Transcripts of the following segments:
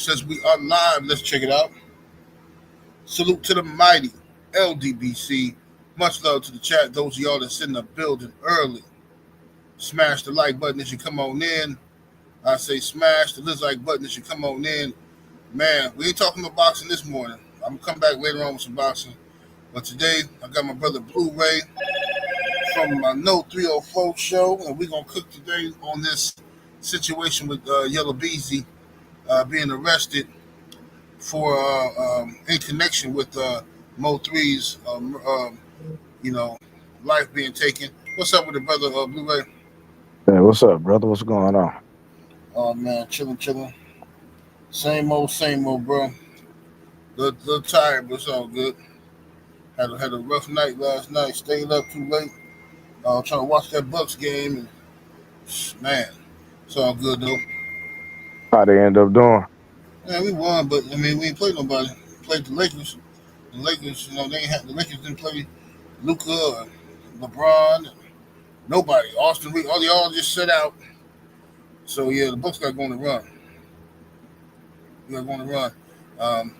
Says we are live. Let's check it out. Salute to the mighty LDBC. Much love to the chat. Those of y'all that's in the building early. Smash the like button as you come on in. I say smash the like button as you come on in. Man, we ain't talking about boxing this morning. I'm gonna come back later on with some boxing. But today I got my brother Blu-ray from my No 304 show, and we're gonna cook today on this situation with Yella Beezy being arrested for in connection with Mo3's you know life being taken. What's up with the brother Blu-ray? Hey, what's up, brother? What's going on? Oh man, chilling. Same old, bro. Little tired, but it's all good. Had a rough night last night. Stayed up too late. Trying to watch that Bucks game, and man, it's all good though. How they end up doing? Man, we won, but I mean, we ain't played nobody. We played the Lakers. The Lakers, they ain't had the Lakers didn't play Luca or LeBron, and nobody. Austin Reed, all y'all just set out. So yeah, the Bucks got going to run. We got going to run.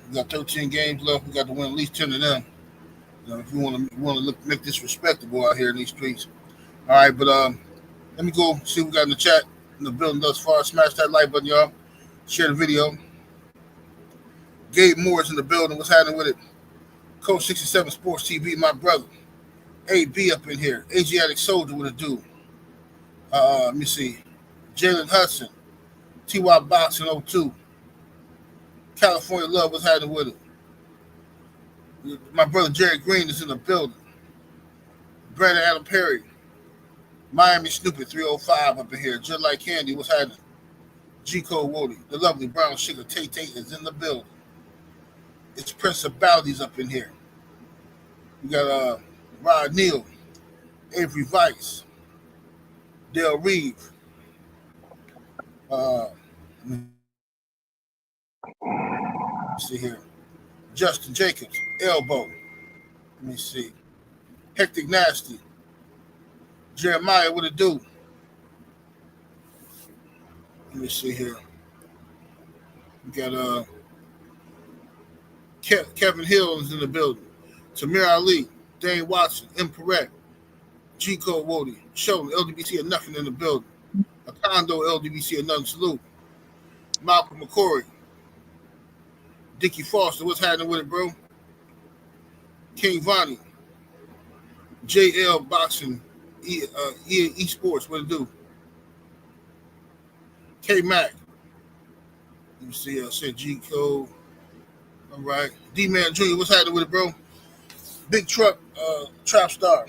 We got 13 games left. We got to win at least 10 of them. If you want to make this respectable out here in these streets. All right, but let me go see what we got in the chat in the building thus far. Smash that like button, y'all. Share the video. Gabe Moore's in the building. What's happening with it? Coach 67 Sports TV, my brother. AB up in here. Asiatic Soldier with a dude. Let me see. Jalen Hudson. TY Boxing 02. California Love, what's happening with it? My brother Jerry Green is in the building. Brandon Adam Perry. Miami Snoopy 305 up in here. Just like Candy, what's happening? G Code Woody. The lovely brown sugar Tay is in the building. It's Principalities up in here. We got Rod Neal, Avery Vice, Dale Reeve, let me see here, Justin Jacobs, Elbow, let me see, Hectic Nasty, Jeremiah, what it do? Let me see here. We got Kevin Hill is in the building. Tamir Ali, Dane Watson, Incorrect, G Code Wody, Sheldon, LDBC, and nothing in the building. A condo, LDBC, and nothing. Salute. Malcolm McCory, Dickie Foster, what's happening with it, bro? King Vonnie, JL Boxing, Esports, what it do? K Mac, let me see, I said G Code. All right. D Man Jr., what's happening with it, bro? Big Truck, Trap Star.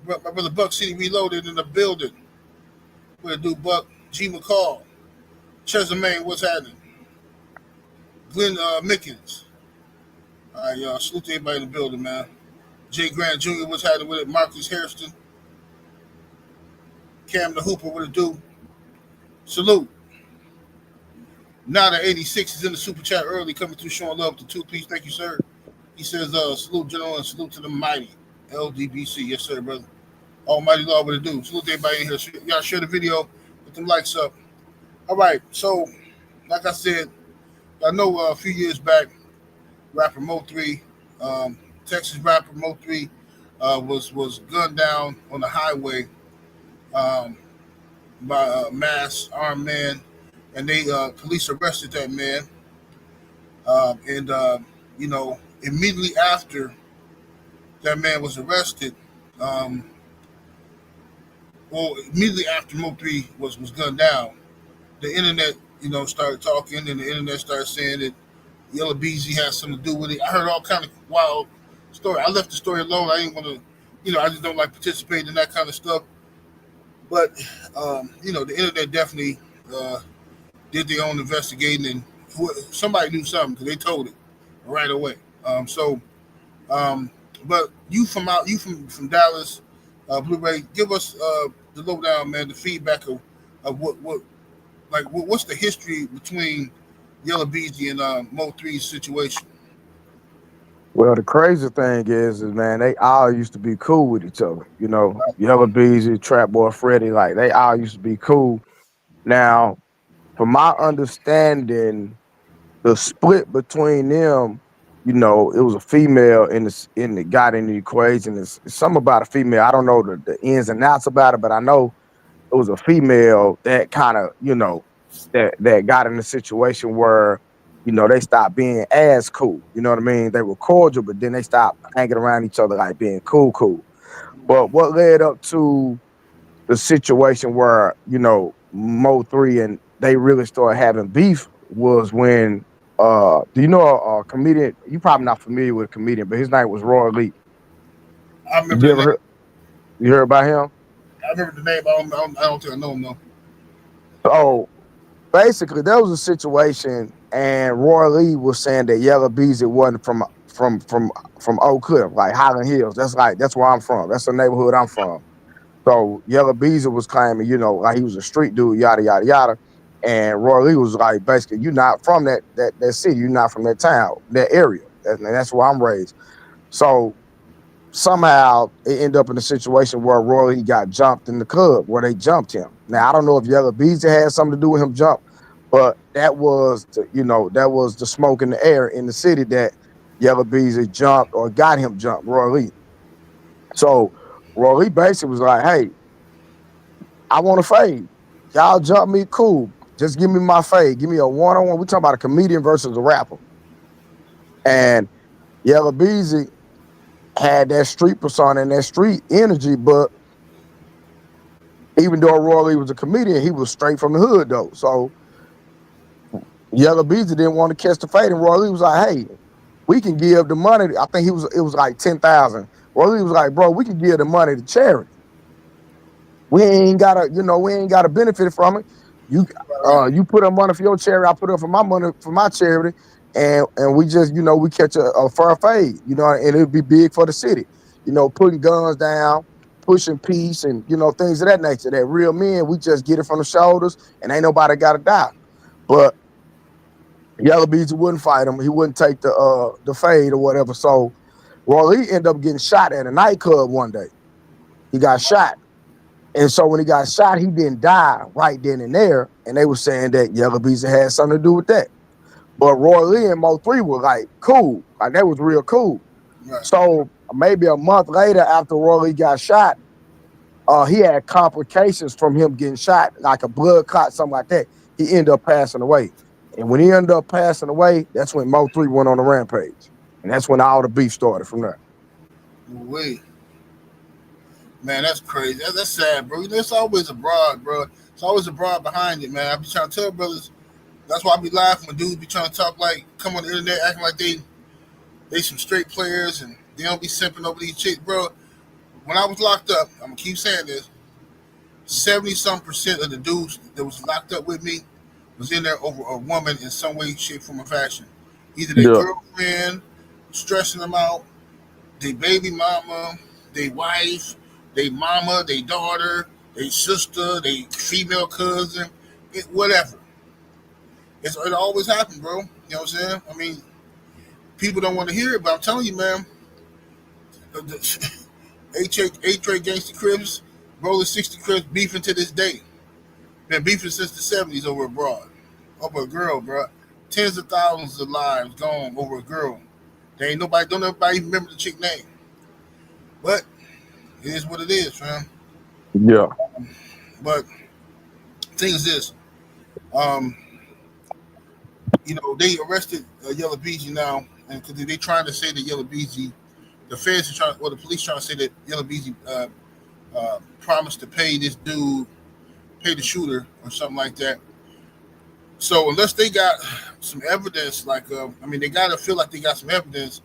My brother Buck City Reloaded in the building. What it do, Buck? G McCall, Chesamane, what's happening? Glenn Mickens. All right, y'all. Salute to everybody in the building, man. Jay Grant Jr., what's happening with it? Marcus Hairston. Cam the Hooper, what it do? Salute. Nada 86 is in the super chat early, coming through showing love to 2-piece. Thank you, sir. He says, salute, general, and salute to the mighty LDBC. Yes, sir, brother. Almighty Lord, what it do? Salute to everybody in here. Y'all share the video, put them likes up. All right, so, like I said, I know a few years back, rapper Mo3, Texas rapper Mo3, was gunned down on the highway by a masked armed man, and they police arrested that man, and immediately after that man was arrested, immediately after Mo3 was gunned down, the internet started talking, and the internet started saying that Yella Beezy has something to do with it. I heard all kind of wild story. I left the story alone. I didn't want to, I just don't like participating in that kind of stuff. But the internet definitely did their own investigating, and somebody knew something because they told it right away. But you from Dallas, Blu-ray, give us the lowdown, man, the feedback of what's the history between Yella Beezy and Mo3's situation. Well, the crazy thing is, man, they all used to be cool with each other. Yella Beezy, Trap Boy Freddy, like they all used to be cool. Now, from my understanding, the split between them, it was a female in the got in the equation. It's something about a female. I don't know the ins and outs about it, but I know it was a female that kind of, that got in a situation where, they stopped being as cool. You know what I mean? They were cordial, but then they stopped hanging around each other like being cool. But what led up to the situation where, Mo3 and they really started having beef was when do you know a comedian? You probably not familiar with a comedian, but his name was Roy Lee. I remember You the ever name. heard you heard about him? I remember the name. I don't think I know him though. So basically there was a situation and Roy Lee was saying that Yella Beezy wasn't from Oak Cliff, like Highland Hills. That's where I'm from. That's the neighborhood I'm from. So Yella Beezy was claiming, like he was a street dude, yada yada yada. And Roy Lee was like, basically, you're not from that city, you're not from that town, that area. And that's where I'm raised. So somehow it ended up in a situation where Roy Lee got jumped in the club, where they jumped him. Now I don't know if Yella Beezy had something to do with him jump, but that was the smoke in the air in the city that Yella Beezy jumped or got him jumped, Roy Lee. So Roy Lee basically was like, hey, I want to fade. Y'all jump me, cool. Just give me my fade. Give me a one-on-one. We talking about a comedian versus a rapper. And Yella Beezy had that street persona and that street energy, but even though Roy Lee was a comedian, he was straight from the hood though. So Yella Beezy didn't want to catch the fade, and Roy Lee was like, "Hey, we can give the money." I think it was like 10,000. Roy Lee was like, "Bro, we can give the money to charity. We ain't gotta benefit from it. You Right, right. you put up money for your charity, I put up for my money for my charity, and we just, we catch a fair fade, and it'd be big for the city. Putting guns down, pushing peace and things of that nature. That real men, we just get it from the shoulders and ain't nobody gotta die. But Yellow Beezy wouldn't fight him. He wouldn't take the fade or whatever. So Roy Lee ended up getting shot at a nightclub one day. He got shot. And so when he got shot, he didn't die right then and there. And they were saying that Yella Beezy had something to do with that. But Roy Lee and Mo3 were like cool. Like that was real cool. Right. So maybe a month later after Roy Lee got shot, he had complications from him getting shot, like a blood clot, something like that. He ended up passing away. And when he ended up passing away, that's when Mo3 went on the rampage. And that's when all the beef started from there. Wait, man, that's crazy. That's sad, bro. There's always a broad, bro. It's always a broad behind it, man. I be trying to tell brothers. That's why I be laughing when dudes be trying to talk like, come on the internet acting like they some straight players and they don't be simping over these chicks, bro. When I was locked up, I'm gonna keep saying this. 70% of the dudes that was locked up with me was in there over a woman in some way, shape, form, or fashion. Either their Yeah. girlfriend stressing them out, their baby mama, their wife, their mama, their daughter, their sister, their female cousin, whatever. It always happens, bro. You know what I'm saying? I mean, people don't want to hear it, but I'm telling you, man, H-Trade Gangsta Cribs, Roller 60 Cribs beefing to this day. Been beefing since the 70s over abroad. Over a girl, bro. Tens of thousands of lives gone over a girl. There ain't nobody, don't nobody even remember the chick name. But it is what it is, man. Yeah. But thing is this, um, they arrested Yella Beezy now, and because they trying to say that Yella Beezy, the feds are trying, or the police trying to say that Yella Beezy promised to pay this dude, pay the shooter or something like that. So unless they got some evidence, like I mean, they gotta feel like they got some evidence.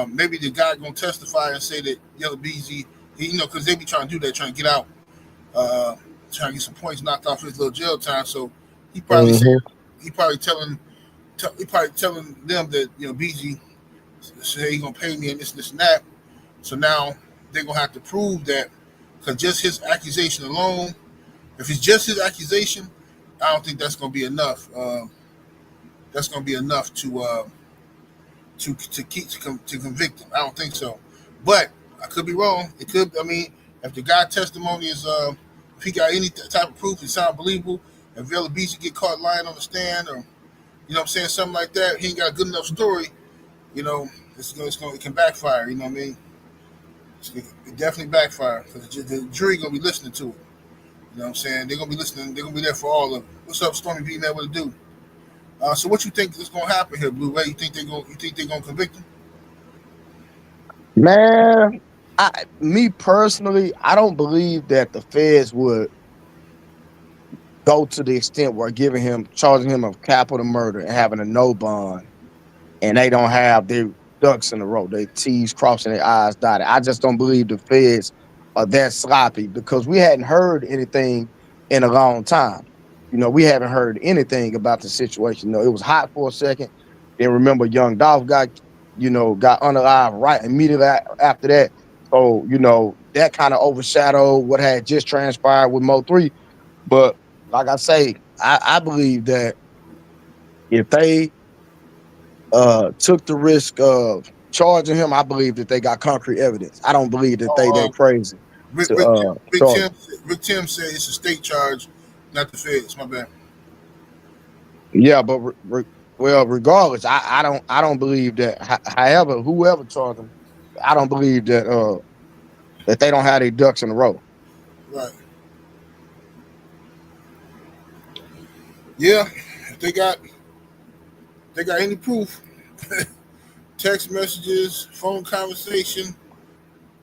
Maybe the guy gonna testify and say that Yella Beezy, because they be trying to do that, trying to get out, uh, trying to get some points knocked off his little jail time. So he probably said, Hmm. he probably telling he probably telling them that Beezy say he gonna pay me and this and that. So now they're gonna have to prove that because just his accusation alone, if it's just his accusation, I don't think that's gonna be enough. That's gonna be enough to convict him. I don't think so, but I could be wrong. It could. I mean, if the guy testimony is if he got any type of proof, it sounds believable. if Yella Beezy get caught lying on the stand, or what I'm saying, something like that, he ain't got a good enough story. You know, it can backfire. You know what I mean? It definitely backfire because the jury gonna be listening to it. You know what I'm saying? They're gonna be listening. They're gonna be there for all of it. What's up, Stormy B? Man, what it do? So what you think is gonna happen here, Blue Ray? You think they're gonna convict him? Man, me personally, I don't believe that the feds would go to the extent where charging him of capital murder and having a no bond, and they don't have their ducks in a row, their T's crossing their I's dotted. I just don't believe the feds are that sloppy because we hadn't heard anything in a long time. We haven't heard anything about the situation. It was hot for a second. Then remember, young Dolph got unalive right immediately after that. So, that kind of overshadowed what had just transpired with Mo3. But like I say, I believe that if they took the risk of charging him, I believe that they got concrete evidence. I don't believe that they Oh, that crazy Rick, to Rick, Rick charge him. Tim, Rick Tim said it's a state charge, not the feds. My bad. Yeah, but well, regardless, I don't believe that. However, whoever charged him, I don't believe that they don't have their ducks in a row. Right. Yeah. If they got any proof, text messages, phone conversation,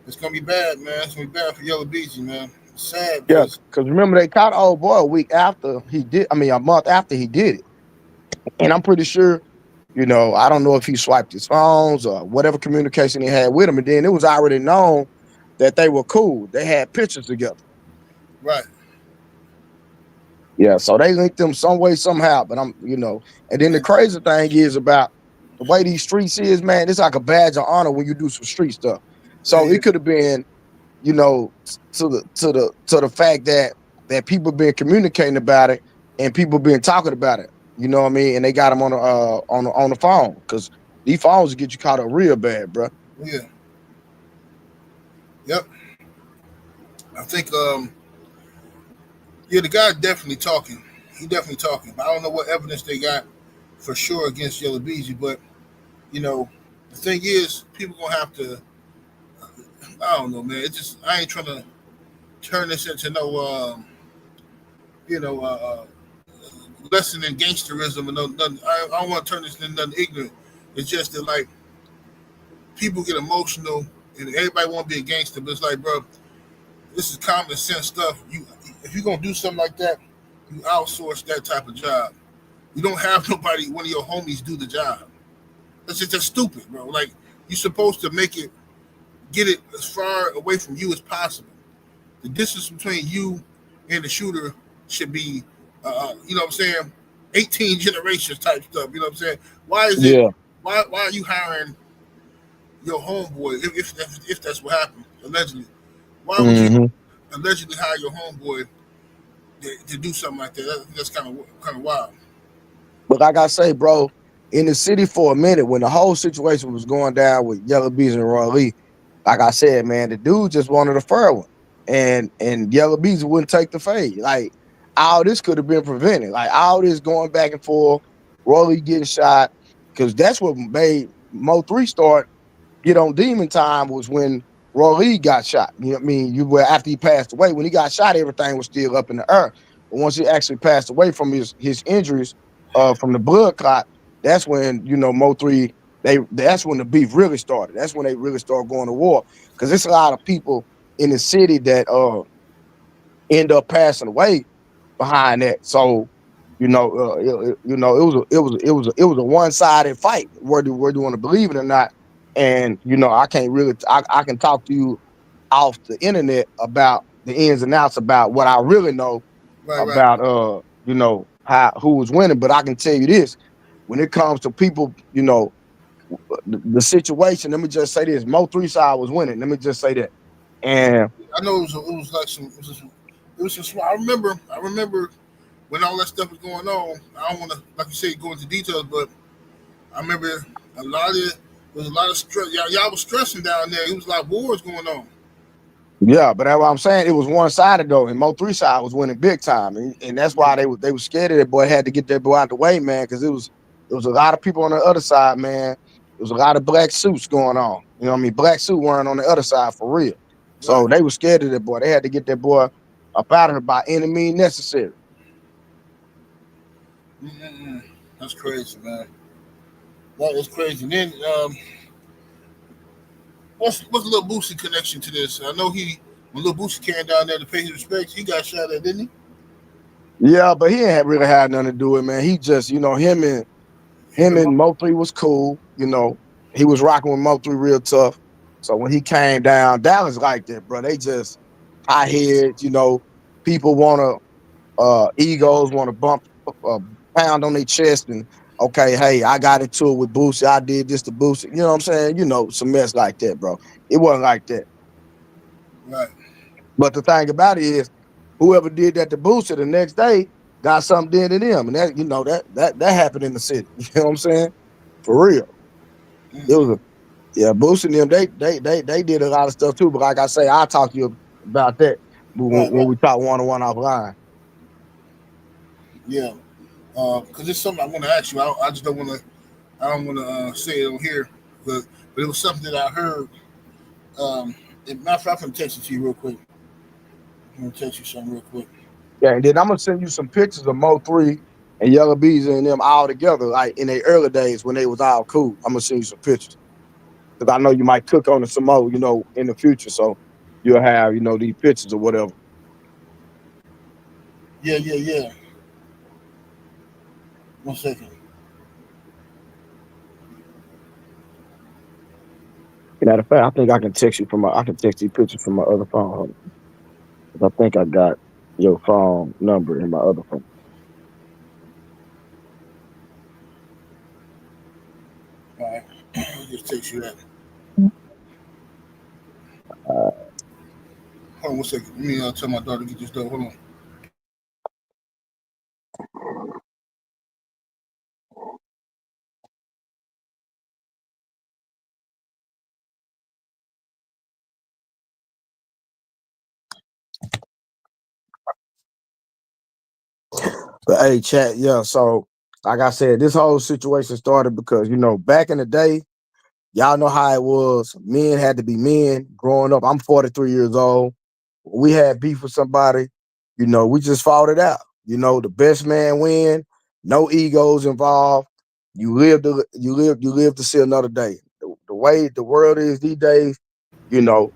it's gonna be bad, man. It's gonna be bad for Yellow Beezy, man. It's sad Yeah, because because remember they caught old boy a week after he did. I mean, a month after he did it, and I'm pretty sure. I don't know if he swiped his phones or whatever communication he had with him, and then it was already known that they were cool. They had pictures together. right. Yeah, so they linked them some way somehow. But and then the And crazy thing is about the way these streets is, man. It's like a badge of honor when you do some street stuff. So yeah, it could have been, to the fact that people been communicating about it and people been talking about it. You know what I mean? And they got them on the phone because these phones will get you caught up real bad, bro. yeah, yep. I think yeah, the guy definitely talking. He definitely talking. But I don't know what evidence they got for sure against Yellow Beezy, but you know, the thing is, people gonna have to. I don't know, man. It just I ain't trying to turn this into no, you know, lesson in gangsterism and no, nothing. I don't want to turn this into nothing ignorant. It's just that like people get emotional and everybody want to be a gangster, but it's like, bro, this is common sense stuff. You if you're gonna do something like that, you outsource that type of job. You don't have nobody, one of your homies, do the job. That's stupid, bro. Like you're supposed to get it as far away from you as possible. The distance between you and the shooter should be, you know what I'm saying, 18 generations type stuff. You know what I'm saying? Why is it? Yeah. Why are you hiring your homeboy if that's what happened allegedly? Why would you hmm allegedly hire your homeboy to do something like that? That's kind of wild. But like I say, bro, in the city for a minute when the whole situation was going down with Yellow Bees and Roy Lee, like I said, man, the dude just wanted a fair one, and Yellow Bees wouldn't take the fade. Like all this could have been prevented. Like all this going back and forth, Roy Lee getting shot, because that's what made Mo3 start get on demon time was when Roy Lee got shot. You know what I mean? You were after he passed away. When he got shot, everything was still up in the air. But once he actually passed away from his injuries, from the blood clot, that's when Mo3 that's when the beef really started. That's when they really started going to war. Because there's a lot of people in the city that end up passing away behind that. So, it was a one-sided fight, whether you want to believe it or not. And I can't really I can talk to you off the internet about the ins and outs about what I really know Right, right, about how who was winning. But I can tell you this: when it comes to people, the situation. Let me just say this: Mo3 side was winning. Let me just say that. And I know it was like it was some. I remember when all that stuff was going on. I don't want to, like you say, go into details, but I remember there was a lot of stress. Y'all was stressing down there. It was like wars going on. Yeah, but that's what I'm saying. It was one sided though, and Mo3 side was winning big time, and that's Yeah, why they was scared of that boy. Had to get that boy out the way, man, because it was a lot of people on the other side, man. There was a lot of black suits going on. You know what I mean? Black suit weren't on the other side for real. right. So they were scared of that boy. They had to get that boy up out of here by any means necessary. Mm-mm-mm. That's crazy, man. That is crazy. And then, what's Lil Boosie connection to this? I know when Lil Boosie came down there to pay his respects, he got shot at, didn't he? Yeah, but he ain't really had nothing to do with it, man. He just, Him him and Mo. and Mo3 was cool. He was rocking with Mo3 real tough. So when he came down, Dallas like that, bro. They just high heads, people wanna egos wanna bump uh, pound on their chest and okay, hey, I got into it with Boosie. I did this to Boosie. You know what I'm saying? Some mess like that, bro. It wasn't like that. Right. But the thing about it is, whoever did that to Boosie the next day got something did to them, and that happened in the city. You know what I'm saying? For real. It Mm-hmm. was a Yeah, Boosie and them, they did a lot of stuff too. But like I say, I'll talk to you about that Right. when Right. we talk one on one offline. Yeah. Because it's something I want to ask you. I just don't want to. I don't want to say it on here, but it was something that I heard. Um, Matter of fact, I'm gonna text it to you real quick. I'm gonna text you something real quick. Yeah, and then I'm gonna send you some pictures of Mo3 and Yella Beezy and them all together, like in their early days when they was all cool. I'm gonna send you some pictures because I know you might cook on it some more, in the future. So you'll have, these pictures or whatever. Yeah, yeah, yeah. 1 second. Matter of fact, I think I can text you pictures from my other phone. Hold on. 'Cause I think I got your phone number in my other phone. All right. I'll just text you that. Uh, Hold on 1 second. Let me tell my daughter to get this done. Hold on. But hey, chat, yeah. So, like I said, this whole situation started because back in the day, y'all know how it was. Men had to be men. Growing up, I'm 43 years old. When we had beef with somebody, we just fought it out. The best man win. No egos involved. You live to see another day. The way the world is these days, you know,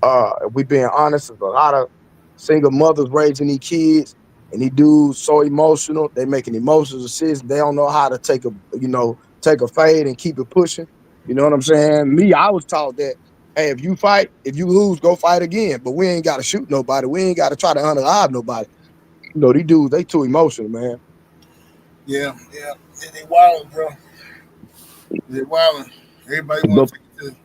if we being honest, there's a lot of single mothers raising these kids, and these dudes so emotional. They making emotional decisions. They don't know how to take a fade and keep it pushing. You know what I'm saying? Me, I was taught that, hey, if you fight, if you lose, go fight again. But we ain't got to shoot nobody. We ain't got to try to unalive nobody. These dudes, they too emotional, man. Yeah, yeah. They wilding, bro. They wilding. Everybody want But to take it to.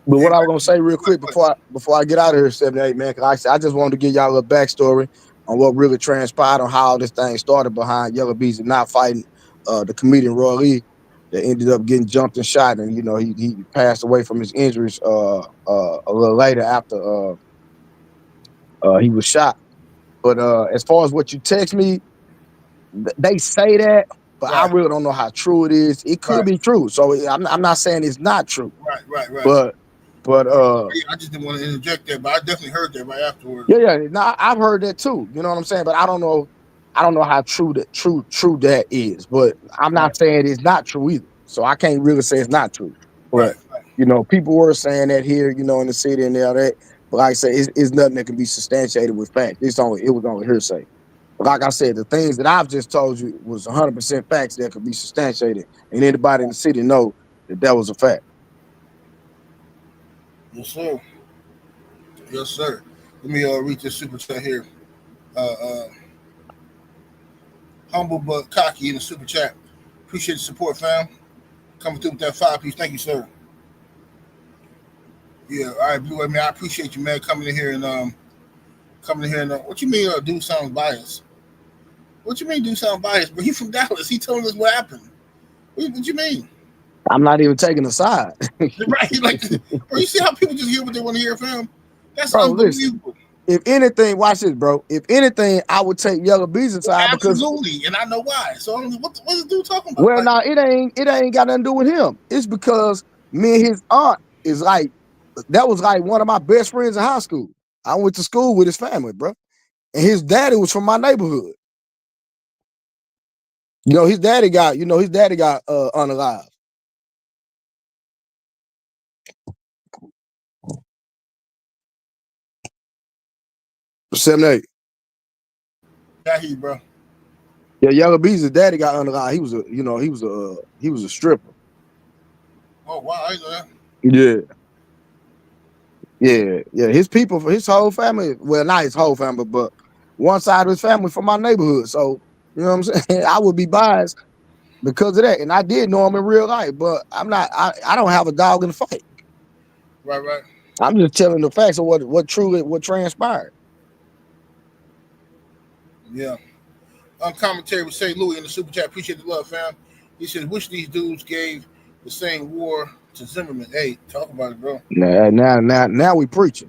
But what I was Everybody. gonna say real What? quick What? before I get out of here, 78 man, because I just wanted to give y'all a little backstory on what really transpired on how this thing started behind Yella Beezy not fighting the comedian Roy Lee that ended up getting jumped and shot, and he passed away from his injuries a little later after he was shot. But as far as what you text me, they say that, but I Right. really don't know how true it is. It could Right. be true, so I'm not saying it's not true, Right. Right. Right. but but Yeah, I just didn't want to interject that, but I definitely heard that right afterwards. yeah, yeah. No, I've heard that too. You know what I'm saying? But I don't know. I don't know how true that is. But I'm Right. not saying it's not true either. So I can't really say it's not true. Right. But people were saying that here, in the city and all that. But like I say, it's nothing that can be substantiated with facts. It was only hearsay. But like I said, the things that I've just told you was 100% facts that could be substantiated, and anybody in the city know that that was a fact. Yes, sir. Yes, sir. Let me read this super chat here. Uh, uh, Humble but cocky in the super chat. Appreciate the support, fam. Coming through with that 5 piece. Thank you, sir. Yeah, all right, Blue. I mean, I appreciate you, man, coming in here and what you mean? Dude sounds biased. What you mean? Dude sound biased? But he from Dallas. He telling us what happened. What you mean? I'm not even taking a side. Right? Like, bro, you see how people just hear what they want to hear, fam? That's Bro, listen. unbelievable. If anything, watch this, bro. If anything, I would take Yella Beezy side because, Absolutely, and I know why. So I mean, what is dude talking about? well, Like, now it ain't got nothing to do with him. It's because me and his aunt is like, that was like one of my best friends in high school. I went to school with his family, bro. And his daddy was from my neighborhood. His daddy got unalive. 7-8. got he, bro. Yeah, Yella Beezy's daddy got unalive. He was a stripper. Oh wow, I know that. Yeah. Yeah. His people, for his whole family, well, not his whole family, but one side of his family from my neighborhood. So, you know what I'm saying? I would be biased because of that. And I did know him in real life, but I don't have a dog in the fight. Right, right. I'm just telling the facts of what transpired. Yeah. Commentary with St. Louis in the super chat. Appreciate the love, fam. He says, wish these dudes gave the same war to Zimmerman. Hey, talk about it, bro. Now we preaching.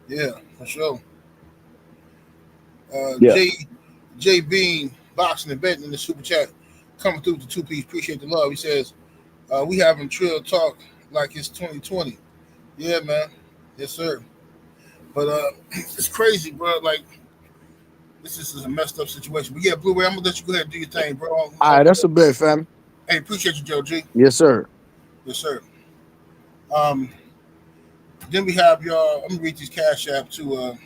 Yeah, for sure. Yeah. J Bean boxing and betting in the super chat. Coming through with the two piece. Appreciate the love. He says, we having trill talk like it's 2020. Yeah, man. Yes, sir. But it's crazy, bro. Like, this is a messed up situation. But yeah, Blue Ray, I'm gonna let you go ahead and do your thing, bro. All right, that's a bet, fam. Hey, appreciate you, Joe G. Yes, sir. Yes, sir. Um, then we have y'all. I'm gonna read these cash app to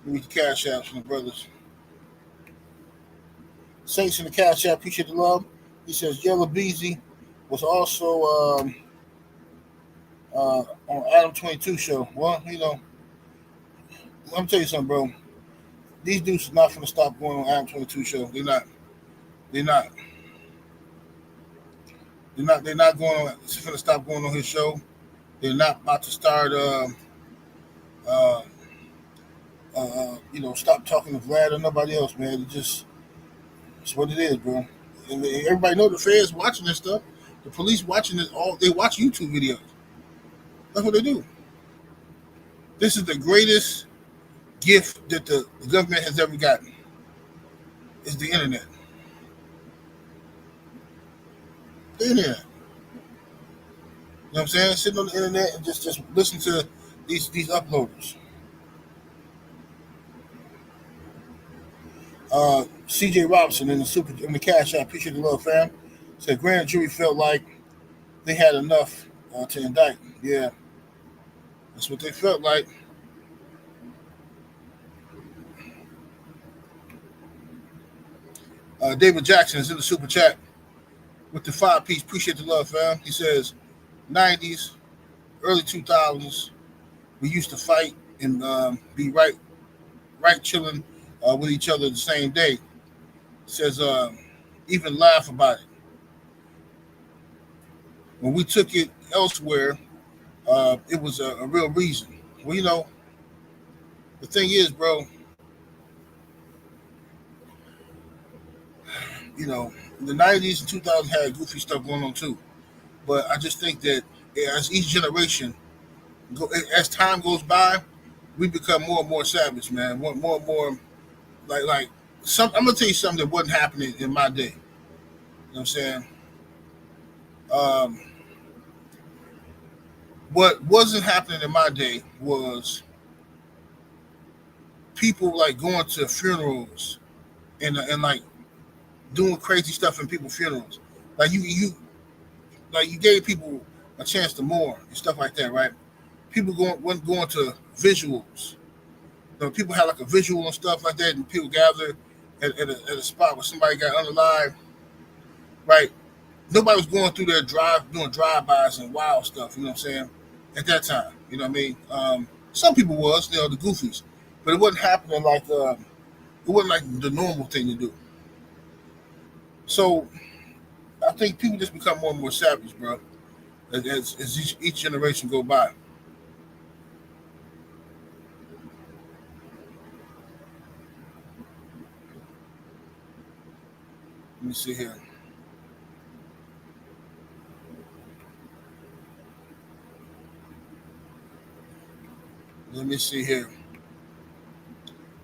read the cash apps from the brothers. Saints in the cash app. Appreciate the love. He says Yella Beezy was also on Adam 22 show. Well, let me tell you something, bro. These dudes are not gonna stop going on Adam 22 show. They're not. They're not. They're not. They're not going on. It's gonna stop going on his show. They're not about to start. Uh, stop talking to Vlad or nobody else, man. It's what it is, bro. And everybody know the feds watching this stuff. The police watching this all. They watch YouTube videos. That's what they do. This is the greatest gift that the government has ever gotten. Is the internet. The internet. You know what I'm saying? Sitting on the internet and just listen to these uploaders. CJ Robinson in the cash app. Appreciate the love, fam. Said grand jury felt like they had enough to indict. Yeah, that's what they felt like. David Jackson is in the super chat with the 5 piece. Appreciate the love, fam. He says, 90s, early 2000s, we used to fight and be right chilling with each other the same day. He says, even laugh about it. When we took it elsewhere, it was a real reason. Well, the thing is, bro, the 90s and 2000s had goofy stuff going on too. But I just think that as each generation, as time goes by, we become more and more savage, man. More and more like some. I'm gonna tell you something that wasn't happening in my day. You know what I'm saying? Um, what wasn't happening in my day was people like going to funerals and like doing crazy stuff in people's funerals. Like you gave people a chance to mourn and stuff like that, right? People wasn't going to visuals. People had like a visual and stuff like that, and people gather at a spot where somebody got unalive, right? Nobody was going through their doing drive-bys and wild stuff. You know what I'm saying? At that time, you know what I mean. Some people was, the goofies, but it wasn't happening like it wasn't like the normal thing to do. So I think people just become more and more savage, bro, as each generation go by. Let me see here. Let me see here.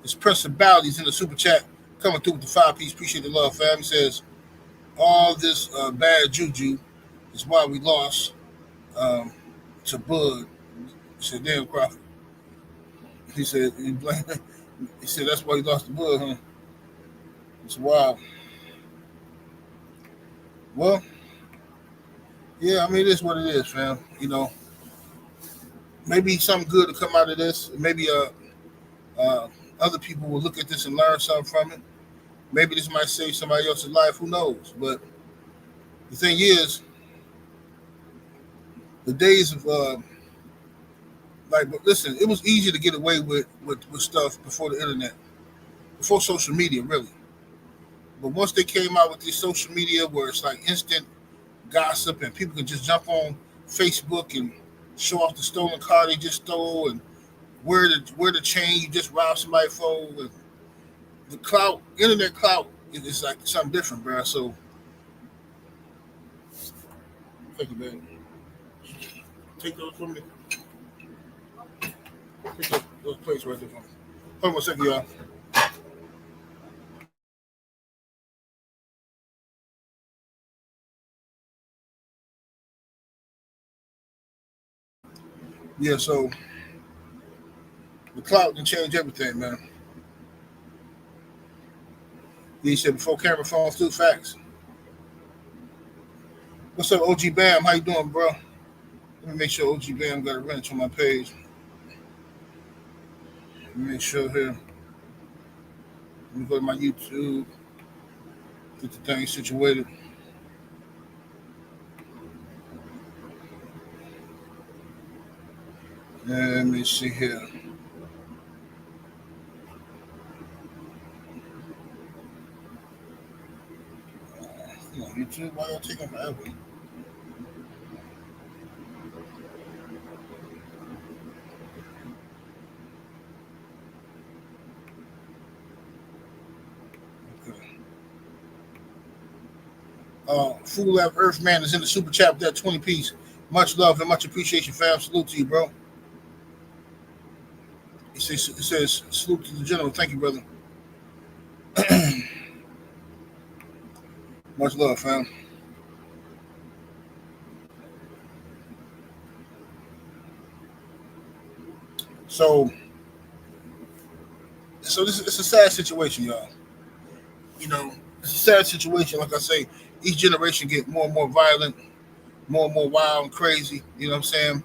It's Principalities in the super chat coming through with the 5 piece. Appreciate the love, fam. He says all this bad juju is why we lost um, to Bud. He said, damn Crawford. He said he said that's why he lost to Bud, huh? It's wild. Well, yeah, I mean it is what it is, fam. Maybe something good to come out of this. Maybe uh, other people will look at this and learn something from it. Maybe this might save somebody else's life. Who knows? But the thing is, the days of but listen, it was easy to get away with stuff before the internet, before social media, really. But once they came out with this social media where it's like instant gossip and people can just jump on Facebook and show off the stolen car they just stole and where the chain you just robbed somebody for. And the clout, internet clout, is like something different, bro. So thank you, man. Take those from me. Take those plates right there from me. Hold on a second, y'all. Yeah, so the clout can change everything, man. He said before camera phones too, facts. What's up, OG Bam? How you doing, bro? Let me make sure OG Bam got a wrench on my page. Let me make sure here. Let me go to my YouTube, get the thing situated. And let me see here. Come on, YouTube, why y'all taking forever? Okay. Fool Lab Earthman is in the super chat with that 20 piece. Much love and much appreciation, fam. Salute to you, bro. It says salute to the general. Thank you, brother. Much love, fam. So it's a sad situation, y'all. It's a sad situation. Like I say, each generation get more and more violent, more and more wild and crazy. You know what I'm saying?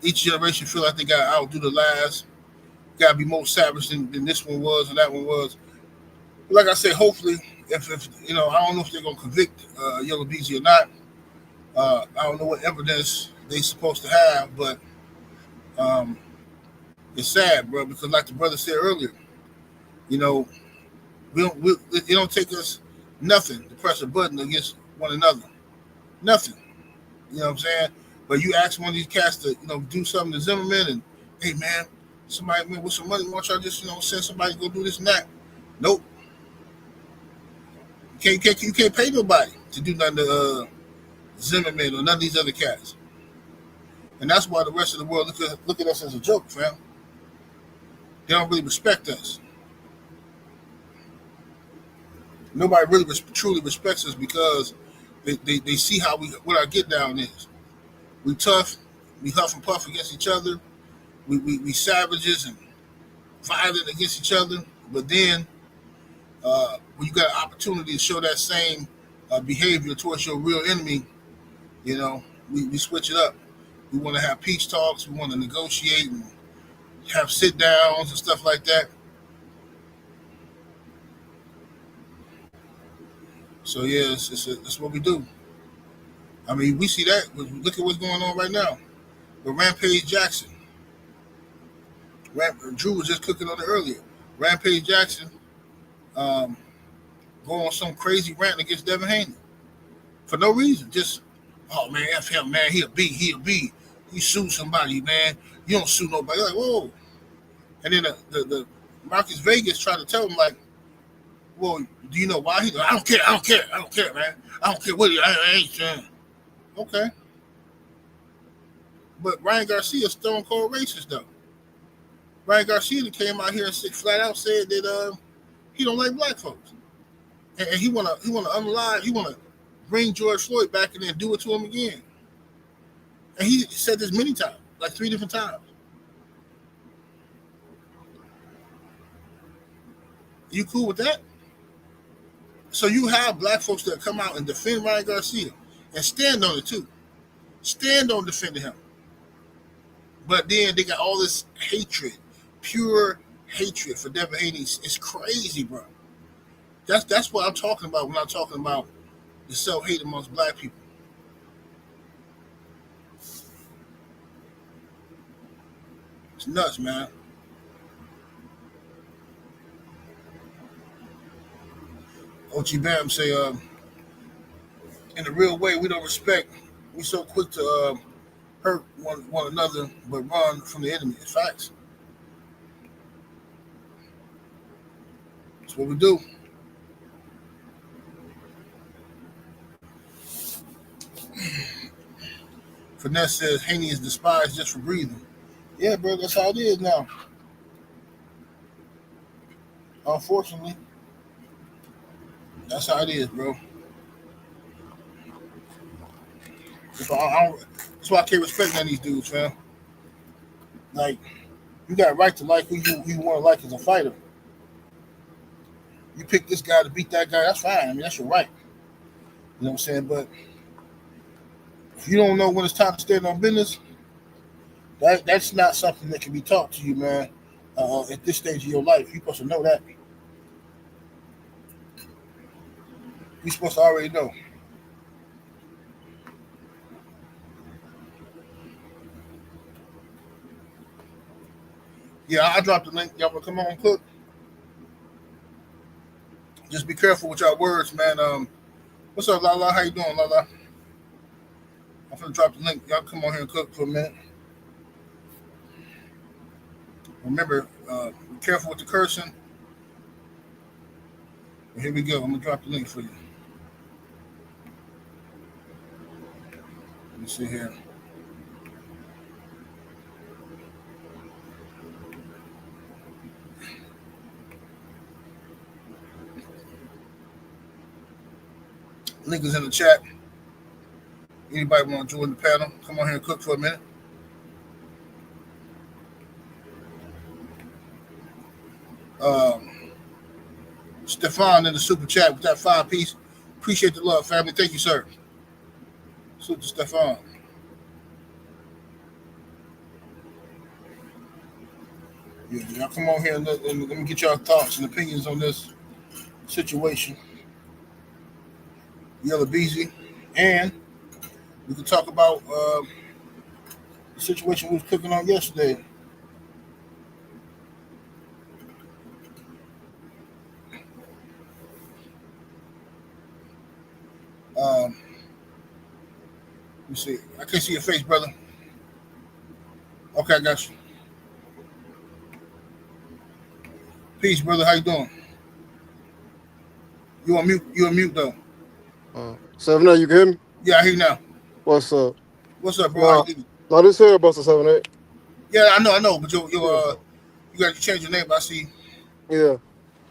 Each generation feel like they got to outdo the last. Got to be more savage than this one was and that one was. But like I say, hopefully, if I don't know if they're gonna convict Yella Beezy or not. I don't know what evidence they supposed to have, but um, it's sad, bro. Because like the brother said earlier, you know, it don't take us nothing to press a button against one another. Nothing. You know what I'm saying? But you ask one of these cats to, do something to Zimmerman and, hey man, somebody man, with some money, why don't y'all just, send somebody to go do this and that? Nope. You can't pay nobody to do nothing to Zimmerman or none of these other cats. And that's why the rest of the world look at us as a joke, fam. They don't really respect us. Nobody really truly respects us because they see what our get down is. We tough, we huff and puff against each other, we savages and violent against each other. But then when you got an opportunity to show that same behavior towards your real enemy, we switch it up. We want to have peace talks. We want to negotiate and have sit downs and stuff like that. So yeah, it's what we do. I mean, we see that. Look at what's going on right now. But Rampage Jackson, Drew was just cooking on it earlier. Rampage Jackson um, go on some crazy rant against Devin Haney for no reason. Just, oh man, F him, man. He'll be. He sued somebody, man. You don't sue nobody. You're like, whoa. And then the Marcus Vegas tried to tell him like, well, do you know why? He's like, I don't care, man. I don't care what I ain't saying. Okay. But Ryan Garcia's stone cold racist though. Ryan Garcia came out here and flat out said that he don't like black folks, and he wanna unalive, he wanna bring George Floyd back and then do it to him again. And he said this many times, like 3 different times. You cool with that? So you have black folks that come out and defend Ryan Garcia and stand on it too. Stand on defending him. But then they got all this hatred, pure hatred for Devin Haney. It's crazy, bro. That's what I'm talking about when I'm talking about the self hate amongst black people. It's nuts, man. OG Bam say, in a real way, we don't respect. We so quick to hurt one another, but run from the enemy. It's facts. That's what we do. Finesse says Haney is despised just for breathing. Yeah, bro, that's how it is now. Unfortunately, that's how it is, bro. That's why I can't respect none of these dudes, fam. Like, you got a right to like who you want to like as a fighter. You pick this guy to beat that guy, that's fine. I mean, that's your right. You know what I'm saying? But if you don't know when it's time to stand on business, that's not something that can be taught to you, man. At this stage of your life, you're supposed to know that. You're supposed to already know. Yeah, I dropped the link. Y'all wanna come on, cook? Just be careful with your words, man. What's up, Lala? How you doing, Lala? I'm gonna drop the link. Y'all come on here and cook for a minute. Remember, be careful with the cursing. Here we go. I'm gonna drop the link for you. Let me see here. Link is in the chat. Anybody want to join the panel? Come on here and cook for a minute. Um, Stefan in the super chat with that 5 piece. Appreciate the love, family. Thank you, sir. Salute to Stefan. Yeah, y'all come on here and let me get y'all thoughts and opinions on this situation. Yella Beezy. And we can talk about the situation we was cooking on yesterday. Let me see. I can't see your face, brother. Okay, I got you. Peace, brother. How you doing? You on mute? You on mute though? 7-8, you can hear me? Yeah, I hear you now. What's up? What's up, bro? How No, you doing? no, this here about the 7-8. Yeah, I know, but you Yeah, you got to change your name. I see. yeah.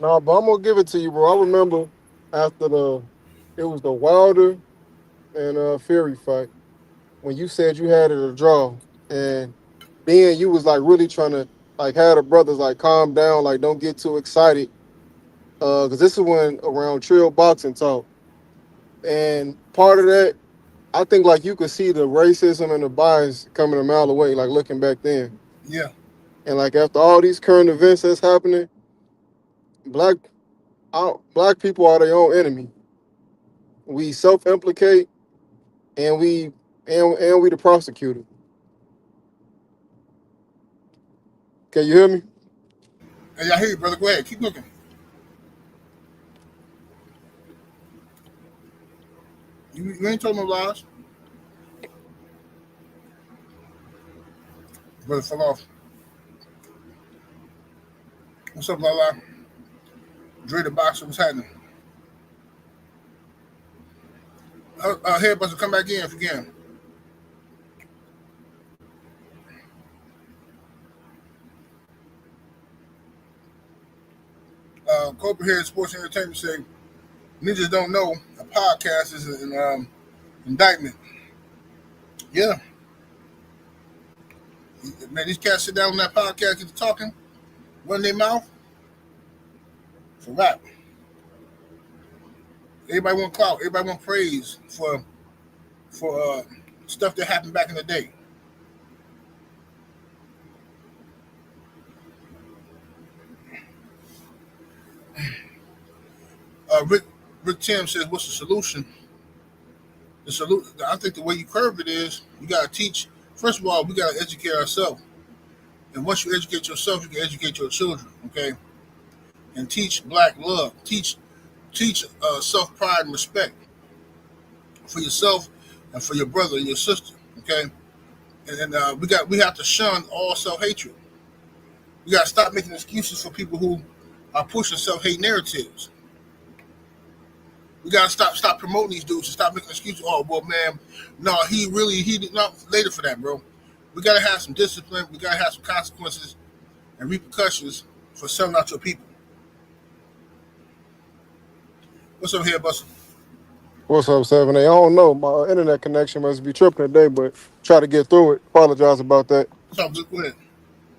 No, but I'm gonna give it to you, bro. I remember after it was the Wilder and Fury fight when you said you had it a draw, and then you was like really trying to like have the brothers like calm down, like don't get too excited, because this is when around trail boxing talk, and part of that, I think like you could see the racism and the bias coming a mile away, like looking back then. Yeah, And like after all these current events that's happening, black black people are their own enemy. We self-implicate and we the prosecutor. Can you hear me? hey, I hear you, brother. Go ahead, keep looking. You ain't told no lies, brother. Fell off. What's up, Lala? Dre the boxer. What's happening? Head buzzer, come back in if you can. Corporate Head Sports Entertainment say ninjas don't know a podcast is an indictment. Yeah, man, these cats sit down on that podcast, get to talking, run their mouth. It's a wrap. Everybody want clout. Everybody want praise for stuff that happened back in the day. Rick Tim says, "What's the solution?" The solution, I think, the way you curve it is you gotta teach. First of all, we gotta educate ourselves, and once you educate yourself, you can educate your children. Okay, and teach black love. Teach self pride and respect for yourself and for your brother and your sister. Okay, and we have to shun all self hatred. We gotta stop making excuses for people who are pushing self hate narratives. We gotta stop promoting these dudes and stop making excuses. Oh well, man, no, he did not later for that, bro. We gotta have some discipline. We gotta have some consequences and repercussions for selling out your people. What's up here, Buster? What's up, 7A? I don't know. My internet connection must be tripping today, but try to get through it. Apologize about that. What's up? Go ahead.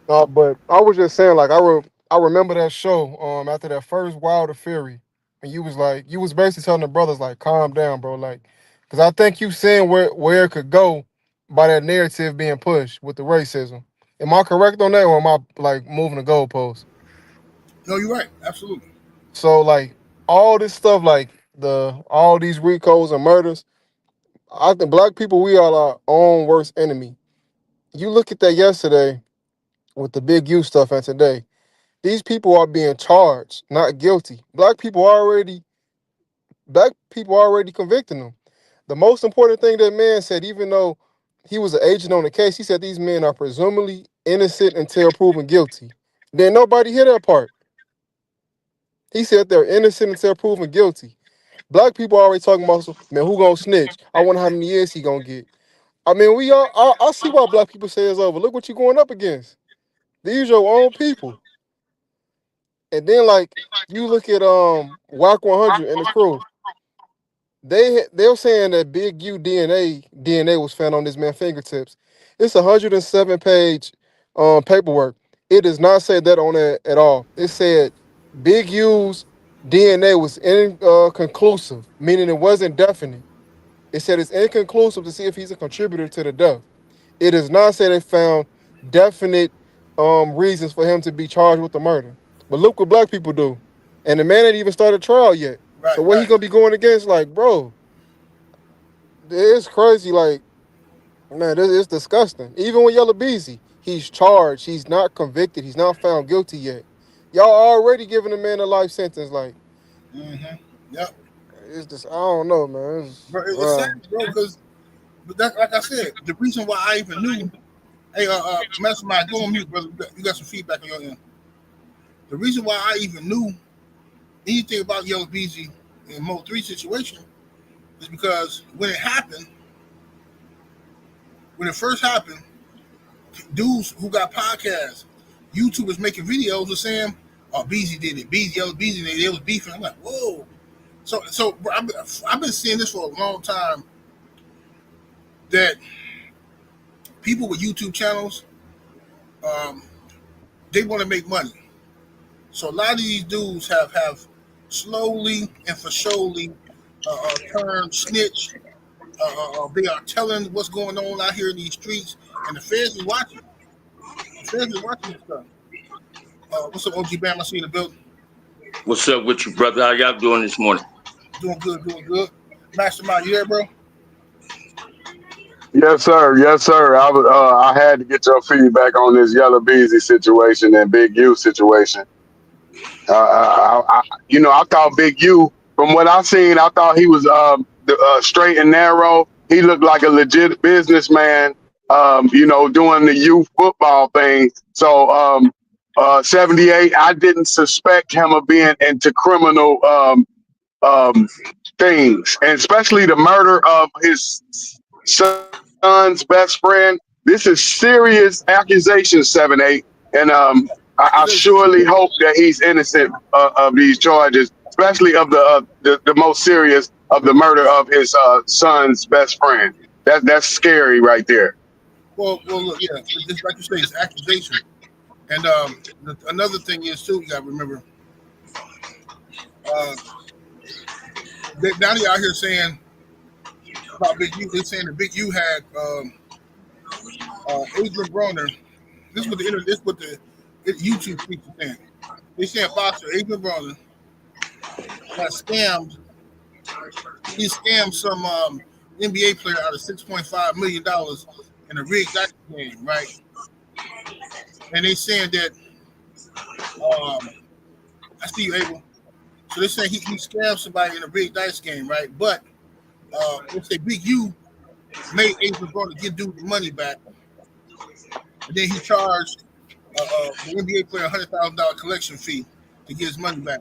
But I was just saying, like, I remember that show after that first Wilder Fury, and you was basically telling the brothers, like, calm down, bro. Like, because I think you saying where it could go by that narrative being pushed with the racism. Am I correct on that, or am I, like, moving the goalposts? No, you're right. Absolutely. So, like, all this stuff, like, all these recos and murders, I think black people, we are our own worst enemy. You look at that yesterday with the big U stuff and today. These people are being charged, not guilty. Black people already convicting them. The most important thing that man said, even though he was an agent on the case, he said these men are presumably innocent until proven guilty. Then nobody hear that part. He said they're innocent until proven guilty. Black people are already talking about, man, who gonna snitch? I wonder how many years he gonna get. I mean, I see why black people say it's over. Look what you're going up against. These your own people. And then, like, you look at WAC 100 and the crew. They're saying that Big U DNA was found on this man's fingertips. It's a 107-page paperwork. It does not say that on it at all. It said Big U's DNA was inconclusive, meaning it wasn't definite. It said it's inconclusive to see if he's a contributor to the death. It does not say they found definite reasons for him to be charged with the murder. But look what black people do. And the man ain't even started trial yet. Right, So what he right. gonna be going against? Like, bro, it's crazy. Like, man, this is disgusting. Even with Yella Beezy, he's charged. He's not convicted. He's not found guilty yet. Y'all already giving the man a life sentence. Like, Mm-hmm. Yep. it's just, I don't know, man. Bro, it's sad, bro, because but that, like I said, the reason why I even knew, hey, Mastermind, go on mute, brother. You got some feedback on your end. The reason why I even knew anything about Yella Beezy and Mo3 situation is because when it first happened, dudes who got podcasts, YouTubers making videos were saying, "Oh, Beezy did it. Yella Beezy, they was beefing." I'm like, whoa. So bro, I've been seeing this for a long time that people with YouTube channels, um, they want to make money. So a lot of these dudes have slowly and for surely turned snitch. They are telling what's going on out here in these streets, and the feds is watching. The feds is watching this stuff. What's up, OG Bam? I see you in the building. What's up with you, brother? How y'all doing this morning? Doing good, doing good. Mastermind, you there, bro? Yes, sir. Yes, sir. I had to get your feedback on this Yella Beezy situation and Big U situation. I thought Big U, from what I seen, I thought he was straight and narrow. He looked like a legit businessman, doing the youth football thing. So, 78, I didn't suspect him of being into criminal things, and especially the murder of his son's best friend. This is serious accusation, 7-8, and I surely hope that he's innocent of these charges, especially of the most serious of the murder of his son's best friend. That's scary right there. Well, look, yeah, just like you say, it's accusation. And another thing is too, you got to remember, uh, now they out here saying about Big U. They saying that Big U had Adrian Broner. This is what the internet, this is what the YouTube people saying. They saying boxer Adrian Broner got scammed. He scammed some NBA player out of $6.5 million in a rigged dice game, right? And they saying that I see you, Abel. So they saying he scammed somebody in a rigged dice game, right? But they say Big U made Adrian Broner give dude the money back, and then he charged the NBA player $100,000 collection fee to get his money back.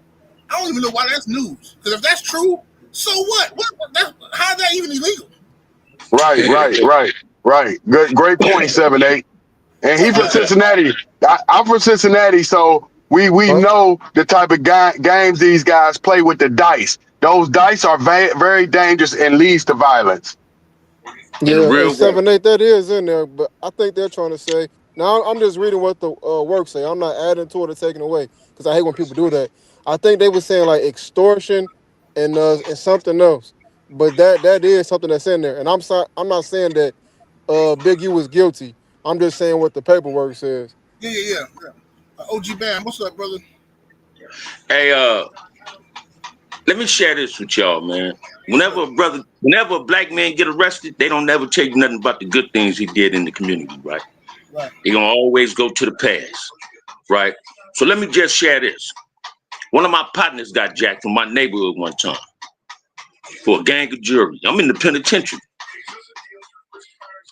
I don't even know why that's news. Because if that's true, so what? How is that even illegal? Right. Good, great point, 7-8. And he from Cincinnati. I'm from Cincinnati, so we know the type of games these guys play with the dice. Those dice are very dangerous and leads to violence. Yeah, and 7-8, that is in there, but I think they're trying to say. Now I'm just reading what the work say. I'm not adding to it or taking away because I hate when people do that. I think they were saying like extortion and something else, but that is something that's in there. And I'm not saying that Big U was guilty. I'm just saying what the paperwork says. Yeah. OG Bam, what's up, brother? Hey, let me share this with y'all, man. Whenever a black man get arrested, they don't never tell you nothing about the good things he did in the community, right? Right. They're gonna always go to the past, right? So let me just share this. One of my partners got jacked from my neighborhood one time for a gang of jewelry. I'm in the penitentiary.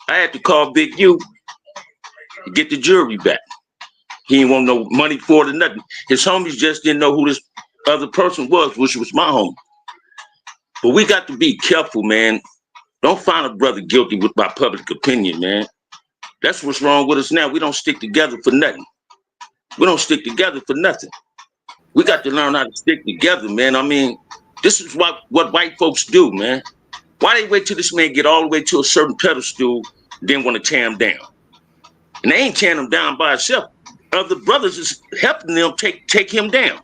I had to call Big U to get the jewelry back. He didn't want no money for it or nothing. His homies just didn't know who this other person was, which was my homie. But we got to be careful, man. Don't find a brother guilty by public opinion, man. That's what's wrong with us now. We don't stick together for nothing. We don't stick together for nothing. We got to learn how to stick together, man. I mean, this is what white folks do, man. Why they wait till this man get all the way to a certain pedestal, then want to tear him down? And they ain't tearing him down by himself. Other brothers is helping them take him down.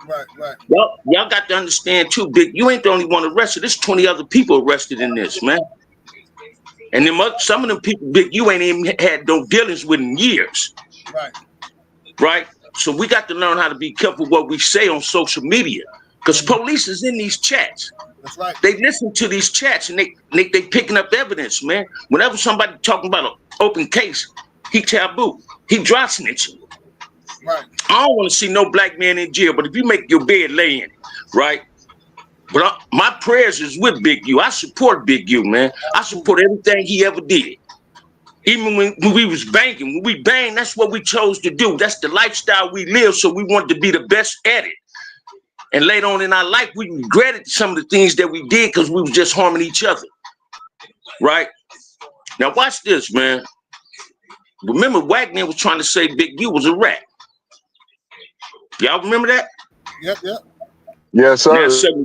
Right. Y'all got to understand too, Big. You ain't the only one arrested. There's 20 other people arrested in this, man. And some of them people, Big, you ain't even had no dealings with in years. Right. So we got to learn how to be careful what we say on social media, because police is in these chats. That's right. They listen to these chats and they picking up evidence, man. Whenever somebody talking about an open case, he taboo. He dry snitching. Right. I don't want to see no black man in jail, but if you make your bed, lay in it, right? But my prayers is with Big U. I support Big U, man. I support everything he ever did. Even when we was banging, when we banged, that's what we chose to do. That's the lifestyle we live, so we wanted to be the best at it. And later on in our life, we regretted some of the things that we did because we was just harming each other, right? Now watch this, man. Remember, Wagner was trying to say Big U was a rat. Y'all remember that? Yep. Yes, sir. Now,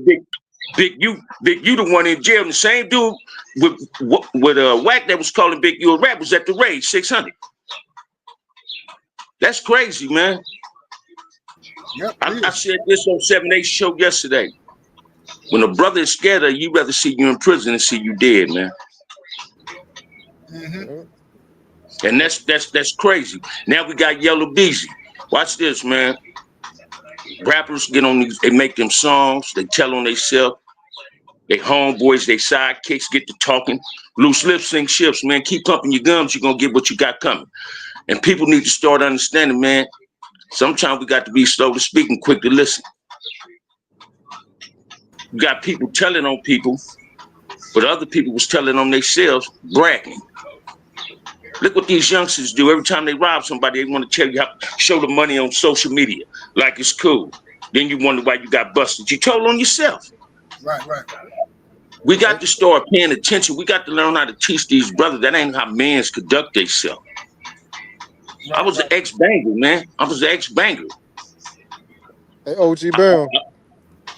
Big U the one in jail. And the same dude with Whack that was calling Big U a rat was at the raid 600. That's crazy, man. Yep. I said this on 7-8 show yesterday. When a brother is scared of you, rather see you in prison than see you dead, man. Mm-hmm. And that's crazy. Now we got Yella Beezy. Watch this, man. Rappers get on these, they make them songs, they tell on themselves. They homeboys, they sidekicks get to talking. Loose lips sink ships, man. Keep pumping your gums, you're gonna get what you got coming. And people need to start understanding, man. Sometimes we got to be slow to speak and quick to listen. You got people telling on people, but other people was telling on themselves, bragging. Look what these youngsters do. Every time they rob somebody, they want to tell you how to show the money on social media, like it's cool. Then you wonder why you got busted. You told on yourself. Right. We got to start paying attention. We got to learn how to teach these brothers. That ain't how mans conduct themselves. I was an ex-banger, man. I was an ex-banger. Hey, OG Bam.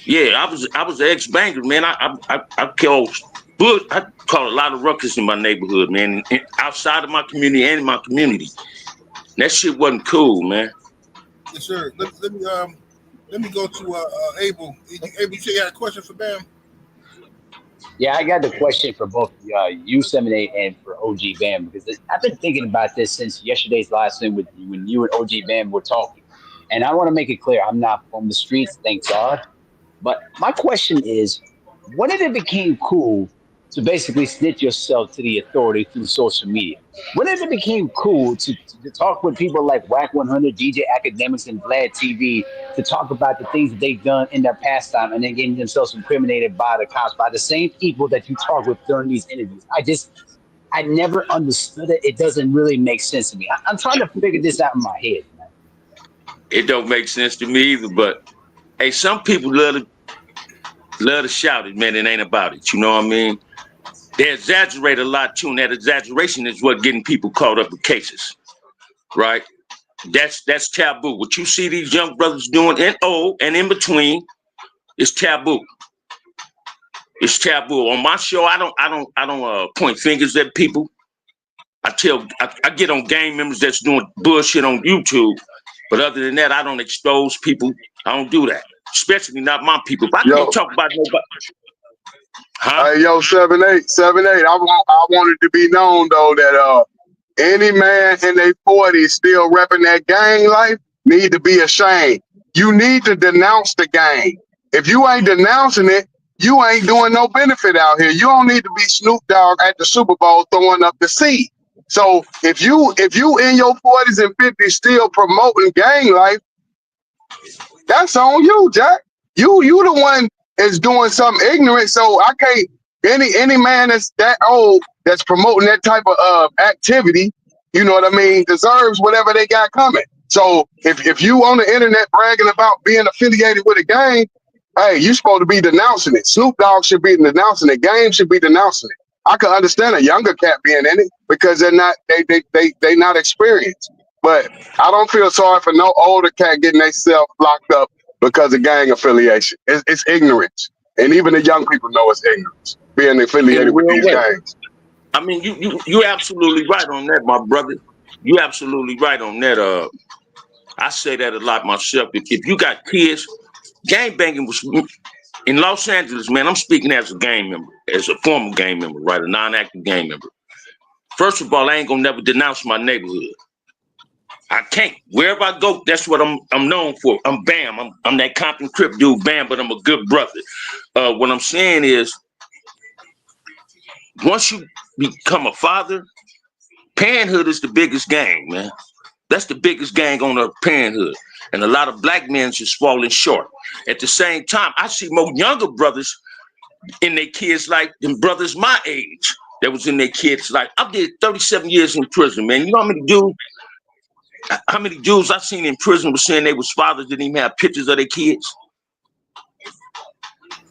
Yeah, I was an ex-banger, man. I killed I caught a lot of ruckus in my neighborhood, man. And outside of my community and in my community. That shit wasn't cool, man. Yes, sir. Let me go to Abel. Abel, you say you had a question for Bam? Yeah, I got the question for both you, 7A, and for OG Bam, because I've been thinking about this since yesterday's live stream with you, when you and OG Bam were talking. And I want to make it clear, I'm not from the streets, thank God. But my question is, when did it become cool to basically snitch yourself to the authority through social media? When did it become cool to talk with people like Whack 100, DJ Academics, and Vlad TV to talk about the things that they've done in their pastime and then getting themselves incriminated by the cops, by the same people that you talk with during these interviews? I never understood it. It doesn't really make sense to me. I'm trying to figure this out in my head, man. It don't make sense to me either, but hey, some people love to shout it, man. It ain't about it. You know what I mean? They exaggerate a lot too, and that exaggeration is what getting people caught up in cases, right? That's taboo. What you see these young brothers doing and old and in between is taboo. It's taboo. On my show, I don't point fingers at people. I get on gang members that's doing bullshit on YouTube, but other than that, I don't expose people. I don't do that, especially not my people. If I can't talk about nobody. Huh? Hey, yo, 7-8. I wanted to be known though that any man in their 40s still repping that gang life need to be ashamed. You need to denounce the gang. If you ain't denouncing it, you ain't doing no benefit out here. You don't need to be Snoop Dogg at the Super Bowl throwing up the seed. So if you in your 40s and 50s still promoting gang life, that's on you, Jack. You the one is doing something ignorant. So I can't any man that's that old that's promoting that type of activity, you know what I mean, deserves whatever they got coming. So if you on the internet bragging about being affiliated with a gang, hey, you supposed to be denouncing it. Snoop Dogg should be denouncing it. Game should be denouncing it. I could understand a younger cat being in it because they're not they not experienced. But I don't feel sorry for no older cat getting themselves locked up because of gang affiliation. It's ignorance. And even the young people know it's ignorance, being affiliated with these gangs. I mean, you're absolutely right on that, my brother. You're absolutely right on that. I say that a lot myself. If you got kids, gang banging was in Los Angeles, man. I'm speaking as a gang member, as a former gang member, right? A non-active gang member. First of all, I ain't gonna never denounce my neighborhood. I can't. Wherever I go, that's what I'm known for. I'm Bam. I'm that Compton Crip dude, Bam, but I'm a good brother. What I'm saying is, once you become a father, parenthood is the biggest gang, man. That's the biggest gang on the parenthood. And a lot of black men just falling short. At the same time, I see more younger brothers in their kids' life than brothers my age that was in their kids' life. I did 37 years in prison, man. You know how many dudes I seen in prison were saying they was fathers, didn't even have pictures of their kids?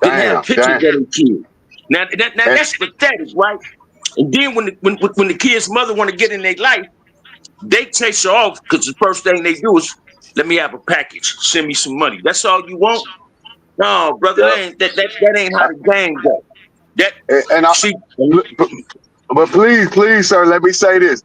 Didn't have pictures of their kids. Now that's pathetic, right? And then when the kid's mother want to get in their life, they chase her off because the first thing they do is, let me have a package, send me some money. That's all you want? No, brother, that ain't how the game goes. But please, sir, let me say this.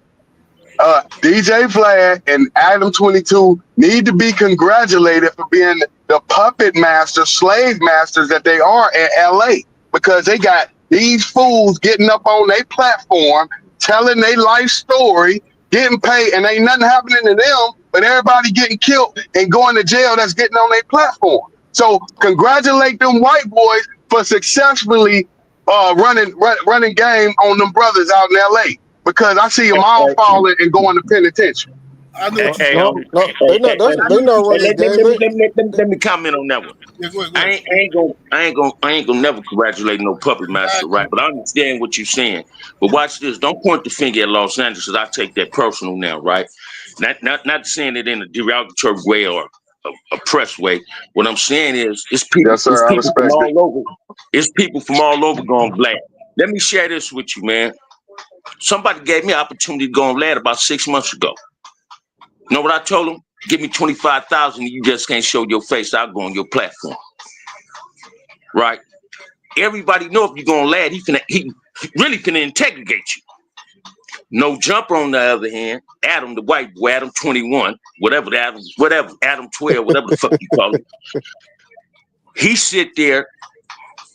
DJ Vlad and Adam 22 need to be congratulated for being the puppet master, slave masters that they are in LA, because they got these fools getting up on their platform, telling their life story, getting paid, and ain't nothing happening to them, but everybody getting killed and going to jail that's getting on their platform. So congratulate them white boys for successfully running game on them brothers out in LA, because I see them all falling and going to penitentiary. I know what they not running game. Let me comment on that one. Yeah, go ahead. I ain't gonna never congratulate no puppet master, right? But I understand what you're saying. But watch this. Don't point the finger at Los Angeles, because I take that personal now, right? Not saying it in a derogatory way or a press way. What I'm saying is, it's people, yes, sir, it's people from all over. It's people from all over going black. Let me share this with you, man. Somebody gave me an opportunity to go on LED about 6 months ago. You know what I told him? Give me 25,000 and you just can't show your face. I'll go on your platform. Right? Everybody know if you're going to lad, he really finna integrate you. No Jumper, on the other hand, Adam, the white boy, Adam 21, whatever, Adam 12, whatever the fuck you call it. He sit there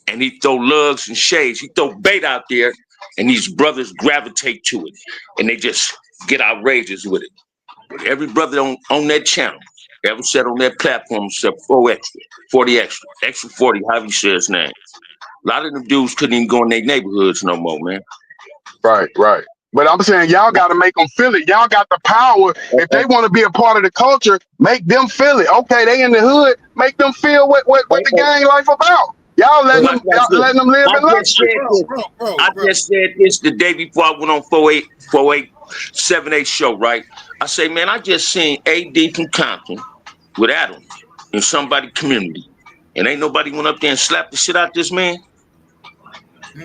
and he throw lugs and shades. He throw bait out there and these brothers gravitate to it. And they just get outrageous with it. But every brother on that channel ever said on that platform except 40 extra 40, however you say his name. A lot of them dudes couldn't even go in their neighborhoods no more, man. Right. But I'm saying y'all got to make them feel it. Y'all got the power. If they want to be a part of the culture, make them feel it. Okay, they in the hood, make them feel what the gang life about. Y'all letting them live in luxury. I just said this the day before I went on 4878 show, right? I say, man, I just seen AD from Compton with Adam in somebody's community. And ain't nobody went up there and slapped the shit out this man.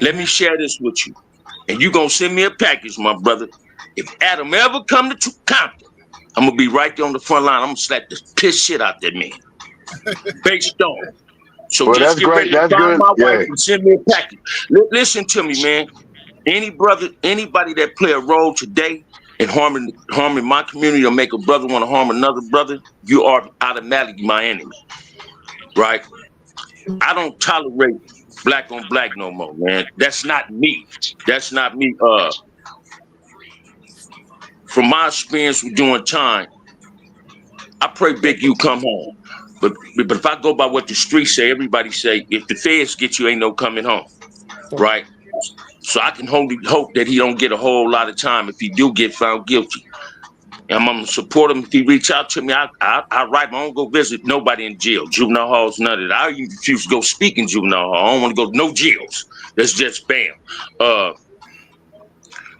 Let me share this with you. And you gonna send me a package, my brother. If Adam ever come to Compton, I'm gonna be right there on the front line. I'm gonna slap the piss shit out that man. Based on. So well, just get ready to find my wife and send me a package. Listen to me, man. Anybody that play a role today in harming my community or make a brother want to harm another brother, you are automatically my enemy. Right? I don't tolerate black on black no more, man. That's not me. That's not me. From my experience with doing time, I pray Big U come home. But if I go by what the streets say, everybody say, if the feds get you, ain't no coming home. Right? So I can only hope that he don't get a whole lot of time if he do get found guilty. And I'm gonna support him. If he reach out to me, I write him. I don't go visit nobody in jail, juvenile halls, none of that. I even refuse to go speak in juvenile hall. I don't want to go to no jails. That's just bam.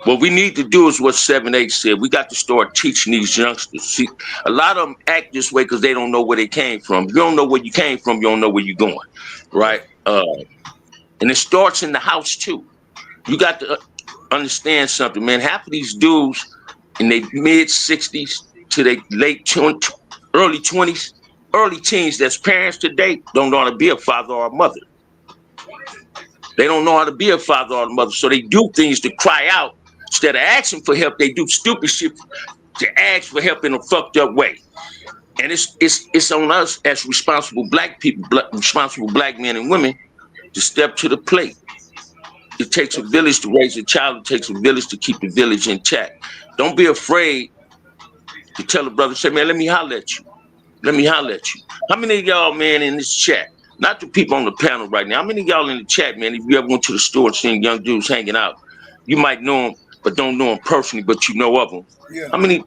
What we need to do is what 7-8 said. We got to start teaching these youngsters. See, a lot of them act this way because they don't know where they came from. If you don't know where you came from, you don't know where you're going, right? And it starts in the house too. You got to understand something, man. Half of these dudes in their mid 60s to their early 20s, early teens, that's parents today, don't know how to be a father or a mother. They don't know how to be a father or a mother, so they do things to cry out. Instead of asking for help, they do stupid shit to ask for help in a fucked up way. And it's on us as responsible black people, responsible black men and women, to step to the plate. It takes a village to raise a child. It takes a village to keep the village intact. Don't be afraid to tell a brother, say, man, let me holler at you. Let me holler at you. How many of y'all, man, in this chat, not the people on the panel right now, how many of y'all in the chat, man, if you ever went to the store and seen young dudes hanging out, you might know them, but don't know them personally, but you know of them. Yeah. How many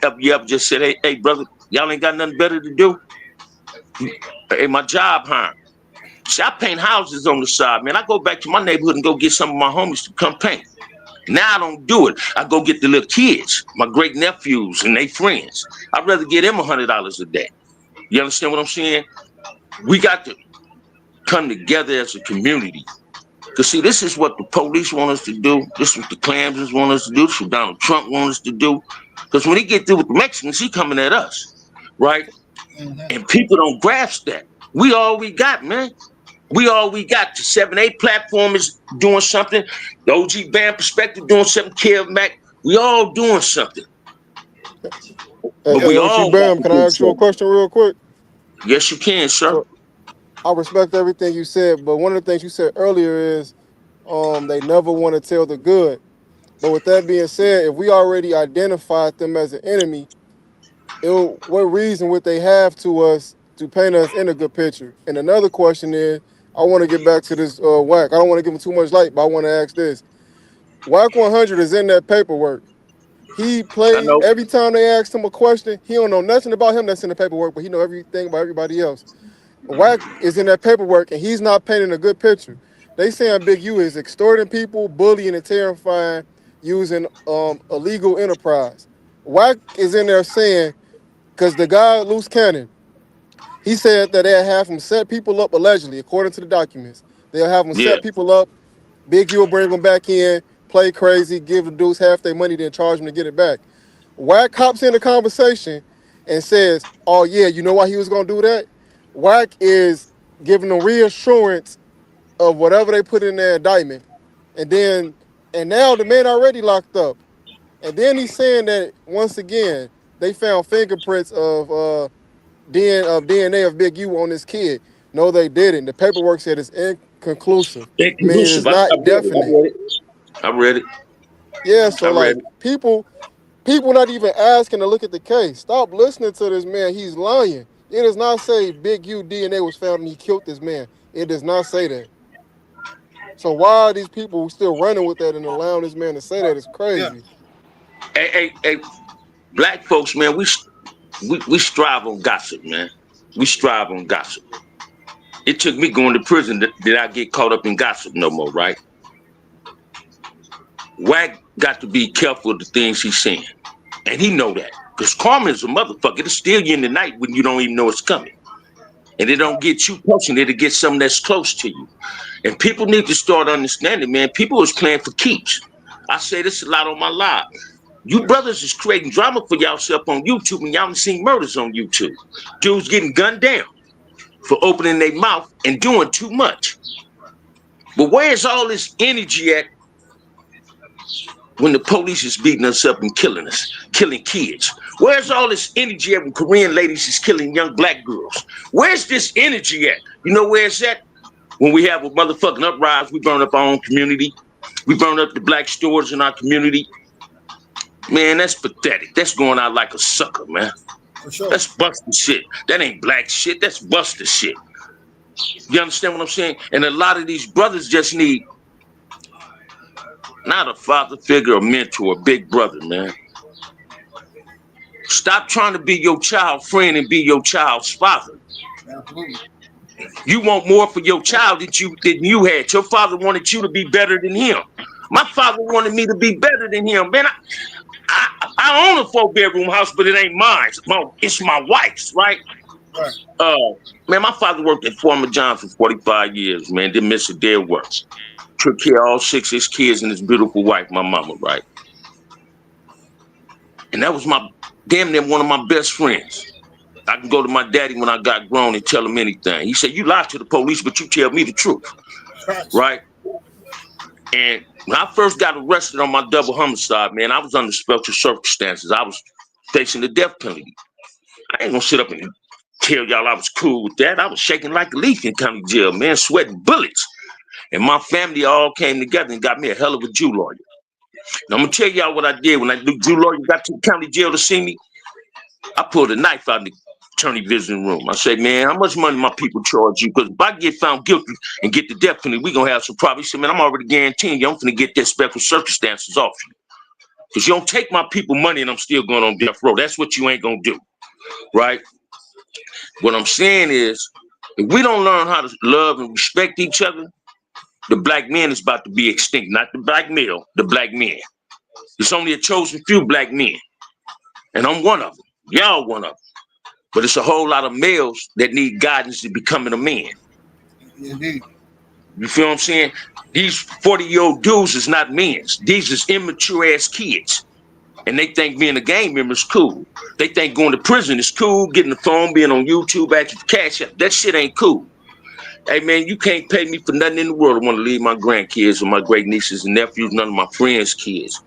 of you ever just said, hey, brother, y'all ain't got nothing better to do? Hey, my job hiring. See, I paint houses on the side, man. I go back to my neighborhood and go get some of my homies to come paint. Now I don't do it. I go get the little kids, my great nephews and their friends. I'd rather get them $100 a day. You understand what I'm saying? We got to come together as a community. Because, see, this is what the police want us to do. This is what the Klansmen want us to do. This is what Donald Trump wants us to do. Because when he get through with the Mexicans, he coming at us, right? Mm-hmm. And people don't grasp that. We all we got, man. We all we got. The 7-8 platform is doing something. The OG Band Perspective doing something. Kev Mac, we all doing something. Hey, OG Bam, can I ask you a question real quick? Yes, you can, sir. So, I respect everything you said, but one of the things you said earlier is they never want to tell the good. But with that being said, if we already identified them as an enemy, what reason would they have to us to paint us in a good picture? And another question is, I want to get back to this Wack. I don't want to give him too much light, but I want to ask this. Wack 100 is in that paperwork. He played every time they asked him a question. He don't know nothing about him that's in the paperwork, but he know everything about everybody else. Wack is in that paperwork, and he's not painting a good picture. They saying Big U is extorting people, bullying, and terrifying, using illegal enterprise. Wack is in there saying, because the guy, Loose Cannon, he said that they'll have him set people up, allegedly, according to the documents. They'll have him set people up. Big U will bring them back in, play crazy, give the dudes half their money, then charge them to get it back. Wack hops in the conversation and says, "Oh yeah, you know why he was gonna do that?" Wack is giving them reassurance of whatever they put in their indictment, and now the man already locked up, and then he's saying that once again they found fingerprints of DNA of Big U on this kid. No, they didn't. The paperwork said it's inconclusive, meaning Inconclusive. it's I not read it. definite. I read it. Yeah, so I read like it. people not even asking to look at the case. Stop listening to this man. He's lying. It does not say Big U DNA was found and he killed this man. It does not say that. So why are these people still running with that and allowing this man to say that? It's Yeah. crazy. Hey, black folks, man, we strive on gossip, man. We strive on gossip. It took me going to prison that I get caught up in gossip no more, right? Wack got to be careful of the things he's saying. And he know that. Because karma is a motherfucker. It'll steal you in the night when you don't even know it's coming. And it don't get you personally, it'll get something that's close to you. And people need to start understanding, man, people is playing for keeps. I say this a lot on my live. You brothers is creating drama for yourself on YouTube and y'all done seen murders on YouTube. Dudes getting gunned down for opening their mouth and doing too much. But where's all this energy at when the police is beating us up and killing us, killing kids? Where's all this energy at when Korean ladies is killing young black girls? Where's this energy at? You know where it's at? When we have a motherfucking uprise, we burn up our own community. We burn up the black stores in our community. Man, that's pathetic. That's going out like a sucker, man. For sure. That's busted shit. That ain't black shit. That's busted shit. You understand what I'm saying? And a lot of these brothers just need not a father figure, a mentor, a big brother, man. Stop trying to be your child's friend and be your child's father. Absolutely. You want more for your child than you had. Your father wanted you to be better than him. My father wanted me to be better than him. Man, I own a 4-bedroom house, but it ain't mine. It's my wife's, right? Right. Man, my father worked at Farmer John for 45 years, man. Didn't miss a day of work. Took care of all 6 of his kids and his beautiful wife, my mama, right? And that was damn near one of my best friends. I can go to my daddy when I got grown and tell him anything. He said, you lie to the police, but you tell me the truth, right? And when I first got arrested on my double homicide, man, I was under special circumstances. I was facing the death penalty. I ain't gonna sit up and tell y'all I was cool with that. I was shaking like a leaf in county jail, man, sweating bullets. And my family all came together and got me a hell of a Jew lawyer. Now, I'm gonna tell y'all what I did when the Jew lawyer got to the county jail to see me. I pulled a knife out of the attorney visiting room. I said, man, how much money my people charge you? Because if I get found guilty and get the death penalty, we gonna have some problems. He said, man, I'm already guaranteeing you I'm gonna get that special circumstances off you. Because you don't take my people money and I'm still going on death row. That's what you ain't gonna do, right? What I'm saying is, if we don't learn how to love and respect each other, the black man is about to be extinct. Not the black male, the black men. There's only a chosen few black men. And I'm one of them. Y'all one of them. But it's a whole lot of males that need guidance to becoming a man. Indeed. You feel what I'm saying? These 40-year-old dudes is not men. These is immature ass kids. And they think being a gang member is cool. They think going to prison is cool, getting the phone, being on YouTube, asking for cash up. That shit ain't cool. Hey man, you can't pay me for nothing in the world. I want to leave my grandkids or my great nieces and nephews, none of my friends' kids,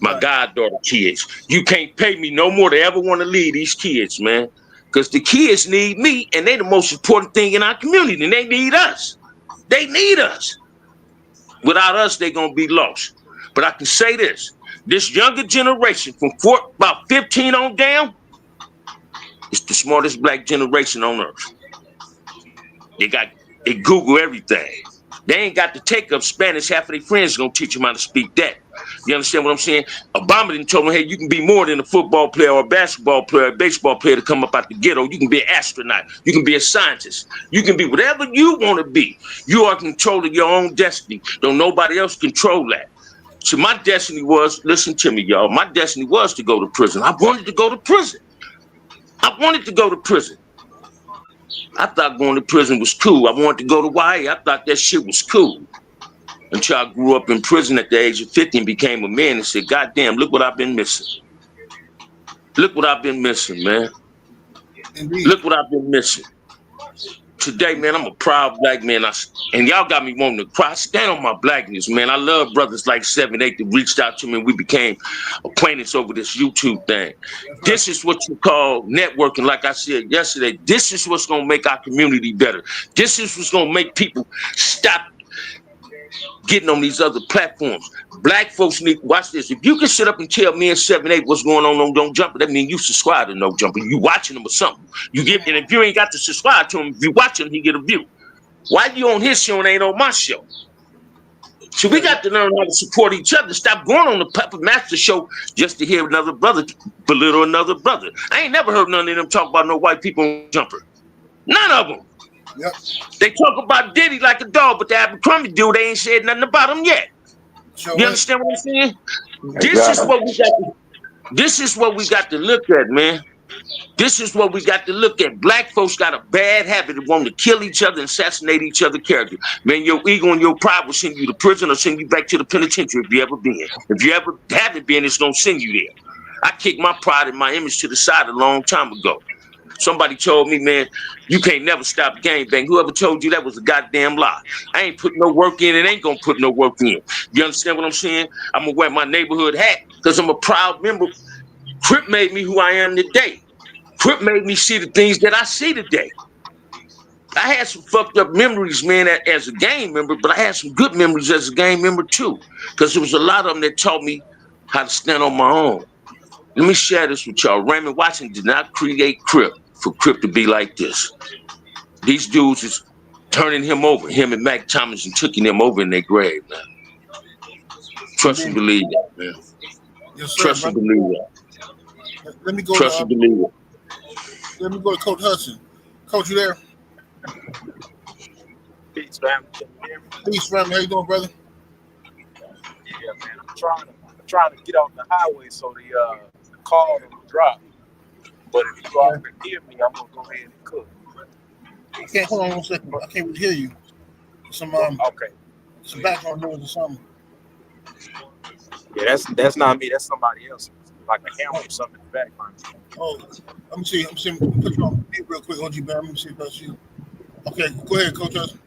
my goddaughter kids. You can't pay me no more to ever want to leave these kids, man. Because the kids need me, and they the most important thing in our community, and they need us. They need us. Without us, they're going to be lost. But I can say this younger generation from about 15 on down, it's the smartest black generation on earth. They Google everything. They ain't got to take up Spanish. Half of their friends gonna teach them how to speak that. You understand what I'm saying? Obama didn't tell them, hey, you can be more than a football player or a basketball player, or a baseball player to come up out the ghetto. You can be an astronaut. You can be a scientist. You can be whatever you want to be. You are controlling your own destiny. Don't nobody else control that. So my destiny was, listen to me, y'all. My destiny was to go to prison. I wanted to go to prison. I wanted to go to prison. I thought going to prison was cool. I wanted to go to YA. I thought that shit was cool. Until I grew up in prison at the age of 50 and became a man and said, God damn, look what I've been missing. Look what I've been missing, man. Indeed. Look what I've been missing. Today, man, I'm a proud black man. And y'all got me wanting to cry. I stand on my blackness, man. I love brothers like 7-8 that reached out to me and we became acquaintance over this YouTube thing. This is what you call networking, like I said yesterday. This is what's going to make our community better. This is what's going to make people stop getting on these other platforms. Black folks need to watch this. If you can sit up and tell me and 7-8 what's going on Don't Jumper, that means you subscribe to No Jumper. You watching him or something. And if you ain't got to subscribe to him, if you watch him, he get a view. Why you on his show and ain't on my show? So we got to learn how to support each other. Stop going on the Puppet Master show just to hear another brother belittle another brother. I ain't never heard none of them talk about no white people on Jumper. None of them. Yep. They talk about Diddy like a dog, but the Abercrombie dude, they ain't said nothing about him yet. You understand what I'm saying? This is what we got to look at, man. This is what we got to look at. Black folks got a bad habit of wanting to kill each other and assassinate each other's character. Man, your ego and your pride will send you to prison or send you back to the penitentiary if you ever been. If you ever haven't been, it's going to send you there. I kicked my pride and my image to the side a long time ago. Somebody told me, man, you can't never stop gangbang. Whoever told you that was a goddamn lie. I ain't putting no work in and ain't gonna put no work in. You understand what I'm saying? I'm gonna wear my neighborhood hat because I'm a proud member. Crip made me who I am today. Crip made me see the things that I see today. I had some fucked up memories, man, as a gang member, but I had some good memories as a gang member too. Because there was a lot of them that taught me how to stand on my own. Let me share this with y'all. Raymond Watson did not create Crip for Crip to be like this. These dudes is turning him over, him and Mac Thomas, and taking him over in their grave, man. Trust and believe that, man. Yes, sir, Trust and believe that. Let me go. Trust and believe it. Let me go to Coach Hudson. Coach, you there? Peace, family. Peace, family. How you doing, brother? Yeah, man. I'm trying to get off the highway so the call will drop. But if you all can hear me, I'm gonna go ahead and cook. I can't. Hold on 1 second. I can't really hear you. Some Okay. Some background noise or something. Yeah, that's not me. That's somebody else. Like a hammer or something in the background. Oh, let me see. Put you on mute real quick, OG Bam. Let me see if that's you. Okay, go ahead, Coach Hudson.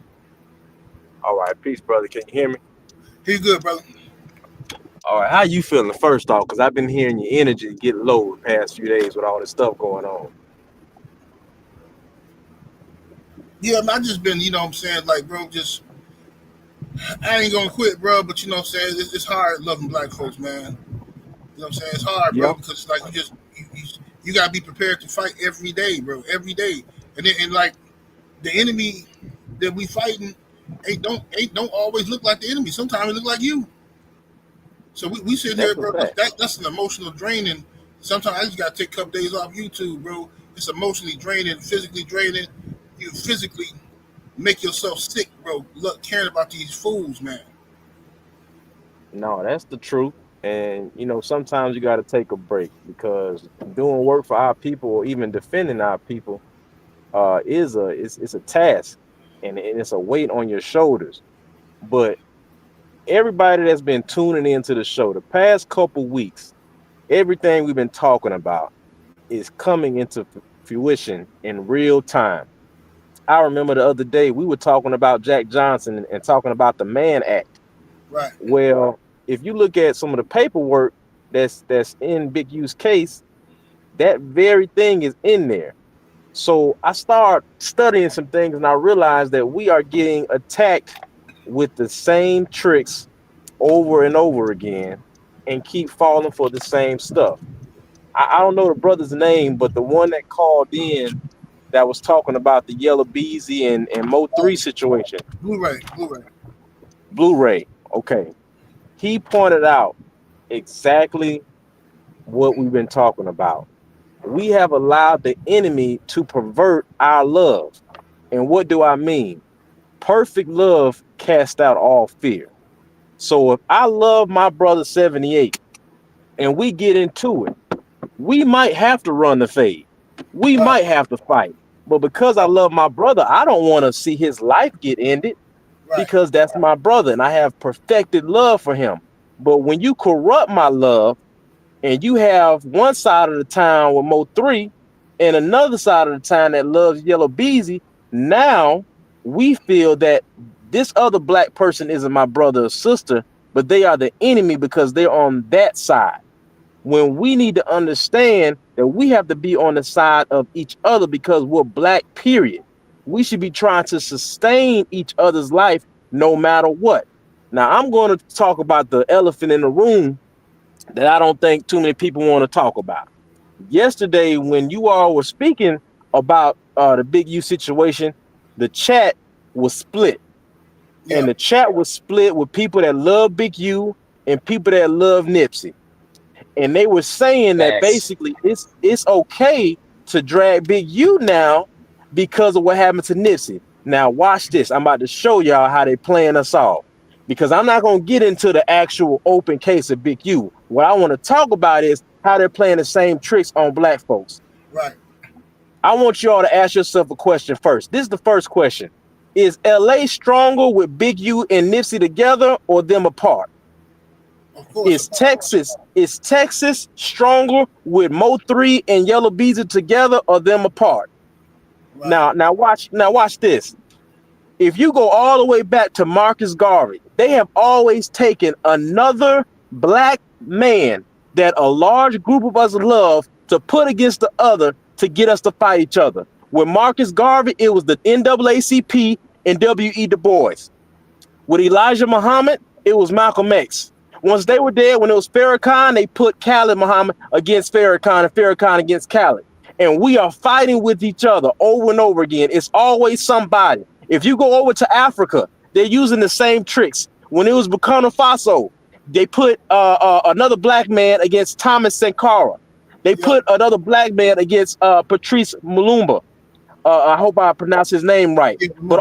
All right, peace, brother. Can you hear me? He's good, brother. All right, how you feeling first off? Because I've been hearing your energy get low the past few days with all this stuff going on. Yeah, man, I just been, you know what I'm saying, like, bro, just, I ain't gonna quit, bro, but you know what I'm saying, it's hard loving black folks, man. You know what I'm saying? It's hard, bro, because, like, you gotta be prepared to fight every day, bro, every day. And like, the enemy that we fighting don't always look like the enemy. Sometimes it look like you. So we sit here, bro. That's an emotional draining. Sometimes I just gotta take a couple days off YouTube, bro. It's emotionally draining, physically draining. You physically make yourself sick, bro. Look, caring about these fools, man. No, that's the truth. And you know, sometimes you gotta take a break because doing work for our people or even defending our people is a task and it's a weight on your shoulders. But everybody that's been tuning into the show the past couple weeks, everything we've been talking about is coming into fruition in real time. I remember the other day we were talking about Jack Johnson and talking about the Mann Act. Right. Well, if you look at some of the paperwork that's in Big U's case, that very thing is in there. So I started studying some things and I realized that we are getting attacked with the same tricks over and over again and keep falling for the same stuff. I don't know the brother's name, but the one that called in that was talking about the Yella Beezy and Mo3 situation. Blu-ray. Okay. He pointed out exactly what we've been talking about. We have allowed the enemy to pervert our love. And what do I mean? Perfect love casts out all fear. So if I love my brother 78 and we get into it, we might have to run the fade. We might have to fight. But because I love my brother, I don't want to see his life get ended because that's my brother and I have perfected love for him. But when you corrupt my love, And you have one side of the town with Mo3 and another side of the town that loves Yella Beezy. Now we feel that this other black person isn't my brother or sister, but they are the enemy because they're on that side. When we need to understand that we have to be on the side of each other because we're black, period. We should be trying to sustain each other's life no matter what. Now, I'm going to talk about the elephant in the room that I don't think too many people want to talk about. Yesterday, when you all were speaking about the Big U situation, the chat was split. Yeah. And the chat was split with people that love Big U and people that love Nipsey. And they were saying that Facts. basically it's okay to drag Big U now because of what happened to Nipsey. Now watch this. I'm about to show y'all how they playing us off. Because I'm not going to get into the actual open case of Big U. What I want to talk about is how they're playing the same tricks on black folks. Right. I want y'all to ask yourself a question first. This is the first question. Is LA stronger with Big U and Nipsey together or them apart? Of course. Is Texas stronger with Mo3 and Yella Beezy together or them apart? Right. Now watch this. If you go all the way back to Marcus Garvey, they have always taken another black man that a large group of us love to put against the other to get us to fight each other. With Marcus Garvey, it was the NAACP and W.E. Du Bois. With Elijah Muhammad, it was Malcolm X. Once they were dead, when it was Farrakhan, they put Khalid Muhammad against Farrakhan and Farrakhan against Khalid. And we are fighting with each other over and over again. It's always somebody. If you go over to Africa, they're using the same tricks. When it was Burkina Faso, they put another black man against Thomas Sankara. They put another black man against Patrice Mulumba. I hope I pronounce his name right. But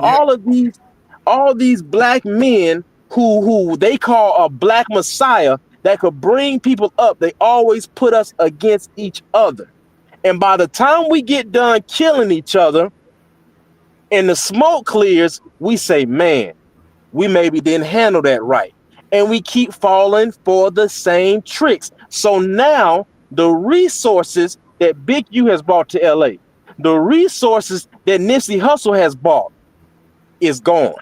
all these black men who they call a black messiah that could bring people up, they always put us against each other. And by the time we get done killing each other and the smoke clears, we say, man, we maybe didn't handle that right. And we keep falling for the same tricks. So now the resources that Big U has brought to LA, the resources that Nipsey Hussle has bought is gone.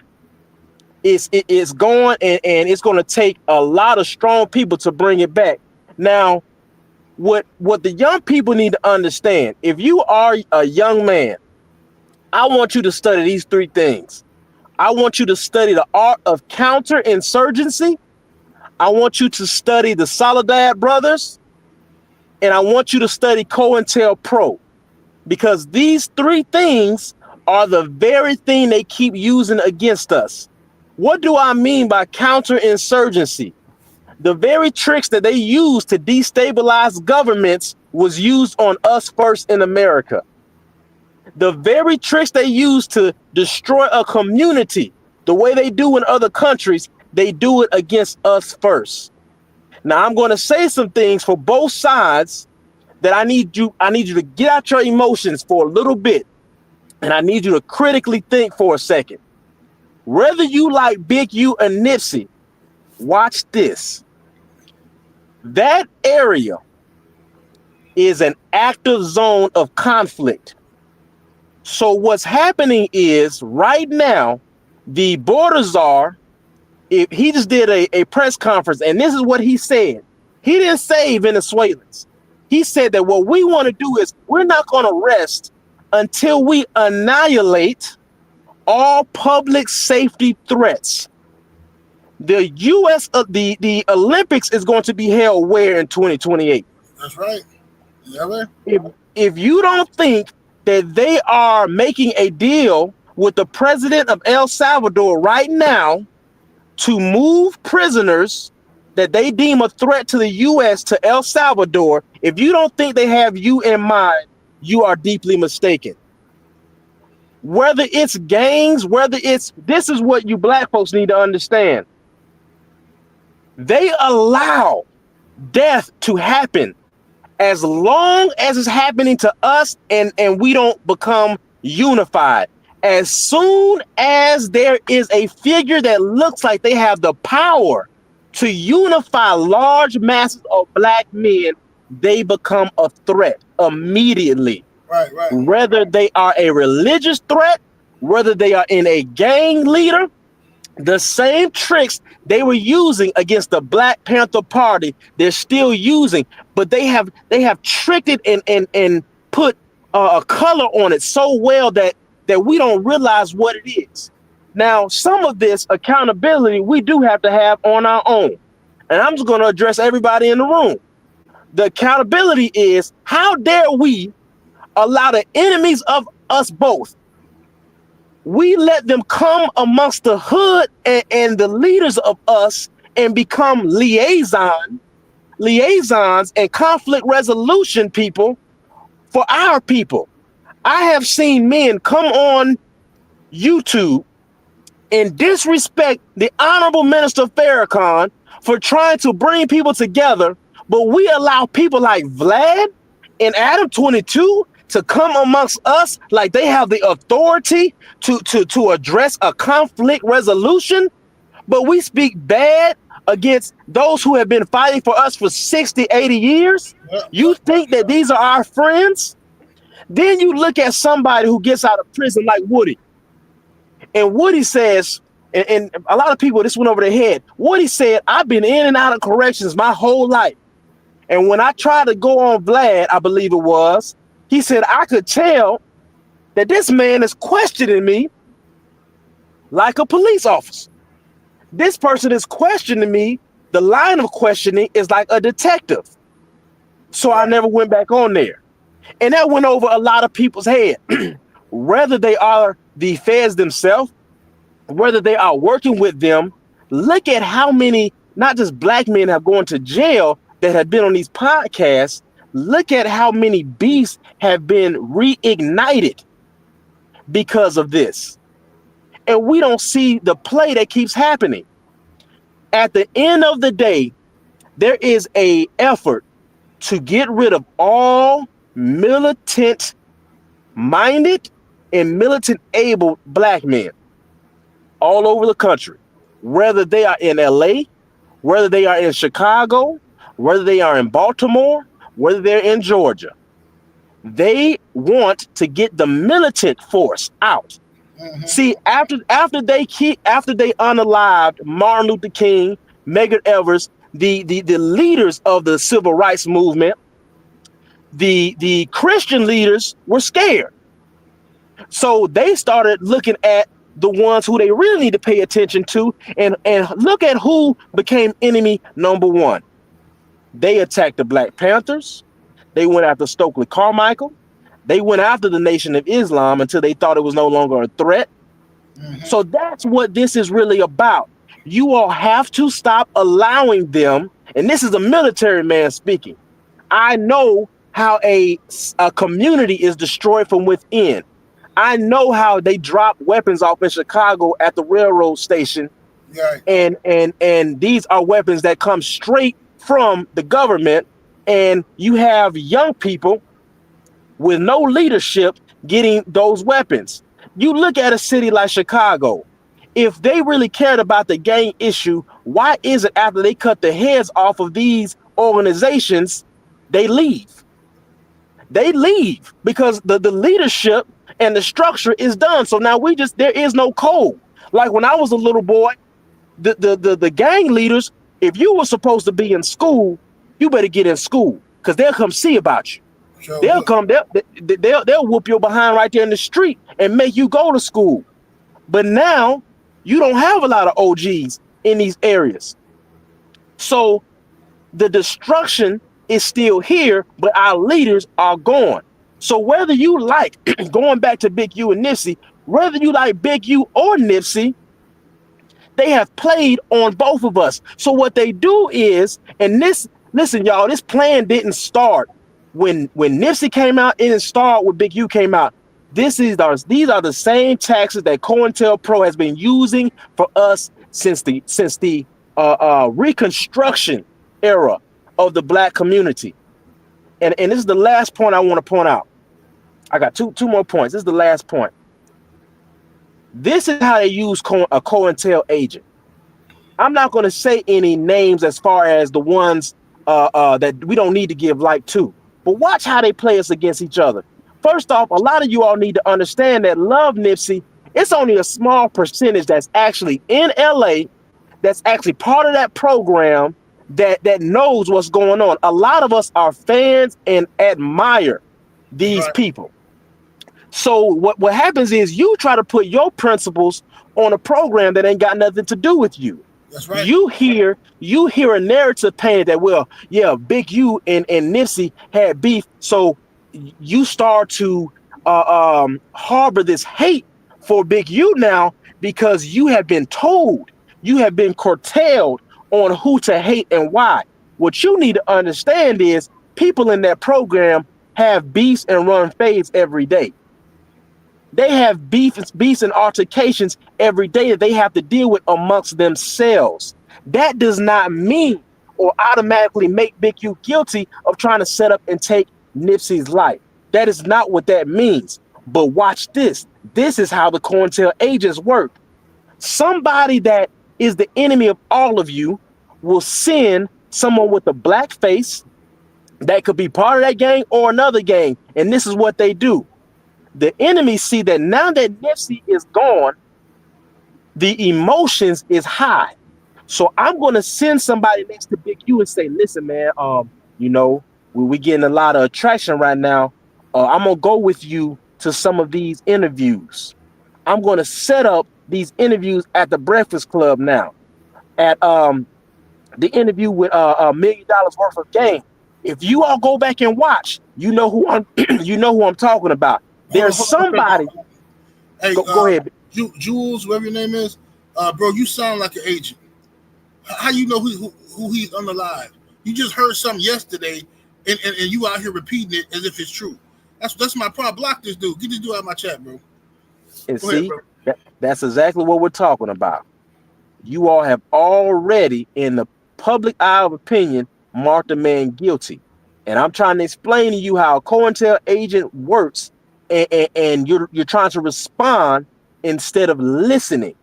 It's gone, and it's going to take a lot of strong people to bring it back. Now, what the young people need to understand, if you are a young man, I want you to study these three things. I want you to study the art of counterinsurgency. I want you to study the Soledad brothers, and I want you to study COINTELPRO, because these three things are the very thing they keep using against us. What do I mean by counterinsurgency? The very tricks that they use to destabilize governments was used on us first in America. The very tricks they use to destroy a community, the way they do in other countries, they do it against us first. Now I'm going to say some things for both sides that I need you to get out your emotions for a little bit. And I need you to critically think for a second. Whether you like Big U and Nipsey, watch this. That area is an active zone of conflict. So what's happening is right now, the border czar, if he just did a press conference, and this is what he said. He didn't say Venezuelans. He said that what we want to do is we're not going to rest until we annihilate all public safety threats. The U.S. The Olympics is going to be held where in 2028? That's right. Yeah, if you don't think that they are making a deal with the president of El Salvador right now to move prisoners that they deem a threat to the U.S. to El Salvador, if you don't think they have you in mind, you are deeply mistaken. Whether it's gangs, this is what you black folks need to understand. They allow death to happen as long as it's happening to us and we don't become unified. As soon as there is a figure that looks like they have the power to unify large masses of black men, they become a threat immediately. Right. Whether they are a religious threat, whether they are in a gang leader, the same tricks they were using against the Black Panther Party, they're still using, but they have tricked it and put a color on it so well that we don't realize what it is. Now, some of this accountability we do have to have on our own, and I'm just going to address everybody in the room. The accountability is, how dare we allow the enemies of us both, we let them come amongst the hood and the leaders of us and become liaisons and conflict resolution people for our people. I have seen men come on YouTube and disrespect the Honorable Minister Farrakhan for trying to bring people together, but we allow people like Vlad and Adam 22 to come amongst us like they have the authority to address a conflict resolution, but we speak bad against those who have been fighting for us for 60, 80 years. You think that these are our friends? Then you look at somebody who gets out of prison like Woody. And Woody says, and a lot of people, this went over their head. Woody said, I've been in and out of corrections my whole life. And when I tried to go on Vlad, I believe it was, he said, I could tell that this man is questioning me like a police officer. This person is questioning me. The line of questioning is like a detective. So I never went back on there. And that went over a lot of people's head, whether they are the feds themselves, whether they are working with them. Look at how many, not just black men have gone to jail that have been on these podcasts. Look at how many beasts have been reignited because of this. And we don't see the play that keeps happening. At the end of the day, there is an effort to get rid of all militant minded and militant able black men all over the country, whether they are in LA, whether they are in Chicago, whether they are in Baltimore, whether they're in Georgia. They want to get the militant force out. Mm-hmm. See, after they unalived Martin Luther King, Medgar Evers, the leaders of the civil rights movement, the Christian leaders were scared. So they started looking at the ones who they really need to pay attention to, and look at who became enemy number one. They attacked the Black Panthers. They went after Stokely Carmichael. They went after the Nation of Islam until they thought it was no longer a threat. Mm-hmm. So that's what this is really about. You all have to stop allowing them, and this is a military man speaking. I know how a community is destroyed from within. I know how they drop weapons off in Chicago at the railroad station. Right. And these are weapons that come straight from the government, and you have young people with no leadership getting those weapons. You look at a city like Chicago. If they really cared about the gang issue, why is it after they cut the heads off of these organizations, they leave? They leave because the leadership and the structure is done. So now there is no code. Like when I was a little boy, the gang leaders, if you were supposed to be in school, you better get in school because they'll come see about you. Sure. They'll whoop your behind right there in the street and make you go to school. But now you don't have a lot of OGs in these areas. So the destruction is still here, but our leaders are gone. So whether you like, going back to Big U and Nipsey, whether you like Big U or Nipsey, they have played on both of us. So what they do is, and listen, y'all, this plan didn't start when Nipsey came out. It didn't start when Big U came out. These are the same taxes that COINTELPRO has been using for us since the Reconstruction era of the black community. And this is the last point I want to point out. I got two more points. This is the last point. This is how they use a COINTEL agent. I'm not going to say any names as far as the ones that we don't need to give like to. But watch how they play us against each other. First off, a lot of you all need to understand that love Nipsey. It's only a small percentage that's actually in LA, that's actually part of that program, that knows what's going on. A lot of us are fans and admire these Right. people. So what happens is you try to put your principles on a program that ain't got nothing to do with you. That's right. You hear a narrative painted that, well, yeah, Big U and Nipsey had beef, so you start to harbor this hate for Big U now because you have been told, you have been curtailed on who to hate and why. What you need to understand is people in that program have beefs and run fades every day. They have beefs and altercations every day that they have to deal with amongst themselves. That does not mean or automatically make Big U guilty of trying to set up and take Nipsey's life. That is not what that means. But watch this. This is how the COINTEL agents work. Somebody that is the enemy of all of you will send someone with a black face that could be part of that gang or another gang. And this is what they do. The enemy see that now that Nipsey is gone, the emotions is high. So I'm going to send somebody next to Big U and say, listen, man, we getting a lot of attraction right now. I'm going to go with you to some of these interviews. I'm going to set up these interviews at the Breakfast Club now. At the interview with $1 million worth of game. If you all go back and watch, you know who I'm talking about. There's somebody. Hey, go ahead. Jules, whatever your name is, bro, you sound like an agent. How you know who he's unalive? You just heard something yesterday, and you out here repeating it as if it's true. That's my problem. Block this dude. Get this dude out of my chat, bro. And see, that's exactly what we're talking about. You all have already, in the public eye of opinion, marked the man guilty. And I'm trying to explain to you how a COINTEL agent works, and you're trying to respond instead of listening.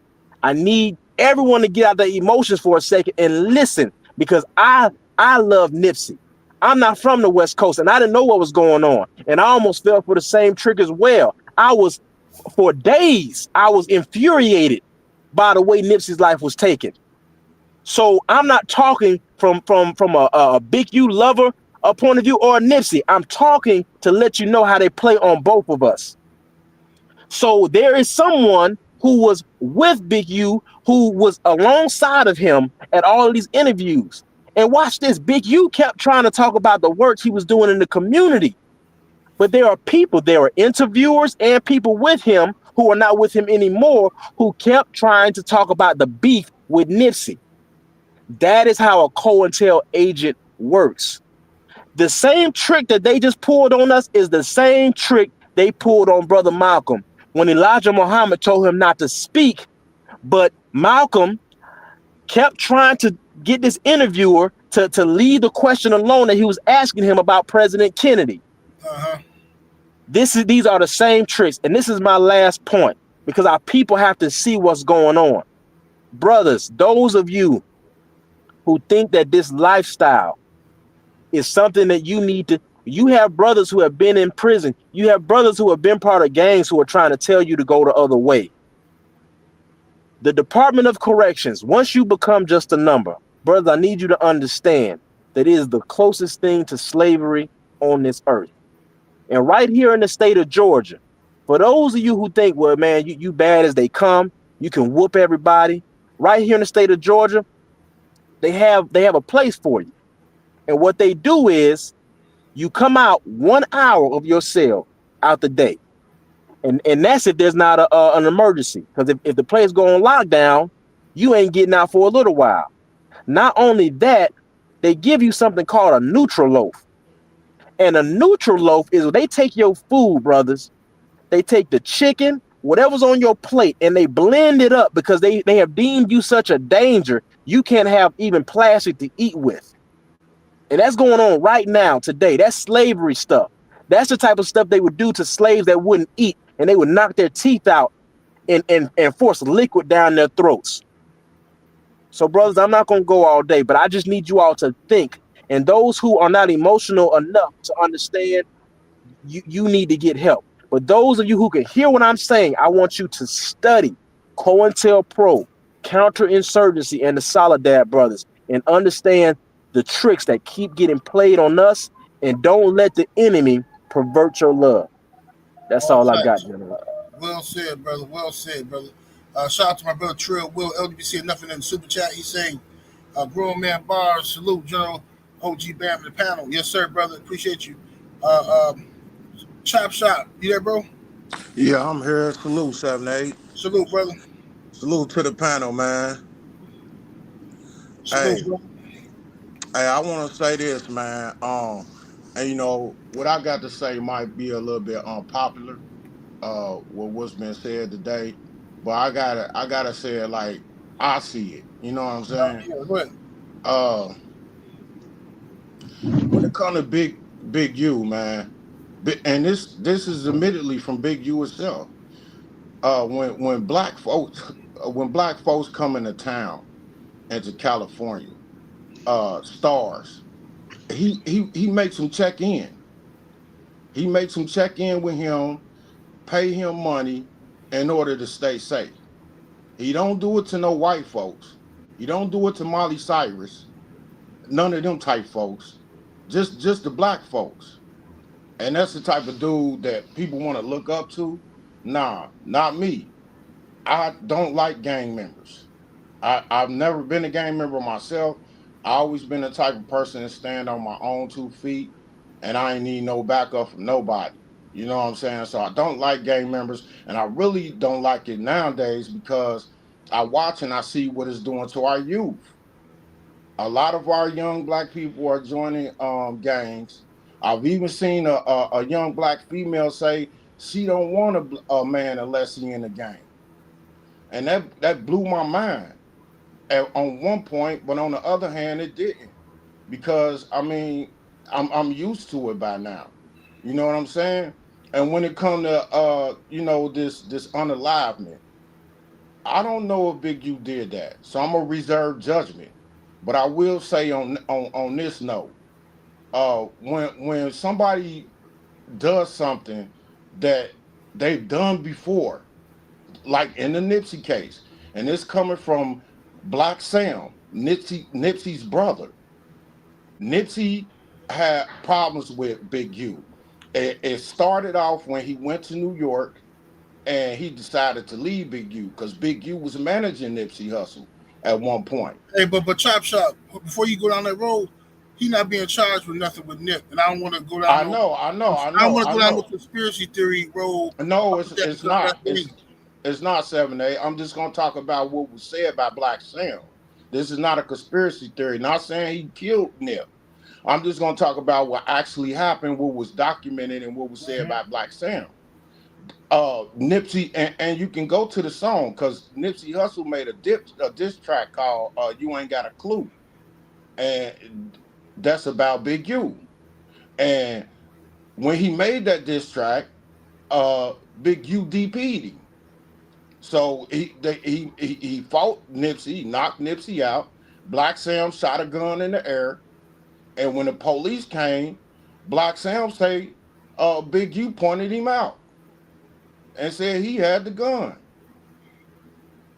I need everyone to get out their emotions for a second and listen, because I love Nipsey. I'm not from the West Coast, and I didn't know what was going on. And I almost fell for the same trick as well. For days, I was infuriated by the way Nipsey's life was taken. So I'm not talking from a Big U lover point of view or a Nipsey. I'm talking to let you know how they play on both of us. So there is someone who was with Big U, who was alongside of him at all of these interviews. And watch this, Big U kept trying to talk about the work he was doing in the community. But there are interviewers and people with him who are not with him anymore, who kept trying to talk about the beef with Nipsey. That is how a COINTEL agent works. The same trick that they just pulled on us is the same trick they pulled on Brother Malcolm when Elijah Muhammad told him not to speak, but Malcolm kept trying to get this interviewer to leave the question alone that he was asking him about President Kennedy. Uh-huh. These are the same tricks, and this is my last point, because our people have to see what's going on. Brothers, those of you who think that this lifestyle is something that you have brothers who have been in prison. You have brothers who have been part of gangs who are trying to tell you to go the other way. The Department of Corrections, once you become just a number, brothers, I need you to understand that it is the closest thing to slavery on this earth. And right here in the state of Georgia, for those of you who think, well, man, you bad as they come, you can whoop everybody. Right here in the state of Georgia, they have a place for you. And what they do is you come out 1 hour of your cell out the day. And that's if there's not an emergency. Because if the place go on lockdown, you ain't getting out for a little while. Not only that, they give you something called a neutral loaf. And a neutral loaf is they take your food, brothers. They take the chicken, whatever's on your plate, and they blend it up because they have deemed you such a danger. You can't have even plastic to eat with. And that's going on right now, today. That's slavery stuff. That's the type of stuff they would do to slaves that wouldn't eat, and they would knock their teeth out and force liquid down their throats. So, brothers, I'm not going to go all day, but I just need you all to think And those who are not emotional enough to understand, you need to get help. But those of you who can hear what I'm saying, I want you to study COINTELPRO, counterinsurgency, and the Soledad brothers, and understand the tricks that keep getting played on us, and don't let the enemy pervert your love. That's All all I got, facts. gentlemen. Well said, brother. Well said, brother. Shout out to my brother Trill Will LDBC. Nothing in the super chat. He's saying, "Grown man bars. Salute, General OG Bam in the panel." Yes, sir, brother. Appreciate you. Chop shop. You there, bro? Yeah, I'm here. Salute, 7-8. Salute, brother. Salute to the panel, man. Hey, Salute, brother. hey, I want to say this, man. And you know what I got to say might be a little bit unpopular, with what's been said today, but I gotta say it like I see it. You know what I'm saying? Yeah, go ahead. Uh, when it comes to Big U, man, and this is admittedly from Big U itself. When black folks come into town and to California, stars, he makes them check in. He makes them check in with him, pay him money in order to stay safe. He don't do it to no white folks. He don't do it to Molly Cyrus. None of them type folks. Just the black folks. And that's the type of dude that people want to look up to. Nah, not me. I don't like gang members. I've never been a gang member myself. I always been the type of person to stand on my own 2 feet, and I ain't need no backup from nobody. You know what I'm saying? So I don't like gang members, and I really don't like it nowadays because I watch and I see what it's doing to our youth. A lot of our young black people are joining gangs. I've even seen a young black female say she don't want a man unless he in a gang, and that blew my mind on one point, but on the other hand, it didn't, because I mean, I'm used to it by now. You know what I'm saying? And when it come to this unalivement, I don't know if Big U did that, so I'm gonna reserve judgment. But I will say on this note, when somebody does something that they've done before, like in the Nipsey case, and it's coming from Black Sam, Nipsey's brother. Nipsey had problems with Big U. It started off when he went to New York and he decided to leave Big U because Big U was managing Nipsey Hussle at one point. Hey, but chop shop. Before you go down that road, he not being charged with nothing with Nip, and I don't want to go down. I know. I don't want to go down the conspiracy theory road. No, it's not. It's not 7-8. I'm just gonna talk about what was said by Black Sam. This is not a conspiracy theory. Not saying he killed Nip. I'm just gonna talk about what actually happened, what was documented, and what was said by Black Sam. Nipsey, and you can go to the song because Nipsey Hussle made a diss track called "You Ain't Got a Clue," and that's about Big U. And when he made that diss track, Big U DP'd him. So he fought Nipsey, he knocked Nipsey out. Black Sam shot a gun in the air, and when the police came, Black Sam say Big U pointed him out and said he had the gun.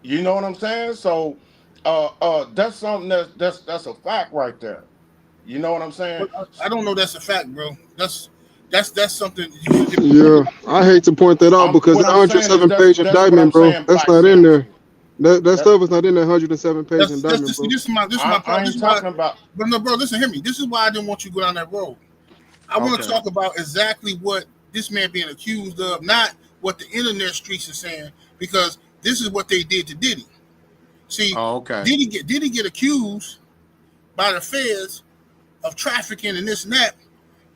You know what I'm saying? So that's something that's a fact right there. You know what I'm saying? I don't know that's a fact, bro. That's something. Yeah, I hate to point that out because the 107-page indictment, bro, that's not in there. That stuff is not in that 107-page indictment, bro. This is my point. I ain't talking about. But no, bro, listen, hear me. This is why I didn't want you to go down that road. I want to talk about exactly what this man being accused of, not what the internet streets are saying, because this is what they did to Diddy. See, Diddy get accused by the feds of trafficking and this and that,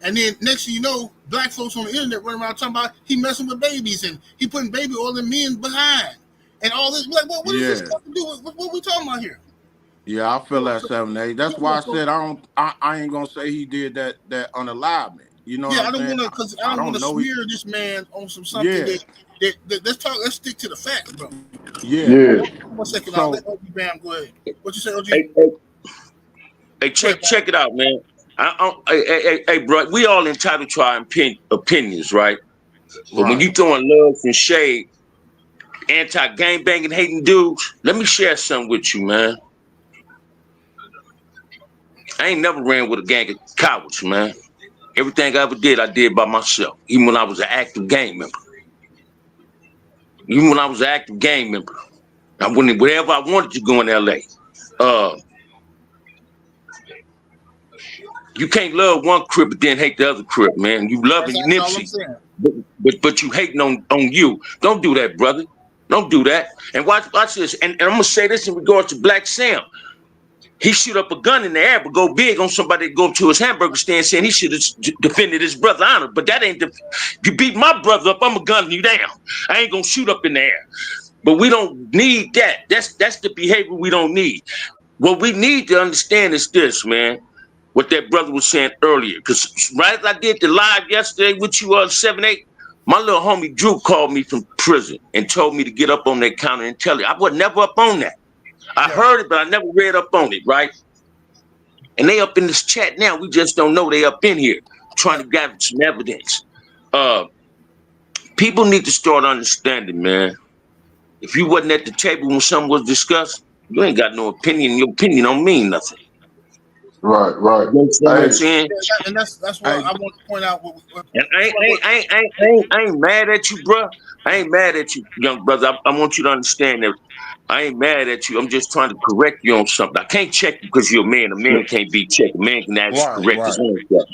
and then next thing you know, black folks on the internet running around talking about he messing with babies and he putting baby oil in men's behind and all this. Like, what does this have to do with what we talking about here? Yeah, I feel that 7-8. That's why I said I ain't gonna say he did that unalivement. You know? Yeah, I don't want to, because I don't want to smear this man on something that let's stick to the facts, bro. Yeah. 1 second, I'll let OG Bam go ahead. What you say, OG? Hey, check it out, man. Hey, bro, we all entitled to our opinions, right? But when Right. you throwing love and shade, anti-gang banging hating dudes, let me share something with you, man. I ain't never ran with a gang of cowards, man. Everything I ever did, I did by myself. Even when I was an active gang member. I went wherever I wanted to go in LA. You can't love one crib but then hate the other crib, man. You loving That's all I'm Nipsey, saying. but you hating on you. Don't do that, brother. Don't do that. And watch this. And I'm gonna say this in regards to Black Sam. He shoot up a gun in the air, but go big on somebody that go up to his hamburger stand saying he should have defended his brother honor. But that ain't you beat my brother up, I'm gonna gun you down. I ain't gonna shoot up in the air. But we don't need that. That's the behavior we don't need. What we need to understand is this, man. What that brother was saying earlier. Because right as I did the live yesterday with you 7-8, my little homie Drew called me from prison and told me to get up on that counter and tell it. I was never up on that. I heard it, but I never read up on it, right? And they up in this chat now. We just don't know they up in here trying to gather some evidence. People need to start understanding, man. If you wasn't at the table when something was discussed, you ain't got no opinion. Your opinion don't mean nothing. Right. You know what I'm saying? Yeah, and that's what I want to point out. And I ain't mad at you, bro. I ain't mad at you, young brother. I want you to understand that I ain't mad at you. I'm just trying to correct you on something. I can't check you because you're a man. A man can't be checked. A man can actually correct his own stuff,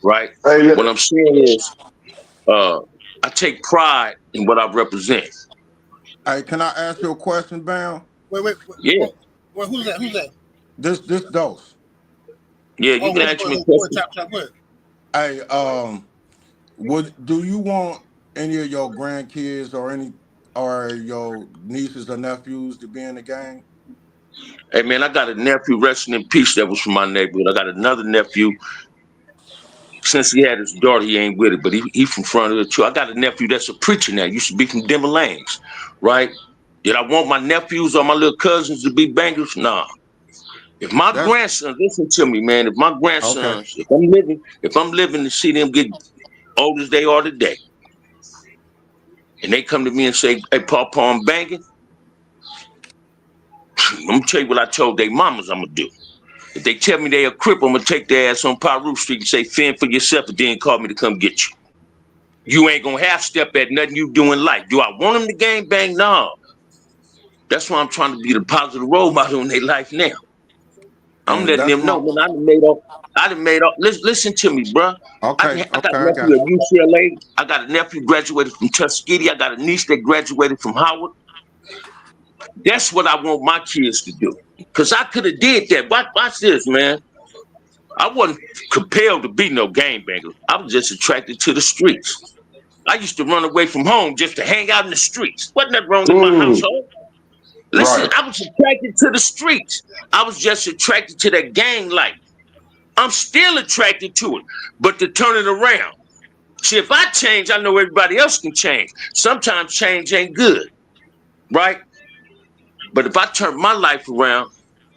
right? Hey, What I'm saying is, I take pride in what I represent. Hey, can I ask you a question, Bam? Wait. Yeah. Wait, who's that? This Dose. Yeah, you can ask me a question. Chop, go ahead. Hey, do you want any of your grandkids or your nieces or nephews to be in the gang? Hey, man, I got a nephew, resting in peace, that was from my neighborhood. I got another nephew. Since he had his daughter, he ain't with it, but he from front of the too. I got a nephew that's a preacher now. Used to be from Denver Lanes, right? Did I want my nephews or my little cousins to be bangers? Nah. If my grandsons, listen to me, man. If my grandsons, if I'm living to see them get old as they are today, and they come to me and say, "Hey, Papa, I'm banging," I'm gonna tell you what I told their mamas I'm gonna do. If they tell me they a crip, I'm gonna take their ass on Paru Street and say, "Fend for yourself," and then call me to come get you. You ain't gonna half step at nothing you do in life. Do I want them to gang bang? No. That's why I'm trying to be the positive role model in their life now. I'm And letting that's them know, man, I done made up. Listen to me, bro. I got a I got nephew you. at UCLA. I got a nephew graduated from Tuskegee. I got a niece that graduated from Howard. That's what I want my kids to do. Because I could have did that. Watch this, man. I wasn't compelled to be no gangbanger. I was just attracted to the streets. I used to run away from home just to hang out in the streets. Wasn't that wrong in my household? Listen, right. I was attracted to the streets. I was just attracted to that gang life. I'm still attracted to it, but to turn it around. See, if I change, I know everybody else can change. Sometimes change ain't good, right? But if I turn my life around,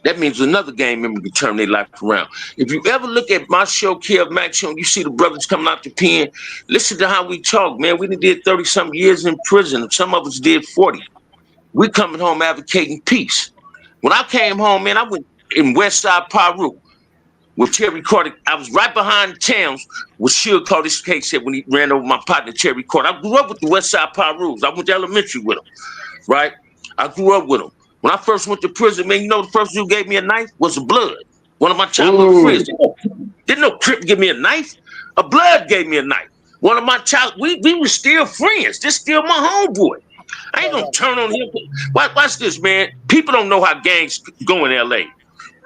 that means another gang member can turn their life around. If you ever look at my show, Kev Max Show, and you see the brothers coming out the pen, listen to how we talk, man. We did 30-something years in prison. Some of us did 40. We coming home advocating peace. When I came home, man, I went in West Side Paru with Terry Carter. I was right behind the towns with Suge Carter's case said when he ran over my partner, Terry Carter. I grew up with the West Side Parus. I went to elementary with him, right? I grew up with him. When I first went to prison, man, you know the first dude gave me a knife was a Blood. One of my childhood friends. Didn't no Crip give me a knife. A Blood gave me a knife. One of my we were still friends. This still my homeboy. I ain't gonna turn on him. Watch this, man. People don't know how gangs go in LA.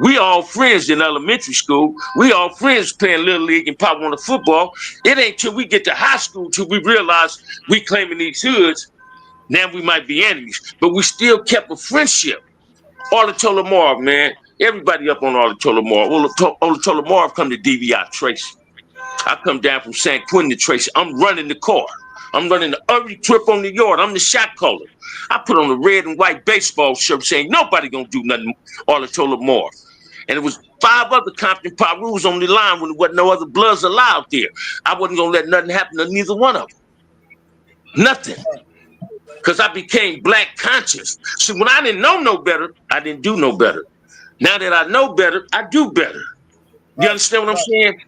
We all friends in elementary school. We all friends playing Little League and Pop Warner football. It ain't till we get to high school till we realize we claiming these hoods. Now we might be enemies, but we still kept a friendship. Arletola Marv, man. Everybody up on Arletola Marv. Arletola Marv come to DVI Tracy. I come down from San Quentin to Tracy. I'm running the car. I'm running the every trip on the yard. I'm the shot caller. I put on a red and white baseball shirt saying nobody gonna do nothing. Arletola Marv. And it was 5 other Compton Perus on the line when there wasn't no other Bloods allowed there. I wasn't going to let nothing happen to neither one of them. Nothing. Because I became black conscious. See, when I didn't know no better, I didn't do no better. Now that I know better, I do better. You understand what I'm saying?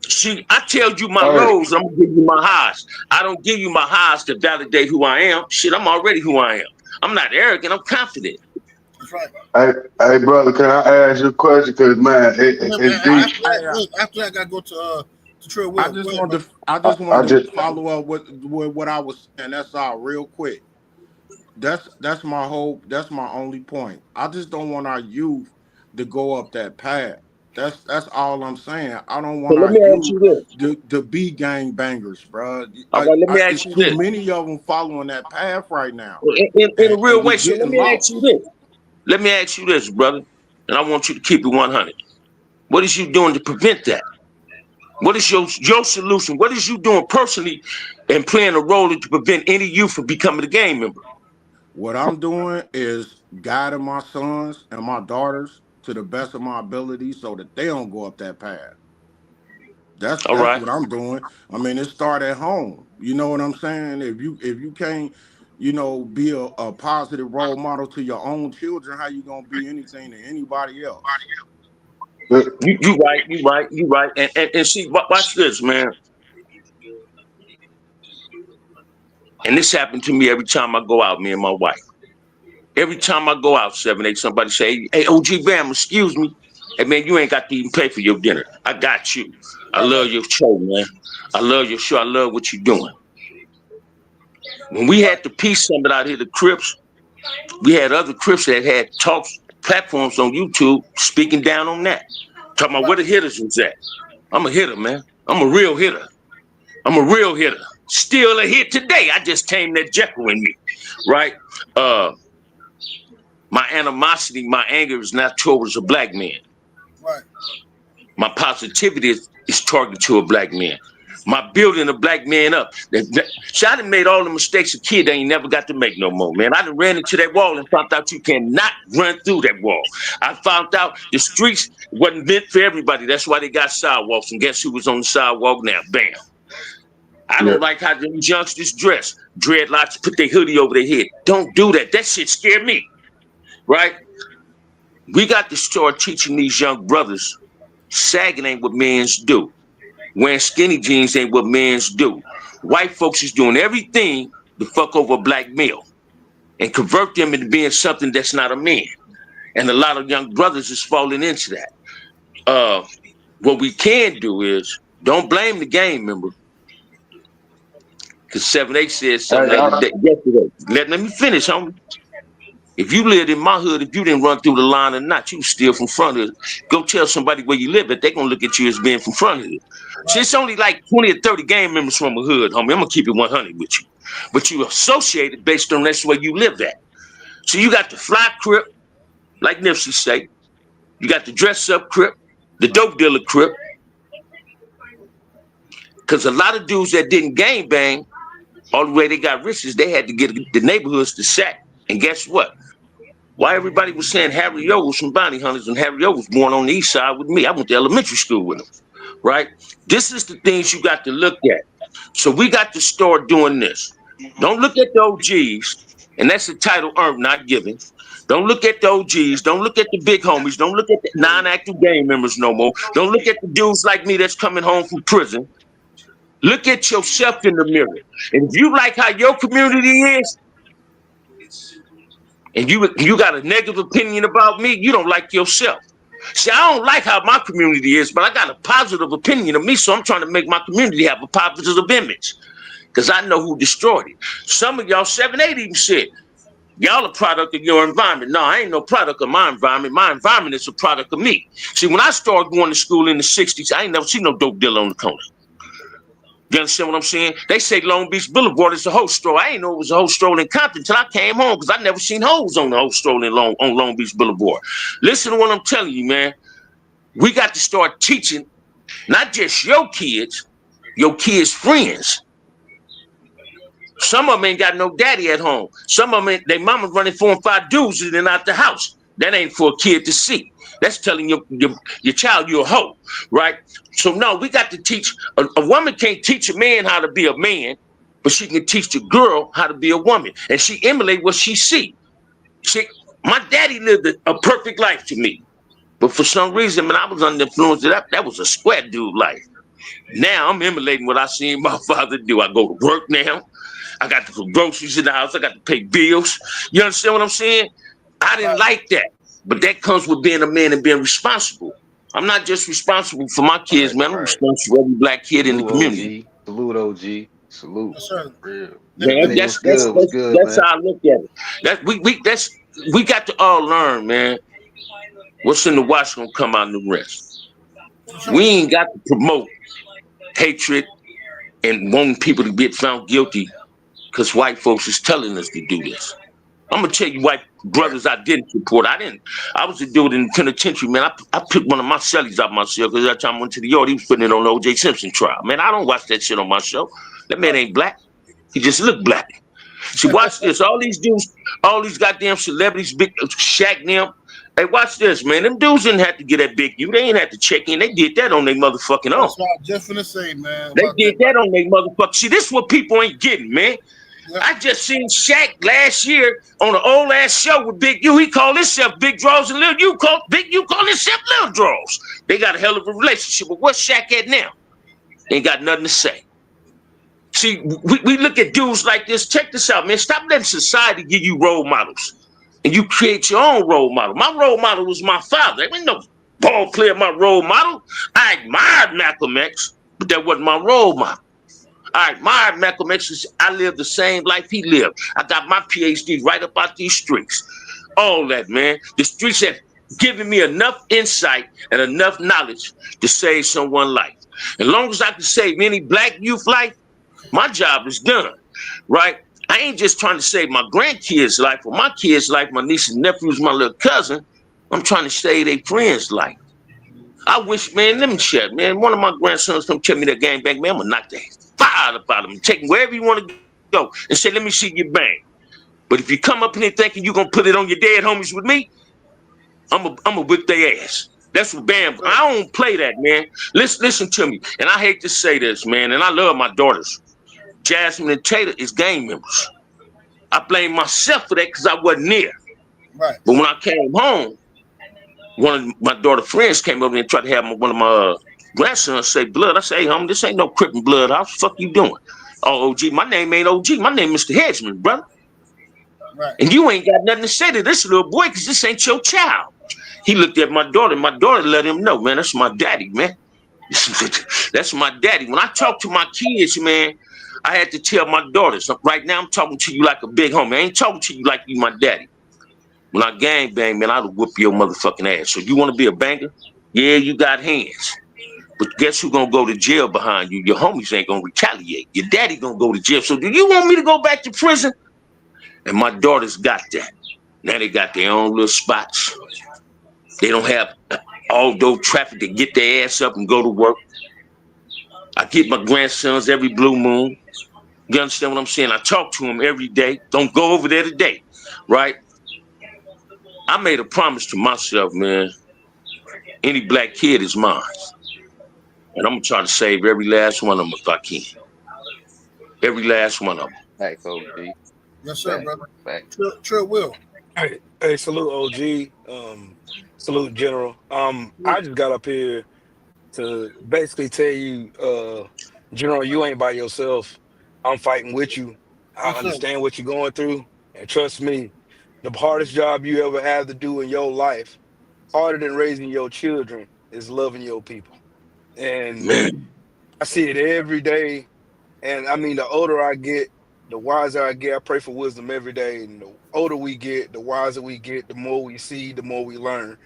See, I tell you my lows, I'm going to give you my highs. I don't give you my highs to validate who I am. Shit, I'm already who I am. I'm not arrogant, I'm confident. That's right. Hey, brother, can I ask you a question? Because man, it's deep. After that, I gotta go to Trey Will. I just wanted to follow up with what I was saying. That's all, real quick. That's my hope. That's my only point. I just don't want our youth to go up that path. That's all I'm saying. I don't So want let our me ask youth you this. to be gang bangers, bro. All right, let me It's ask you too this. many of them following that path right now, In a real and we way, so let getting me ask you lost. this. Let me ask you this, brother. And I want you to keep it 100. What is you doing to prevent that? What is your solution? What is you doing personally and playing a role to prevent any youth from becoming a gang member? What I'm doing is guiding my sons and my daughters to the best of my ability so that they don't go up that path. All That's right. what I'm doing. I mean, it start at home. You know what I'm saying? If you can't, be a positive role model to your own children, how you gonna be anything to anybody else? You right. And see, watch this, man. And this happened to me every time I go out, me and my wife. Every time I go out, 7, 8, somebody say, hey, OG Bam, excuse me. Hey, man, you ain't got to even pay for your dinner. I got you. I love your show, man. I love your show. I love what you're doing. When we had to piece something out here, the Crips, we had other Crips that had talks, platforms on YouTube speaking down on that. Talking about where the hitters was at. I'm a hitter, man. I'm a real hitter. I'm a real hitter. Still a hit today. I just tamed that Jekyll in me, right? My animosity, my anger is not towards a black man. Right. My positivity is targeted to a black man. My building a black man up. See, I done made all the mistakes a kid ain't never got to make no more, man. I done ran into that wall and found out you cannot run through that wall. I found out the streets wasn't meant for everybody. That's why they got sidewalks. And guess who was on the sidewalk now? Bam. I don't like how these youngsters dress. Dreadlocks, put their hoodie over their head. Don't do that. That shit scared me, right? We got to start teaching these young brothers sagging ain't what men's do. Wearing skinny jeans ain't what men's do. White folks is doing everything to fuck over a black male and convert them into being something that's not a man. And a lot of young brothers is falling into that. What we can do is don't blame the gang member. Because 7, 8 said something yesterday. Let me finish, homie. If you lived in my hood, if you didn't run through the line or not, you still from front of it. Go tell somebody where you live, but they're going to look at you as being from front of it. So it's only like 20 or 30 gang members from a hood, homie. I'm going to keep it 100 with you. But you associate it based on that's where you live at. So you got the fly crip, like Nipsey say. You got the dress up crip, the dope dealer crip. Because a lot of dudes that didn't gang bang, all the way they got rich is they had to get the neighborhoods to sack. And guess what? Why everybody was saying Harry O was from Bounty Hunters and Harry O was born on the east side with me. I went to elementary school with him, right? This is the things you got to look at. So we got to start doing this. Don't look at the OGs, and that's the title earned, not given. Don't look at the OGs. Don't look at the big homies. Don't look at the non-active gang members no more. Don't look at the dudes like me that's coming home from prison. Look at yourself in the mirror. And if you like how your community is, and you got a negative opinion about me, you don't like yourself. See, I don't like how my community is, but I got a positive opinion of me, so I'm trying to make my community have a positive image. Because I know who destroyed it. Some of y'all, 7, 8 even said, y'all a product of your environment. No, I ain't no product of my environment. My environment is a product of me. See, when I started going to school in the 60s, I ain't never seen no dope dealer on the corner. You understand what I'm saying? They say Long Beach Boulevard is a hoe stroll. I ain't know it was a hoe stroll in Compton until I came home because I never seen hoes on the hoe stroll on Long Beach Boulevard. Listen to what I'm telling you, man. We got to start teaching not just your kids' friends. Some of them ain't got no daddy at home. Some of them, their mama's running 4 and 5 dudes and then out the house. That ain't for a kid to see. That's telling your child you're a hoe, right? So no, we got to teach. A woman can't teach a man how to be a man, but she can teach the girl how to be a woman, and she emulate what she see. See, my daddy lived a perfect life to me, but for some reason, when I was under influence of that, that was a square dude life. Now I'm emulating what I seen my father do. I go to work now. I got to put groceries in the house. I got to pay bills. You understand what I'm saying? I didn't like that. But that comes with being a man and being responsible. I'm not just responsible for my kids, Right, man. I'm right. responsible for every black kid in the Salute community. OG. Salute OG. Salute. Yes, sir. Real. Man, Vinny, that's what's that's good? What's that's, good, that's man? how I look at it. We got to all learn, man. What's in the wash gonna come out in the rest. We ain't got to promote hatred and wanting people to get found guilty because white folks is telling us to do this. I'm gonna tell you, white brothers, I didn't support. I was a dude in the penitentiary, man. I picked one of my cellies out my cell because that time I went to the yard, he was putting it on the O.J. Simpson trial. Man, I don't watch that shit on my show. That man ain't black. He just look black. See, watch this. All these dudes, all these goddamn celebrities, big Shaq them. Hey, watch this, man. Them dudes didn't have to get that big U. They ain't have to check in. They did that on their motherfucking own. That's what I was just finna say, man. They About did that. that on their motherfucking. See, this is what people ain't getting, man. Yep. I just seen Shaq last year on an old ass show with Big U. He called himself Big Draws and Little U. Big U called himself Little Draws. They got a hell of a relationship. But what's Shaq at now? Ain't got nothing to say. See, we look at dudes like this. Check this out, man. Stop letting society give you role models. And you create your own role model. My role model was my father. There ain't no ball player my role model. I admired Malcolm X, but that wasn't my role model. I admired Malcolm X because I lived the same life he lived. I got my PhD right up out these streets. All that, man. The streets have given me enough insight and enough knowledge to save someone's life. As long as I can save any black youth life, my job is done, right? I ain't just trying to save my grandkids' life or my kids' life, my nieces and nephews, my little cousin. I'm trying to save their friends' life. I wish, man, let me share, man. One of my grandsons come check me that gang bang, man. I'm gonna knock the fire out of him, take him wherever you want to go, and say, let me see you bang. But if you come up in here thinking you're gonna put it on your dead homies with me, I'm gonna whip their ass. That's what Bam. I don't play that, man. Listen to me. And I hate to say this, man, and I love my daughters. Jasmine and Tater is gang members. I blame myself for that because I wasn't there. Right. But when I came home, one of my daughter friends came over and tried to have one of my grandsons say blood. I say, hey, homie, this ain't no Crip and Blood house. What the fuck you doing? Oh, OG, my name ain't OG. My name Mr. Hedgeman, brother. Right. And you ain't got nothing to say to this little boy because this ain't your child. He looked at my daughter. My daughter let him know, man, that's my daddy, man. That's my daddy. When I talk to my kids, man, I had to tell my daughters, right now I'm talking to you like a big homie. I ain't talking to you like you my daddy. When I gang bang, man, I'll whoop your motherfucking ass. So you want to be a banger? Yeah, you got hands. But guess who's going to go to jail behind you? Your homies ain't going to retaliate. Your daddy going to go to jail. So do you want me to go back to prison? And my daughters got that. Now they got their own little spots. They don't have all those traffic to get their ass up and go to work. I get my grandsons every blue moon. You understand what I'm saying? I talk to them every day. Don't go over there today, right? I made a promise to myself, man. Any black kid is mine. And I'm going to try to save every last one of them if I can. Every last one of them. Facts, OG. Yes, sir, Facts. brother. Facts. True will. Hey, salute OG. Salute General. I just got up here to basically tell you, General, you ain't by yourself. I'm fighting with you. I Yes, sir. understand what you're going through. And trust me, the hardest job you ever have to do in your life, harder than raising your children, is loving your people. And Man, I see it every day. And I mean, the older I get, the wiser I get. I pray for wisdom every day. And the older we get, the wiser we get, the more we see, the more we learn.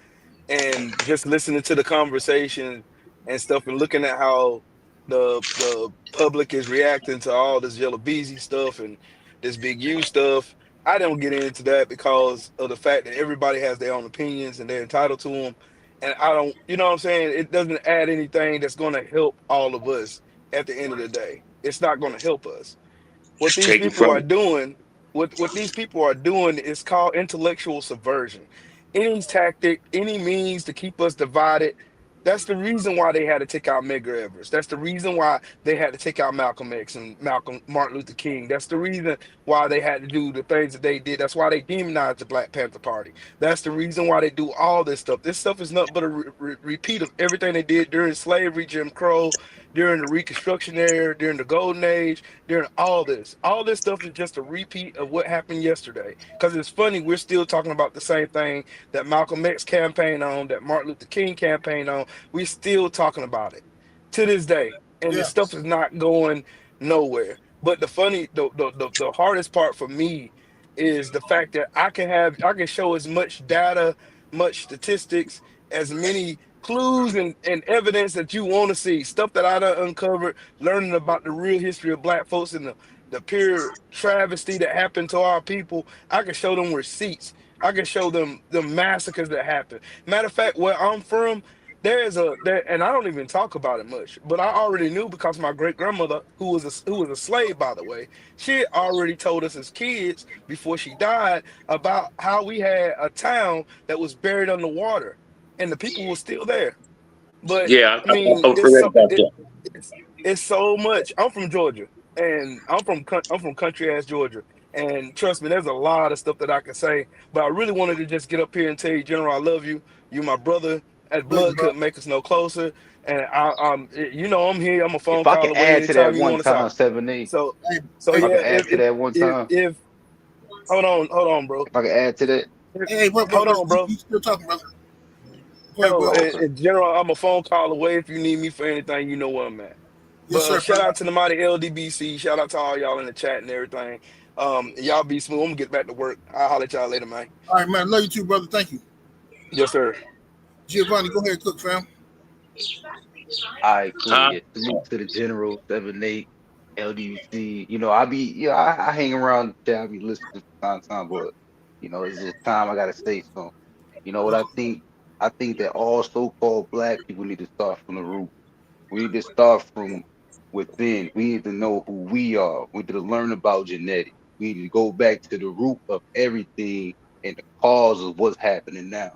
And just listening to the conversation and stuff and looking at how the public is reacting to all this Yella Beezy stuff and this Big U stuff. I don't get into that because of the fact that everybody has their own opinions and they're entitled to them. And I don't, you know what I'm saying? It doesn't add anything that's going to help all of us at the end of the day. It's not going to help us. What it's these taken people from are me. doing, what these people are doing is called intellectual subversion. any tactic, any means to keep us divided. That's the reason why they had to take out Medgar Evers. That's the reason why they had to take out Malcolm X and Malcolm Martin Luther King. That's the reason why they had to do the things that they did. That's why they demonized the Black Panther Party. That's the reason why they do all this stuff. This stuff is nothing but a repeat of everything they did during slavery, Jim Crow, during the Reconstruction era, during the Golden Age, during all this. All this stuff is just a repeat of what happened yesterday. Because it's funny, we're still talking about the same thing that Malcolm X campaigned on, that Martin Luther King campaigned on. We're still talking about it to this day. And this Yeah. stuff is not going nowhere. But the hardest part for me is the fact that I can show as much data, much statistics, as many clues and evidence that you want to see, stuff that I done uncovered, learning about the real history of Black folks and the pure travesty that happened to our people. I can show them receipts. I can show them the massacres that happened. Matter of fact, where I'm from, and I don't even talk about it much, but I already knew because my great grandmother, who was a slave, by the way, she had already told us as kids before she died about how we had a town that was buried underwater, and the people were still there. But Yeah, I mean, I've read about that. it's it's so much. I'm from Georgia, and I'm from country ass Georgia, and trust me, there's a lot of stuff that I can say. But I really wanted to just get up here and tell you, General, I love you. You my brother. As Thank you, blood bro. couldn't make us no closer, and you know, I'm here. I'm a phone If I call can away add to that anytime you one want to time, talk. 7-8. So Hey, so hey, If I can yeah, add to that one time, if hold on, bro. if I can add to that. hey, Hold on, bro. you still talking, brother? Go ahead, Yo, bro. Oh, okay. in general, I'm a phone call away. If you need me for anything, you know where I'm at. Yes, But sir, shout brother. out to the mighty LDBC. Shout out to all y'all in the chat and everything. Y'all be smooth. I'm gonna get back to work. I'll holler at y'all later, man. All right, man. Love you too, brother. Thank you. Yes, sir. Giovanni, go ahead, cook, fam. All right, cool. Huh? Yeah, salute to the general 7-8 LDC. I be I hang around there. I be listening from time to time, but it's just time I gotta say something. You know what I think? I think that all so-called black people need to start from the root. We need to start from within. We need to know who we are. We need to learn about genetics. We need to go back to the root of everything and the cause of what's happening now.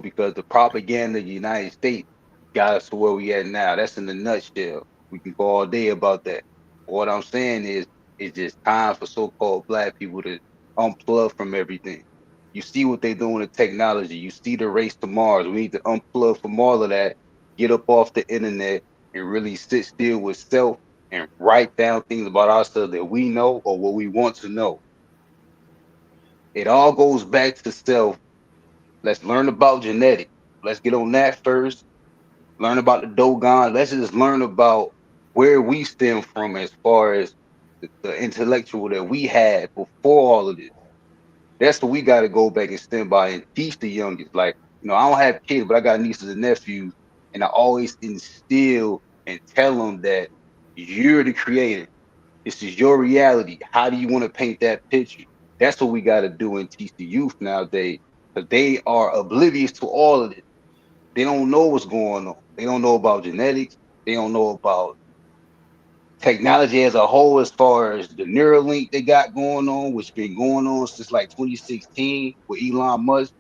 Because the propaganda of the United States got us to where we at now. That's in the nutshell. We can go all day about that. What I'm saying is, it's just time for so-called black people to unplug from everything. You see what they're doing with technology. You see the race to Mars. We need to unplug from all of that, get up off the internet, and really sit still with self and write down things about ourselves that we know or what we want to know. It all goes back to self. Let's learn about genetics. Let's get on that first. Learn about the Dogon. Let's just learn about where we stem from as far as the intellectual that we had before all of this. That's what we got to go back and stand by and teach the youngest. Like, I don't have kids, but I got nieces and nephews, and I always instill and tell them that you're the creator. This is your reality. How do you want to paint that picture? That's what we got to do and teach the youth nowadays, because they are oblivious to all of this. They don't know what's going on. They don't know about genetics. They don't know about technology as a whole, as far as the Neuralink they got going on, which been going on since like 2016 with Elon Musk.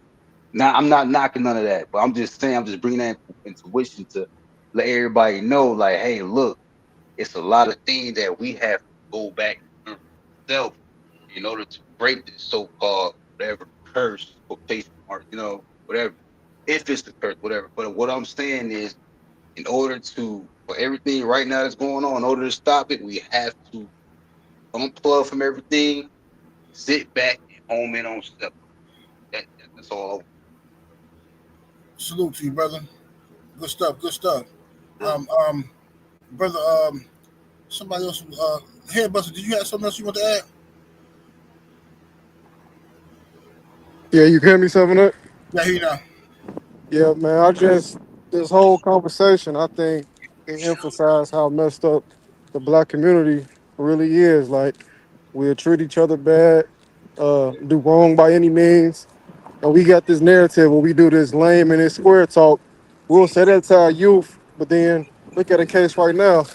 Now, I'm not knocking none of that, but I'm just saying, I'm just bringing that intuition to let everybody know, like, hey, look, it's a lot of things that we have to go back and learn for ourselves in order to break this so-called whatever curse, quotation mark, whatever. If it's the curse, whatever. But what I'm saying is, in order for everything right now that's going on, in order to stop it, we have to unplug from everything, sit back, and home in on stuff. That's all. Salute to you, brother. Good stuff. Good stuff. Um, um, brother. Somebody else. Headbuster. Did you have something else you want to add? Yeah, you can hear me, 7 Yeah, here you now. Yeah, man. This whole conversation, I think it emphasized how messed up the black community really is. Like, we'll treat each other bad, do wrong by any means. And we got this narrative where we do this lame and this square talk. We'll say that to our youth, but then look at a case right now.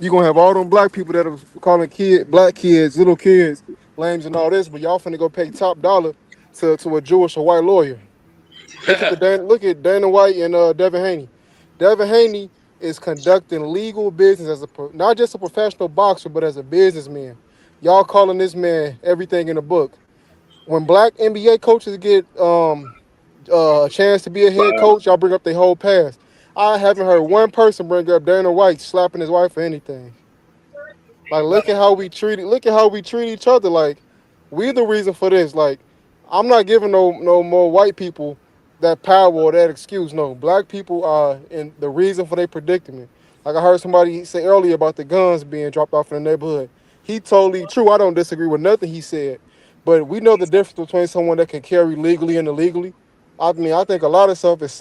You're gonna have all them black people that are calling black kids, little kids, lames and all this, but y'all finna go pay top dollar to a Jewish or white lawyer. Look at Dana White and Devin Haney. Devin Haney is conducting legal business as not just a professional boxer, but as a businessman. Y'all calling this man everything in the book. When black NBA coaches get a chance to be a head coach, y'all bring up their whole past. I haven't heard one person bring up Dana White slapping his wife or anything. Like, look at how we treat it. Look at how we treat each other. Like, we the reason for this. Like, I'm not giving no more white people that power or that excuse. No, black people are in the reason for their predicament. Like I heard somebody say earlier about the guns being dropped off in the neighborhood. He totally true. I don't disagree with nothing he said. But we know the difference between someone that can carry legally and illegally. I mean, I think a lot of stuff is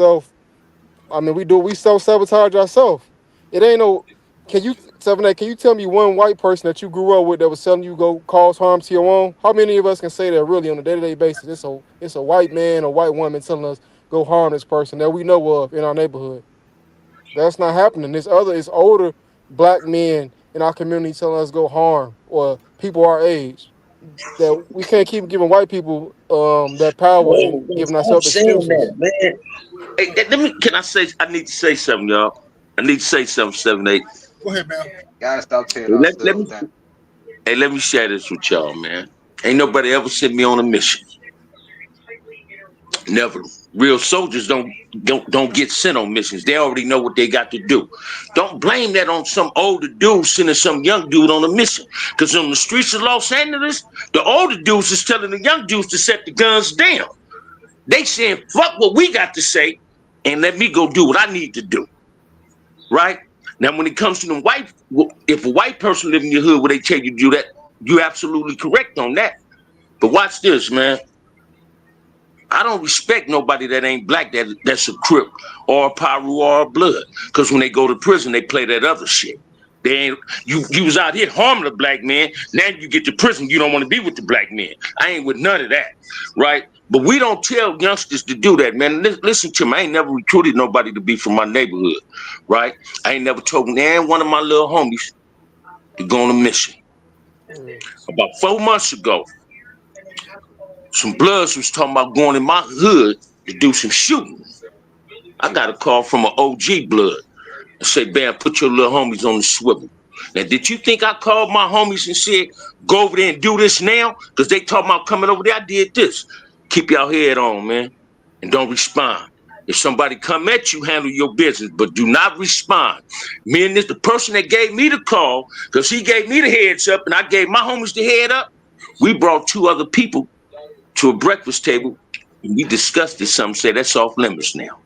we self sabotage ourselves. It ain't no. Can you 7A? Can you tell me one white person that you grew up with that was telling you go cause harm to your own? How many of us can say that really on a day-to-day basis? It's a white man or white woman telling us go harm this person that we know of in our neighborhood. That's not happening. It's older black men in our community telling us go harm or people our age. That we can't keep giving white people that power and Oh, giving I'm ourselves saying excuses. that, man. Hey, let me. Can I say? I need to say something, y'all. I need to say something. 7, 8. Go ahead, man. Gotta stop tearing Let ourselves me. down. Hey, let me share this with y'all, man. Ain't nobody ever sent me on a mission. Never. Real soldiers don't get sent on missions. They already know what they got to do. Don't blame that on some older dude sending some young dude on a mission. Because on the streets of Los Angeles, the older dudes is telling the young dudes to set the guns down. They saying, fuck what we got to say and let me go do what I need to do. Right? Now, when it comes to the white, if a white person live in your hood where they tell you to do that, you're absolutely correct on that. But watch this, man. I don't respect nobody that ain't black that's a Crip or a Paru or a Blood. Because when they go to prison, they play that other shit. They ain't you was out here harming a black man. Now you get to prison, you don't want to be with the black man. I ain't with none of that, right? But we don't tell youngsters to do that, man. Listen to me. I ain't never recruited nobody to be from my neighborhood, right? I ain't never told one of my little homies to go on a mission. Mm. About 4 months ago, some Bloods was talking about going in my hood to do some shooting. I got a call from an OG Blood and say, "Bam, put your little homies on the swivel." Now, did you think I called my homies and said, "Go over there and do this now"? Because they talking about coming over there. I did this. Keep your head on, man, and don't respond. If somebody come at you, handle your business, but do not respond. Me and the person that gave me the call, because he gave me the heads up and I gave my homies the head up, we brought 2 other people to a breakfast table, and we discussed this. Some say that's off limits now.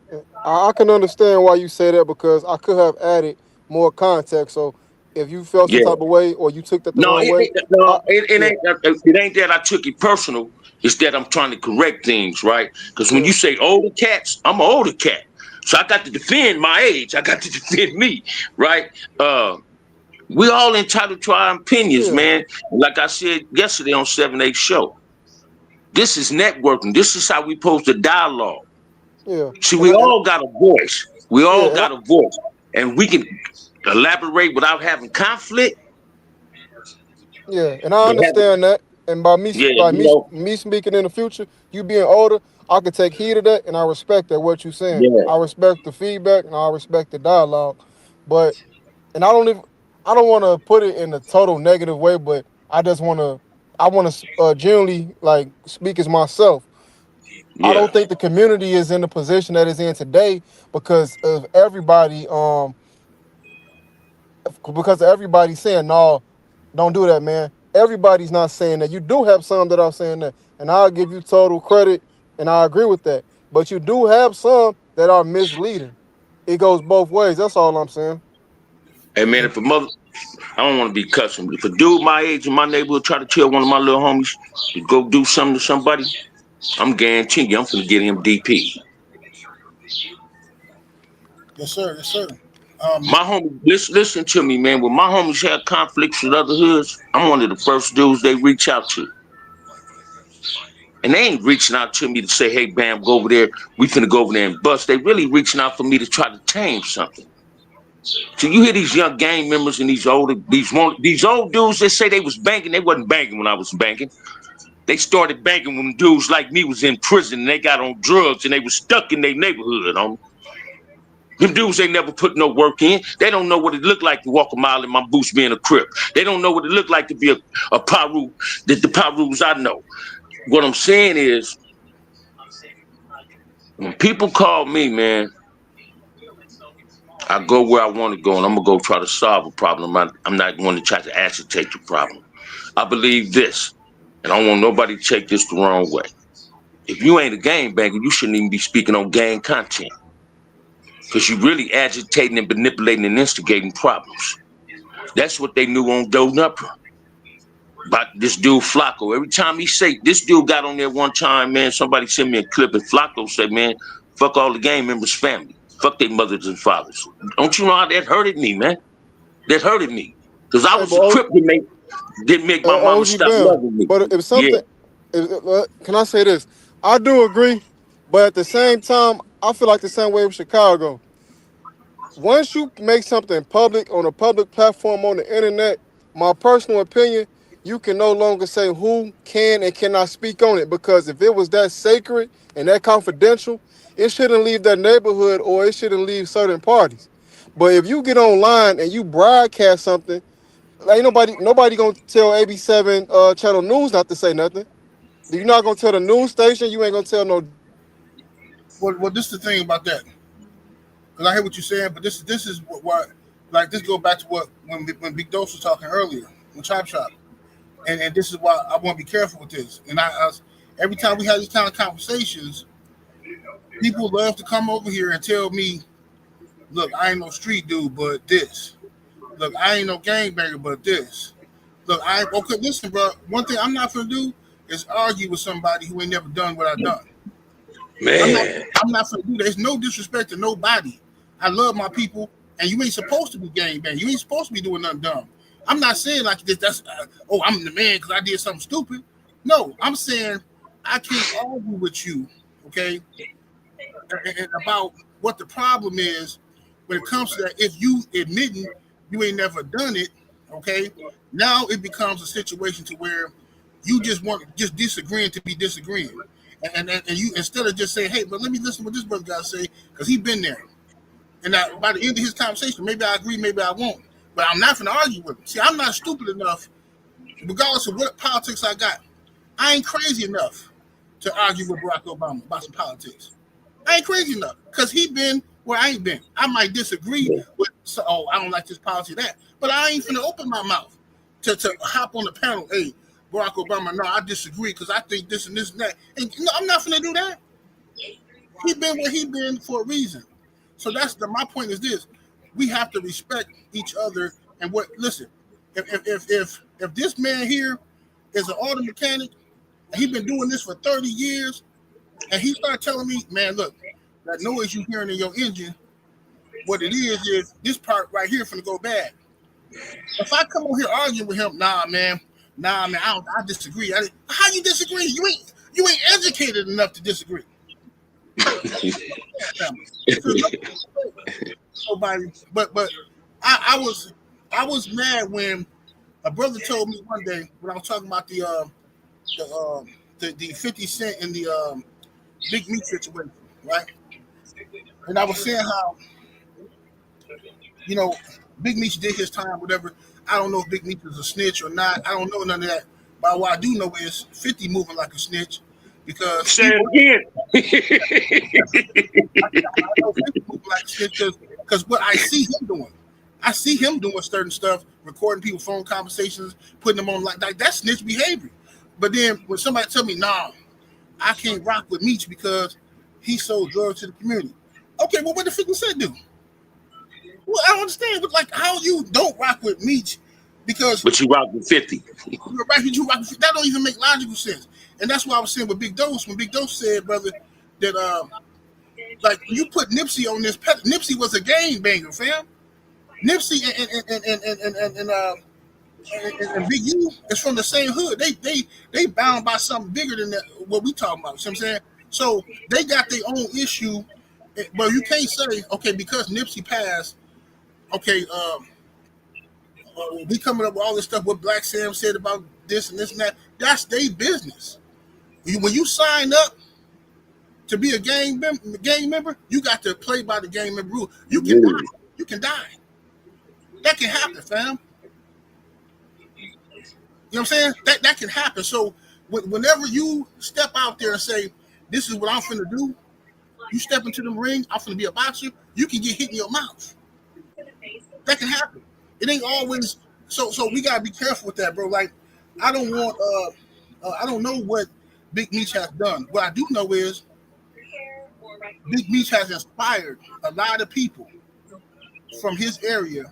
I can understand why you say that because I could have added more context. So if you felt some Yeah. type of way or you took that the No, wrong way, I, yeah, it ain't that I took it personal. It's that I'm trying to correct things, right? Because when yeah, you say older cats, I'm an older cat. So I got to defend my age. I got to defend me, right? We all entitled to our opinions, yeah, man. Like I said yesterday on 7 8 show, this is networking. This is how we post a dialogue. yeah, See, and we I, and all got a voice. We yeah, all got a voice. And we can elaborate without having conflict. yeah, and I But understand that. And by me, yeah, by you me, know, me speaking in the future, you being older, I can take heed of that, and I respect that what you saying. yeah. I respect the feedback, and I respect the dialogue. But and I don't want to put it in a total negative way, but I want to generally like speak as myself. I Yeah. don't think the community is in the position that it's in today because of everybody because of everybody saying no, don't do that, man. Everybody's not saying that. You do have some that are saying that, and I'll give you total credit, and I agree with that. But you do have some that are misleading. It goes both ways. That's all I'm saying. Hey man, if a mother, I don't want to be cussing, but if a dude my age in my neighborhood try to tell one of my little homies to go do something to somebody, I'm guaranteeing you I'm finna get him DP. Yes, sir. Yes, sir. My homie, listen to me, man. When my homies have conflicts with other hoods, I'm one of the first dudes they reach out to. And they ain't reaching out to me to say, "Hey, Bam, go over there. We finna go over there and bust." They really reaching out for me to try to tame something. So you hear these young gang members and these old dudes that say they was banking. They wasn't banking when I was banking. They started banking when dudes like me was in prison and they got on drugs and they was stuck in their neighborhood. Them dudes ain't never put no work in. They don't know what it looked like to walk a mile in my boots being a Crip. They don't know what it looked like to be a Paru, the Parus I know. What I'm saying is, when people call me, man, I go where I want to go, and I'm going to go try to solve a problem. I'm not going to try to agitate the problem. I believe this, and I don't want nobody to take this the wrong way. If you ain't a gangbanger, you shouldn't even be speaking on gang content, because you're really agitating and manipulating and instigating problems. That's what they knew on Doe Nupper about this dude Flacco. Every time he say, this dude got on there one time, man, somebody sent me a clip and Flacco said, man, fuck all the gang members' family. Fuck their mothers and fathers. Don't you know how that hurted me, man? That hurted me. Because I was a Crip that didn't make my mama OG stop Bam. loving me. But if something, can I say this? I do agree, but at the same time, I feel like the same way with Chicago. Once you make something public on a public platform on the internet, my personal opinion, you can no longer say who can and cannot speak on it, because if it was that sacred and that confidential, it shouldn't leave that neighborhood or it shouldn't leave certain parties. But if you get online and you broadcast something, ain't nobody gonna tell AB7 Channel News not to say nothing. You're not gonna tell the news station. You ain't gonna tell no. Well, this is the thing about that. Because I hear what you're saying, but this is what like this go back to what when Big Dose was talking earlier, when Chop, and this is why I want to be careful with this. And I every time we have these kind of conversations, people love to come over here and tell me, look, I ain't no street dude, but this. Look, I ain't no gangbanger, but this. Look, okay. Listen, bro. One thing I'm not gonna do is argue with somebody who ain't never done what I've done. Man, I'm not gonna do that. There's no disrespect to nobody. I love my people, and you ain't supposed to be gangbang. You ain't supposed to be doing nothing dumb. I'm not saying like this. That's I'm the man because I did something stupid. No, I'm saying I can't argue with you, okay, and about what the problem is when it comes to that. If you admitting you ain't never done it, okay, now it becomes a situation to where you just disagreeing to be disagreeing, and you instead of just saying, hey, but let me listen to what this brother got to say because he been there. And by the end of his conversation, maybe I agree, maybe I won't. But I'm not going to argue with him. See, I'm not stupid enough, regardless of what politics I got. I ain't crazy enough to argue with Barack Obama about some politics. I ain't crazy enough because he been where I ain't been. I might disagree with, I don't like this policy, that. But I ain't going to open my mouth to hop on the panel. Hey, Barack Obama, no, I disagree because I think this and this and that. And no, I'm not going to do that. He been where he been for a reason. So my point is this: we have to respect each other. And listen, if this man here is an auto mechanic and he's been doing this for 30 years, and he start telling me, man, look, that noise you hearing in your engine, what it is this part right here finna go bad. If I come on here arguing with him, nah, man, I disagree. How you disagree? You ain't educated enough to disagree. Nobody, but I was mad when a brother told me one day when I was talking about the 50 Cent in the Big Meat situation, right? And I was saying how Big Meat did his time, whatever. I don't know if Big Meat is a snitch or not. I don't know none of that. But what I do know is 50 moving like a snitch because say it again. I know 50 moving like a snitch because what I see him doing. I see him doing certain stuff, recording people's phone conversations, putting them on like that's snitch behavior. But then when somebody tell me, nah, I can't rock with Meech because he sold drugs to the community. Okay, well, what the 50 Cent do? Well, I don't understand. But like, how you don't rock with Meech because but you rock with 50. You're right, you rock with 50. That don't even make logical sense. And that's why I was saying with Big Dose when Big Dose said, brother, that like you put Nipsey on this. Nipsey was a game banger, fam. Nipsey and Big U is from the same hood. They bound by something bigger than that, what we talking about. You know what I'm saying? So they got their own issue. But you can't say, okay, because Nipsey passed, okay, we coming up with all this stuff what Black Sam said about this and this and that. That's their business. When you sign up to be a gang member, you got to play by the gang member rule. You can die. You can die. That can happen, fam. You know what I'm saying? That can happen. So whenever you step out there and say, this is what I'm finna do, you step into the ring, I'm finna be a boxer, you can get hit in your mouth. That can happen. It ain't always so we gotta be careful with that, bro. Like, I don't want I don't know what Big Meech has done. What I do know is Big Meech has inspired a lot of people from his area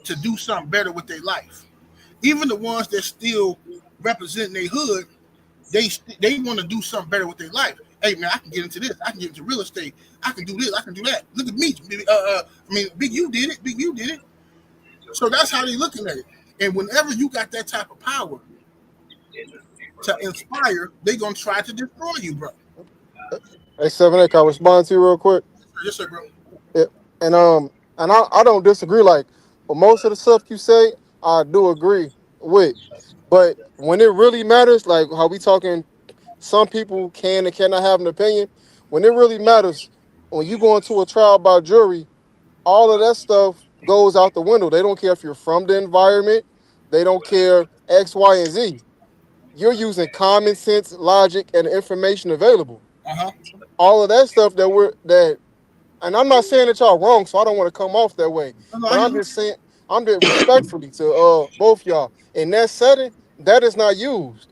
to do something better with their life. Even the ones that still represent their hood, they want to do something better with their life. Hey man, I can get into this. I can get into real estate. I can do this. I can do that. Look at me. I mean, Big U did it. Big U did it. So that's how they looking at it. And whenever you got that type of power to inspire, they gonna try to destroy you, bro. Hey, 7A, can I respond to you real quick? Yes, sir, bro. Yeah. And I don't disagree. Like, but most of the stuff you say, I do agree with. But when it really matters, like how we talking, some people can and cannot have an opinion. When it really matters, when you go into a trial by jury, all of that stuff goes out the window. They don't care if you're from the environment. They don't care X, Y, and Z. You're using common sense, logic, and information available. All of that stuff and I'm not saying that y'all wrong, so I don't want to come off that way. But I'm just saying, I'm just respectfully to both y'all. In that setting, that is not used.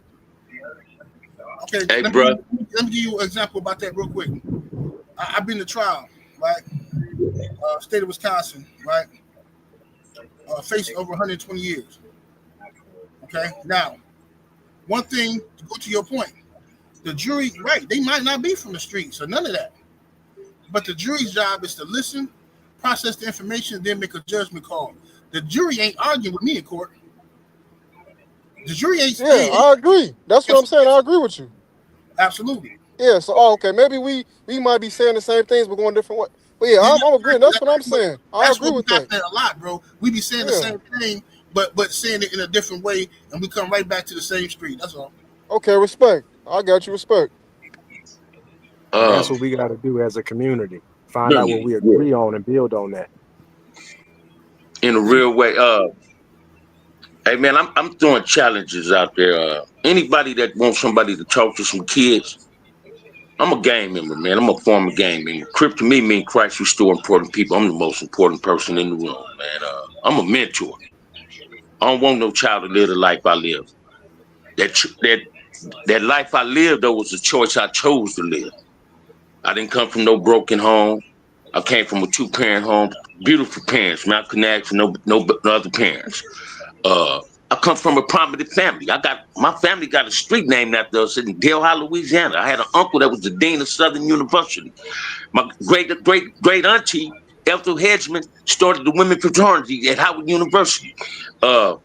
Okay, hey, let me give you an example about that real quick. I've been to trial, right? State of Wisconsin, right? Facing over 120 years. Okay, now, one thing to go to your point, the jury, right? They might not be from the streets or none of that, but the jury's job is to listen, process the information, then make a judgment call. The jury ain't arguing with me in court. The jury ain't. Yeah, I agree. That's what I'm saying. I agree with you. Absolutely. Yeah. So, okay, maybe we might be saying the same things, but going different ways. But yeah, I'm agreeing. That's what I'm saying. I agree with that. That's what happening a lot, bro. We be saying the same thing, but saying it in a different way, and we come right back to the same street. That's all. Okay, respect. I got you. Respect. That's what we got to do as a community. Find out what we agree on and build on that. In a real way. Hey man, I'm throwing challenges out there. Anybody that wants somebody to talk to some kids, I'm a gang member, man. I'm a former gang member. Crip to me mean Christ restore important people. I'm the most important person in the room, man. I'm a mentor. I don't want no child to live the life I live. That life I lived, though, was a choice I chose to live. I didn't come from no broken home. I came from a 2-parent home. Beautiful parents, man. I couldn't ask for no other parents. I come from a prominent family. My family got a street named after us in Delhi, Louisiana. I had an uncle that was the dean of Southern University. My great auntie, Ethel Hedgeman, started the women's fraternity at Howard University. I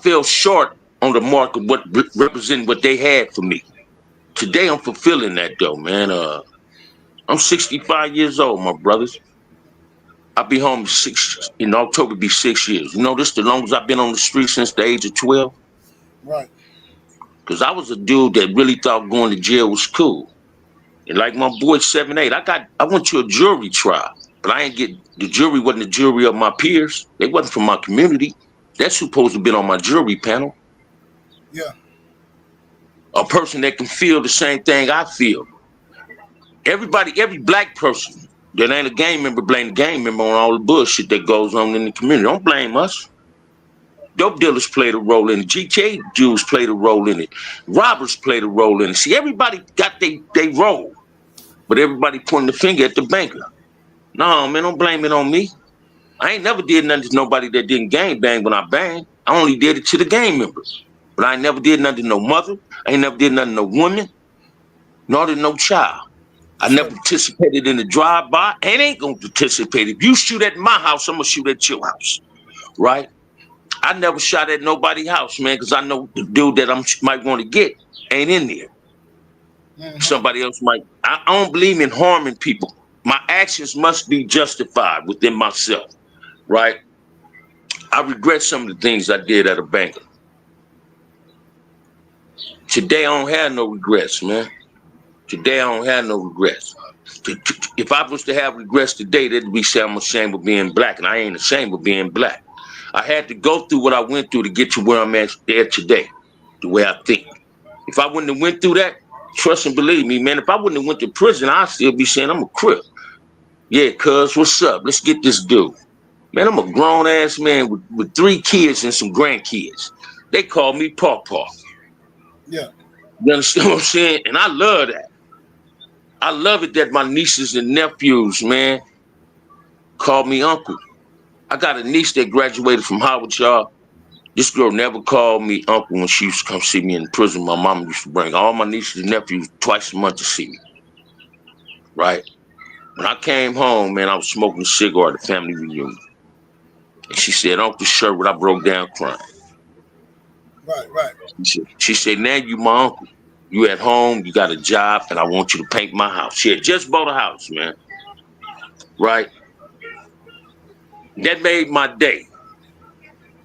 fell short on the mark of what represented what they had for me. Today I'm fulfilling that though, man. I'm 65 years old, my brothers. I'll be home in October, be 6 years. You know, this the longest I've been on the street since the age of 12. Right. Because I was a dude that really thought going to jail was cool. And like my boy 7-8, I went to a jury trial, but the jury wasn't the jury of my peers. They wasn't from my community. That's supposed to be on my jury panel. Yeah. A person that can feel the same thing I feel. Every black person that ain't a gang member blame the gang member on all the bullshit that goes on in the community. Don't blame us. Dope dealers played a role in it. GTA Jews played a role in it. Robbers played a role in it. See, everybody got they role, but everybody pointing the finger at the banker. No, man, don't blame it on me. I ain't never did nothing to nobody that didn't gang bang when I banged. I only did it to the gang members. But I ain't never did nothing to no mother. I ain't never did nothing to no woman, nor to no child. I never participated in the drive-by and ain't gonna participate. If you shoot at my house, I'm gonna shoot at your house, right? I never shot at nobody's house, man, because I know the dude that I might want to get ain't in there. Mm-hmm. Somebody else might. I don't believe in harming people. My actions must be justified within myself, right? I regret some of the things I did at a bank. Today I don't have no regrets, man. Today I don't have no regrets. If I was to have regrets today, that'd be saying I'm ashamed of being black, and I ain't ashamed of being black. I had to go through what I went through to get to where I'm at there today, the way I think. If I wouldn't have went through that, trust and believe me, man, if I wouldn't have went to prison, I'd still be saying I'm a crip. Yeah, cuz, what's up? Let's get this dude. Man, I'm a grown-ass man with 3 kids and some grandkids. They call me Paw. Yeah. You understand what I'm saying? And I love that. I love it that my nieces and nephews, man, call me uncle. I got a niece that graduated from Howard, y'all. This girl never called me uncle when she used to come see me in prison. My mama used to bring all my nieces and nephews twice a month to see me. Right? When I came home, man, I was smoking a cigar at a family reunion. And she said, Uncle Sherwood, I broke down crying. Right. She said, now you my uncle. You at home, you got a job, and I want you to paint my house. She had just bought a house, man. Right? That made my day.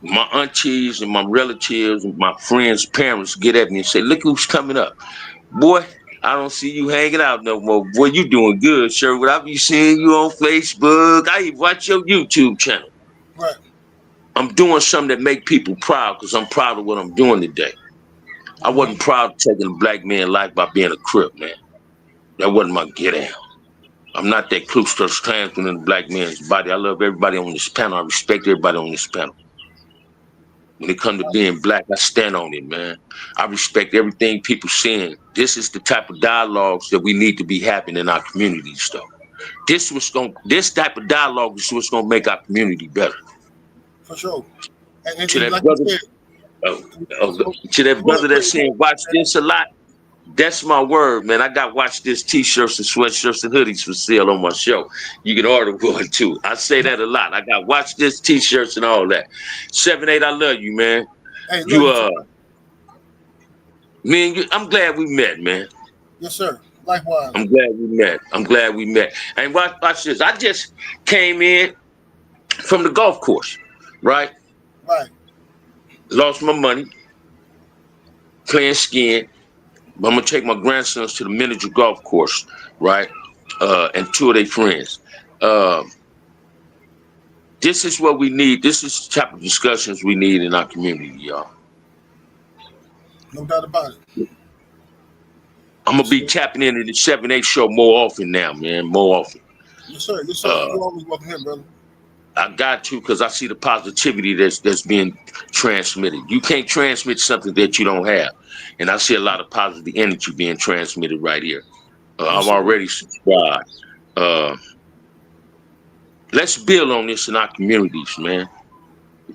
My aunties and my relatives and my friends' parents get at me and say, look who's coming up. Boy, I don't see you hanging out no more. Boy, you doing good, Sherwood. I be seeing you on Facebook. I even watch your YouTube channel. Right. I'm doing something that make people proud because I'm proud of what I'm doing today. I wasn't proud of taking a black man's life by being a crip, man. That wasn't my get down. I'm not that Ku Klux Klansman in the black man's body. I love everybody on this panel. I respect everybody on this panel. When it comes to being black, I stand on it, man. I respect everything people saying. This is the type of dialogues that we need to be having in our communities, though. This type of dialogue is what's gonna make our community better. For sure. And To that like brother, you said, to that brother that's saying watch this a lot, that's my word, man. I got watch this t-shirts and sweatshirts and hoodies for sale on my show. You can order one too. I say that a lot. I got watch this t-shirts and all that. 7-8, I love you, man. hey, Man, I'm glad we met, man. yes, sir. Likewise. I'm glad we met. And watch this. I just came in from the golf course, right? Right. Lost my money playing skiing. I'm gonna take my grandsons to the miniature golf course, right? And 2 of their friends. This is what we need. This is the type of discussions we need in our community, y'all. No doubt about it. I'm gonna be tapping into the 7-8 show more often now, man. More often. Yes, sir. Yes, sir. You're always welcome here, brother. I got to, because I see the positivity that's being transmitted. You can't transmit something that you don't have. And I see a lot of positive energy being transmitted right here. I'm already subscribed. Let's build on this in our communities, man.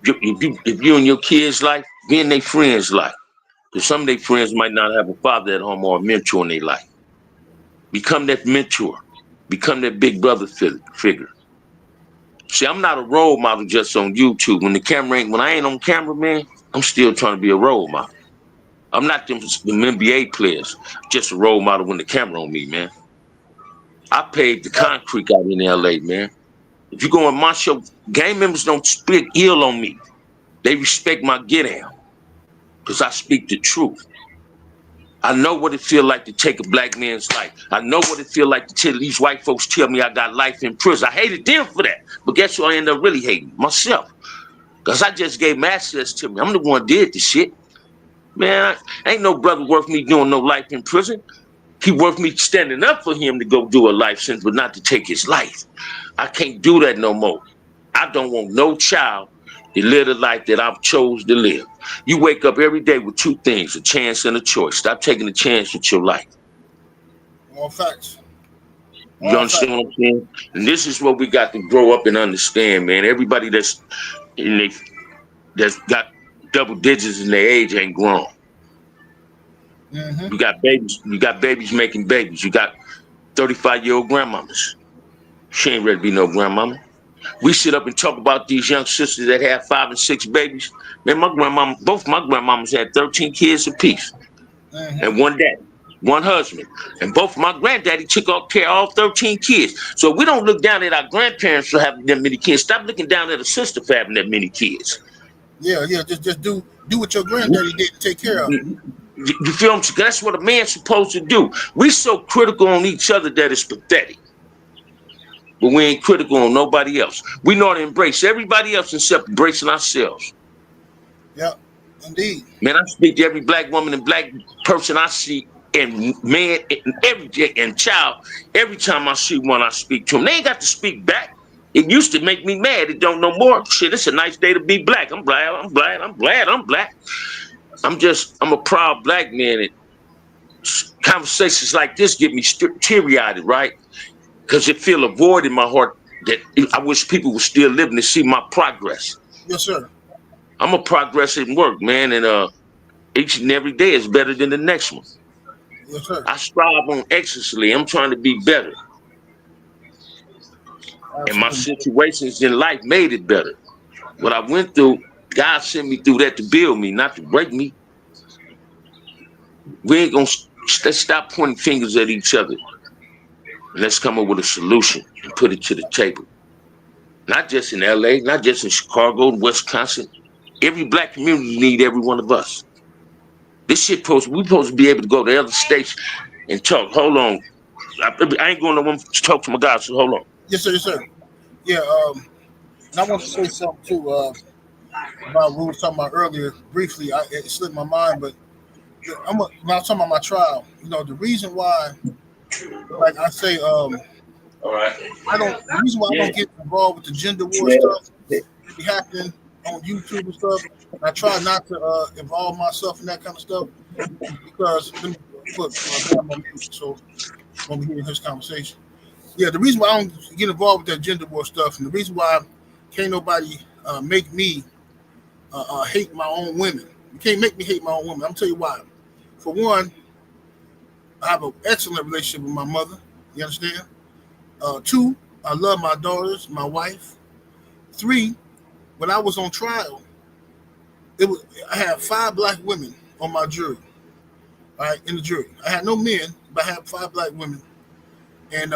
If you and your kids' life, be in their friends' life. Because some of their friends might not have a father at home or a mentor in their life. Become that mentor. Become that big brother figure. See, I'm not a role model just on YouTube. When I ain't on camera, man, I'm still trying to be a role model. I'm not them NBA players, just a role model when the camera on me, man. I paved the concrete out in LA, man. If you go on my show, gang members don't speak ill on me. They respect my get down. Because I speak the truth. I know what it feel like to take a black man's life. I know what it feel like to tell these white folks tell me I got life in prison. I hated them for that. But guess who I ended up really hating? Myself. Because I just gave them access to me. I'm the one who did the shit. Man, ain't no brother worth me doing no life in prison. He worth me standing up for him to go do a life sentence, but not to take his life. I can't do that no more. I don't want no child to live the life that I've chose to live. You wake up every day with 2 things, a chance and a choice. Stop taking a chance with your life. All facts. You understand what I'm saying? And this is what we got to grow up and understand, man. Everybody that's got double digits in their age ain't grown. Mm-hmm. You got babies making babies. You got 35-year-old grandmamas. She ain't ready to be no grandmama. We sit up and talk about these young sisters that have 5 and 6 babies. Man, both my grandmamas had 13 kids apiece. Mm-hmm. And one daddy. one husband. And both my granddaddy took care of all 13 kids. So we don't look down at our grandparents for having that many kids. Stop looking down at a sister for having that many kids. Yeah, just do what your granddaddy did and take care of. You feel me? That's what a man's supposed to do. We so critical on each other that it's pathetic. But we ain't critical on nobody else. We know how to embrace everybody else except embracing ourselves. Yeah, indeed. Man, I speak to every black woman and black person I see, and man, and child, every time I see one, I speak to them. They ain't got to speak back. It used to make me mad. It don't no more. Shit, it's a nice day to be black. I'm glad. I'm black. I'm a proud black man. And conversations like this get me teary-eyed, right? Because it feel a void in my heart that I wish people were still living to see my progress. Yes, sir. I'm a progress in work, man, and each and every day is better than the next one. Yes, sir. I strive on excellently. I'm trying to be better. Absolutely. And my situations in life made it better. What I went through, God sent me through that to build me, not to break me. We ain't gonna stop pointing fingers at each other. Let's come up with a solution and put it to the table. Not just in LA, not just in Chicago, Wisconsin. Every black community need every one of us. This shit we supposed to be able to go to other states and talk. Hold on. I ain't going to one to talk to my guys, so hold on. Yes, sir, yes, sir. Yeah, and I want to say something too about what we were talking about earlier. Briefly, it slipped my mind, but when I was talking about my trial, the reason why, like I say, all right. The reason why I don't get involved with the gender war stuff that be happening on YouTube and stuff. And I try not to involve myself in that kind of stuff because let me put my grandma on mute so when we hear his conversation. Yeah, the reason why I don't get involved with that gender war stuff, and the reason why can't nobody make me hate my own women. You can't make me hate my own women. I'm gonna tell you why. For one, I have an excellent relationship with my mother. You understand? 2, I love my daughters, my wife. 3, when I was on trial, I had 5 black women on my jury. All right, in the jury. I had no men, but I had 5 black women. And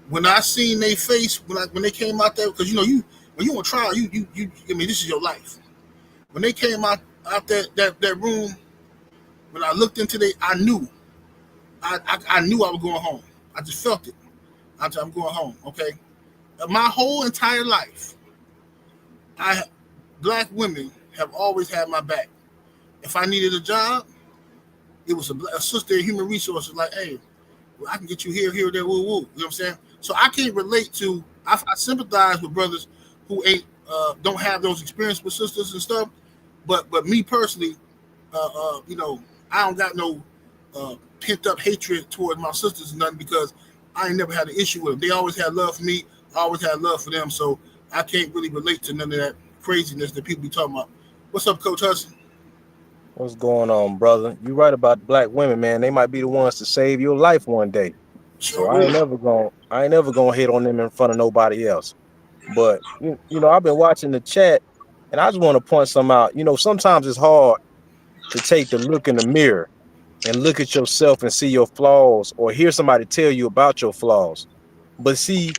when I seen their face, when they came out there, because when you on trial, I mean, this is your life. When they came out that room, when I looked into I knew I was going home. I just felt it. I'm going home. Okay, my whole entire life, black women have always had my back. If I needed a job, it was a sister in human resources like, hey, well, I can get you here, there, woo, woo. You know what I'm saying? So I can't relate to. I sympathize with brothers who don't have those experiences with sisters and stuff. But me personally, I don't got no pent up hatred towards my sisters and nothing because I ain't never had an issue with them. They always had love for me. I always had love for them. So I can't really relate to none of that craziness that people be talking about. What's up, Coach Hudson? What's going on, brother? You're right about black women, man. They might be the ones to save your life one day. So I ain't never gonna hate on them in front of nobody else. But I've been watching the chat, and I just want to point some out. Sometimes it's hard to take the look in the mirror and look at yourself and see your flaws, or hear somebody tell you about your flaws. But see,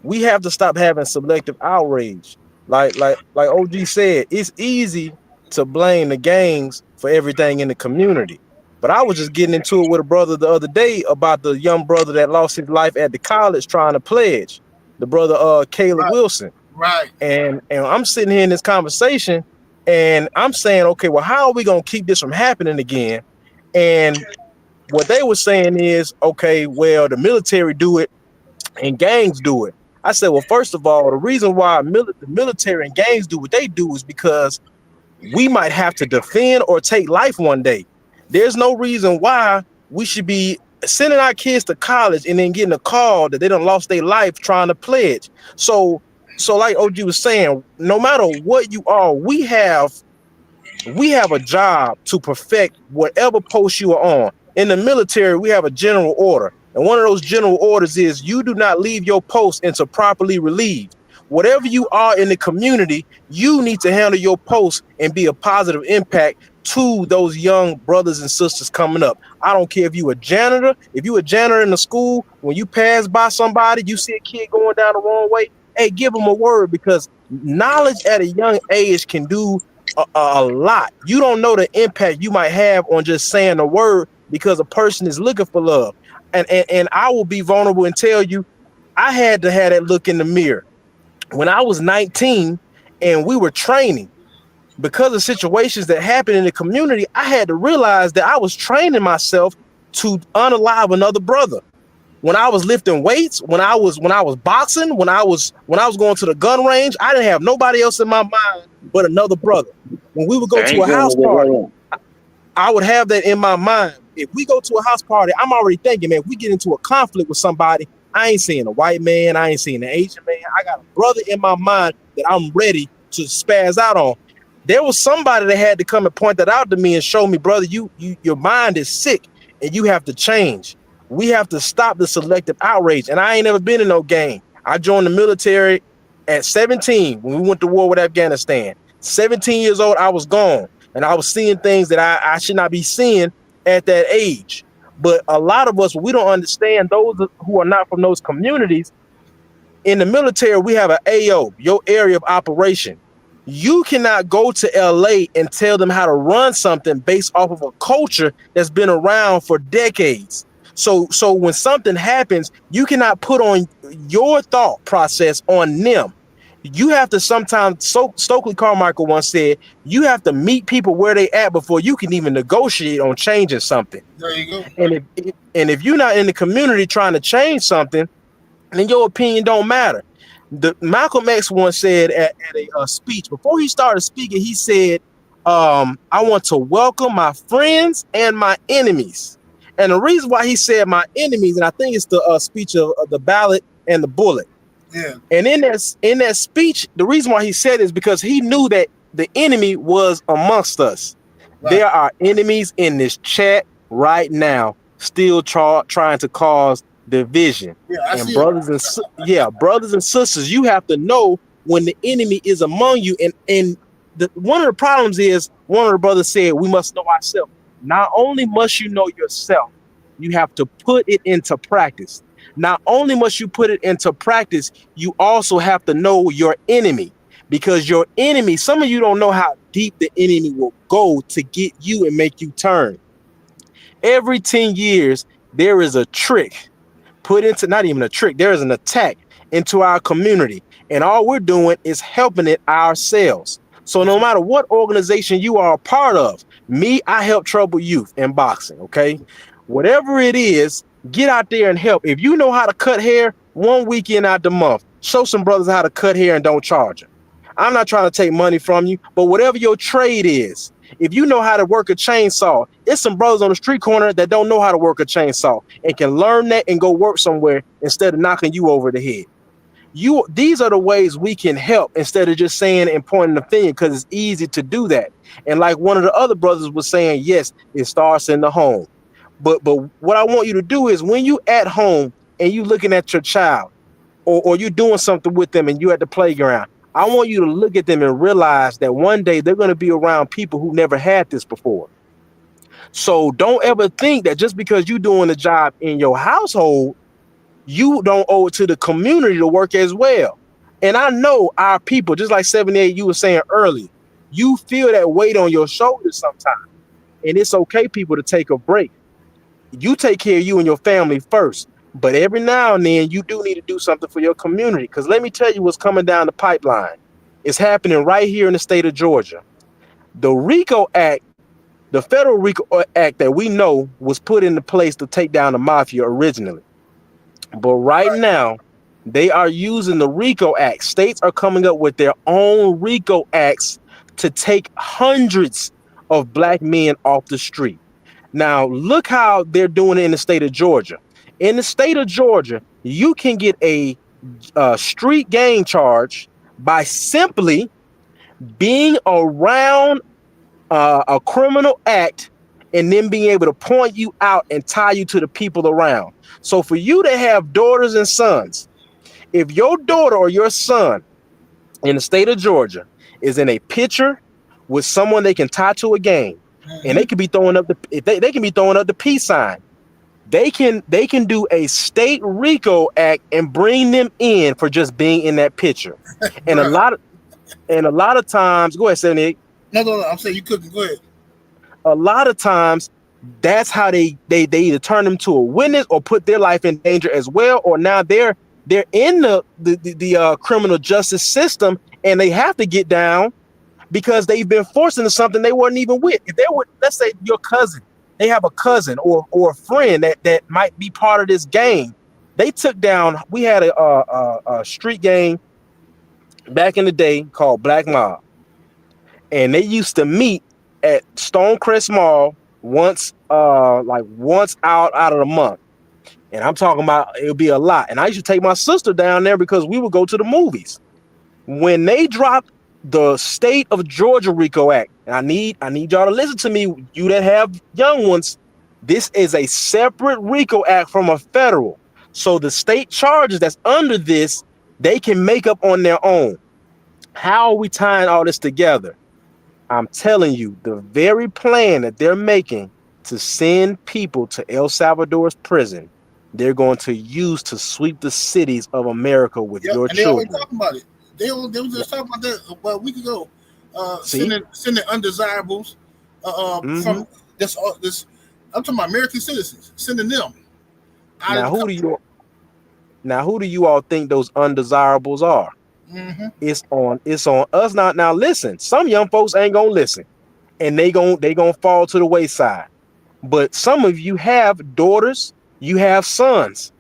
we have to stop having selective outrage. Like OG said, it's easy to blame the gangs for everything in the community. But I was just getting into it with a brother the other day about the young brother that lost his life at the college trying to pledge, the brother Caleb Wilson. Right. And I'm sitting here in this conversation and I'm saying, okay, well, how are we going to keep this from happening again? And what they were saying is, okay, well, the military do it and gangs do it. I said, well, first of all, the reason why the military and gangs do what they do is because we might have to defend or take life one day. There's no reason why we should be sending our kids to college and then getting a call that they done lost their life trying to pledge. So like OG was saying, no matter what you are, we have a job to perfect whatever post you are on. In the military, we have a general order. And one of those general orders is you do not leave your post until properly relieved. Whatever you are in the community, you need to handle your post and be a positive impact to those young brothers and sisters coming up. I don't care if you a janitor. If you a janitor in the school, when you pass by somebody, you see a kid going down the wrong way, hey, give them a word, because knowledge at a young age can do a lot. You don't know the impact you might have on just saying a word because a person is looking for love. And I will be vulnerable and tell you, I had to have that look in the mirror. When I was 19 and we were training, because of situations that happened in the community, I had to realize that I was training myself to unalive another brother. When I was lifting weights, when I was boxing, when I was going to the gun range, I didn't have nobody else in my mind but another brother. When we would go to a house party, I would have that in my mind. If we go to a house party, I'm already thinking, man, if we get into a conflict with somebody, I ain't seeing a white man, I ain't seeing an Asian man. I got a brother in my mind that I'm ready to spaz out on. There was somebody that had to come and point that out to me and show me, brother, your mind is sick and you have to change. We have to stop the selective outrage. And I ain't never been in no gang. I joined the military at 17 when we went to war with Afghanistan. 17 years old, I was gone. And I was seeing things that I should not be seeing at that age. But a lot of us, we don't understand, those who are not from those communities. In the military, we have an AO, your area of operation. You cannot go to LA and tell them how to run something based off of a culture that's been around for decades. So when something happens, you cannot put on your thought process on them. You have to sometimes, Stokely Carmichael once said, you have to meet people where they at before you can even negotiate on changing something. There you go. And if you're not in the community trying to change something, then your opinion don't matter. Malcolm X once said at a speech, before he started speaking, he said, I want to welcome my friends and my enemies. And the reason why he said my enemies, and I think it's the speech of the ballot and the bullet. Yeah. And in that speech, the reason why he said it is because he knew that the enemy was amongst us. Right. There are enemies in this chat right now, still trying to cause division. Yeah, and brothers and sisters, you have to know when the enemy is among you. And one of the problems is, one of the brothers said, we must know ourselves. Not only must you know yourself, you have to put it into practice. Not only must you put it into practice, you also have to know your enemy, because your enemy, some of you don't know how deep the enemy will go to get you and make you turn. Every 10 years, there is a trick put into, not even a trick, there is an attack into our community, and all we're doing is helping it ourselves. So no matter what organization you are a part of, me, I help troubled youth in boxing, okay? Whatever it is, get out there and help. If you know how to cut hair, one weekend out the month, show some brothers how to cut hair and don't charge them. I'm not trying to take money from you, but whatever your trade is, if you know how to work a chainsaw, it's some brothers on the street corner that don't know how to work a chainsaw and can learn that and go work somewhere instead of knocking you over the head. These are the ways we can help instead of just saying and pointing the finger, because it's easy to do that. And like one of the other brothers was saying, yes, it starts in the home. But what I want you to do is, when you at home and you looking at your child, or you doing something with them and you at the playground, I want you to look at them and realize that one day they're going to be around people who never had this before. So don't ever think that just because you're doing the job in your household, you don't owe it to the community to work as well. And I know our people, just like 78, you were saying earlier, you feel that weight on your shoulders sometimes. And it's okay, people, to take a break. You take care of you and your family first. But every now and then, you do need to do something for your community. Because let me tell you what's coming down the pipeline. It's happening right here in the state of Georgia. The RICO Act, the federal RICO Act that we know was put into place to take down the mafia originally. But right now, they are using the RICO Act. States are coming up with their own RICO Acts to take hundreds of black men off the street. Now, look how they're doing it in the state of Georgia. In the state of Georgia, you can get a street gang charge by simply being around a criminal act and then being able to point you out and tie you to the people around. So for you to have daughters and sons, if your daughter or your son in the state of Georgia is in a picture with someone they can tie to a gang, and they Mm-hmm. could be throwing up the if they can be throwing up the peace sign. They can do a state RICO act and bring them in for just being in that picture. And a Bruh. lot of times, go ahead, say Nick. No. I'm saying you couldn't. Go ahead. A lot of times that's how they either turn them to a witness or put their life in danger as well, or now they're in the criminal justice system and they have to get down because they've been forced into something they weren't even with. If they were, let's say your cousin, they have a cousin or a friend that might be part of this gang. They took down. We had a street gang back in the day called Black Mob, and they used to meet at Stonecrest Mall once out of the month. And I'm talking about it would be a lot. And I used to take my sister down there because we would go to the movies. When they dropped the state of Georgia RICO Act, and I need y'all to listen to me, you that have young ones, this is a separate RICO Act from a federal. So the state charges that's under this, they can make up on their own. How are we tying all this together? I'm telling you, the very plan that they're making to send people to El Salvador's prison, they're going to use to sweep the cities of America with Yep. your And they always children. talking about it. They was just talking about that about a week ago. See? Sending undesirables Mm-hmm. from this. I'm talking about American citizens. Sending them out Now of the who do country. you who do you all think those undesirables are? Mm-hmm. It's on us now. Now listen, some young folks ain't gonna listen, and they gonna fall to the wayside. But some of you have daughters, you have sons,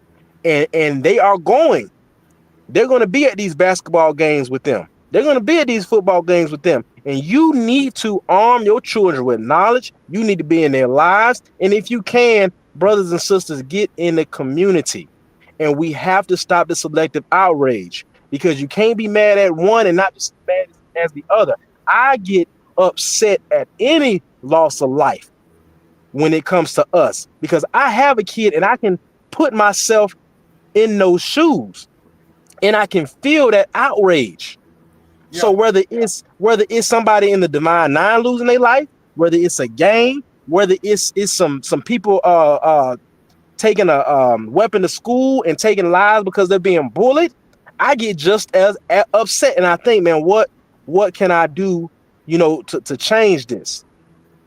and they're going to be at these basketball games with them. They're going to be at these football games with them. And you need to arm your children with knowledge. You need to be in their lives. And if you can, brothers and sisters, get in the community. And we have to stop the selective outrage, because you can't be mad at one and not just mad as the other. I get upset at any loss of life when it comes to us, because I have a kid and I can put myself in those shoes and I can feel that outrage. Yeah. So whether it's somebody in the Divine Nine losing their life, whether it's a gang, whether it's some people taking a weapon to school and taking lives because they're being bullied, I get just as upset. And I think, man, what can I do, to change this?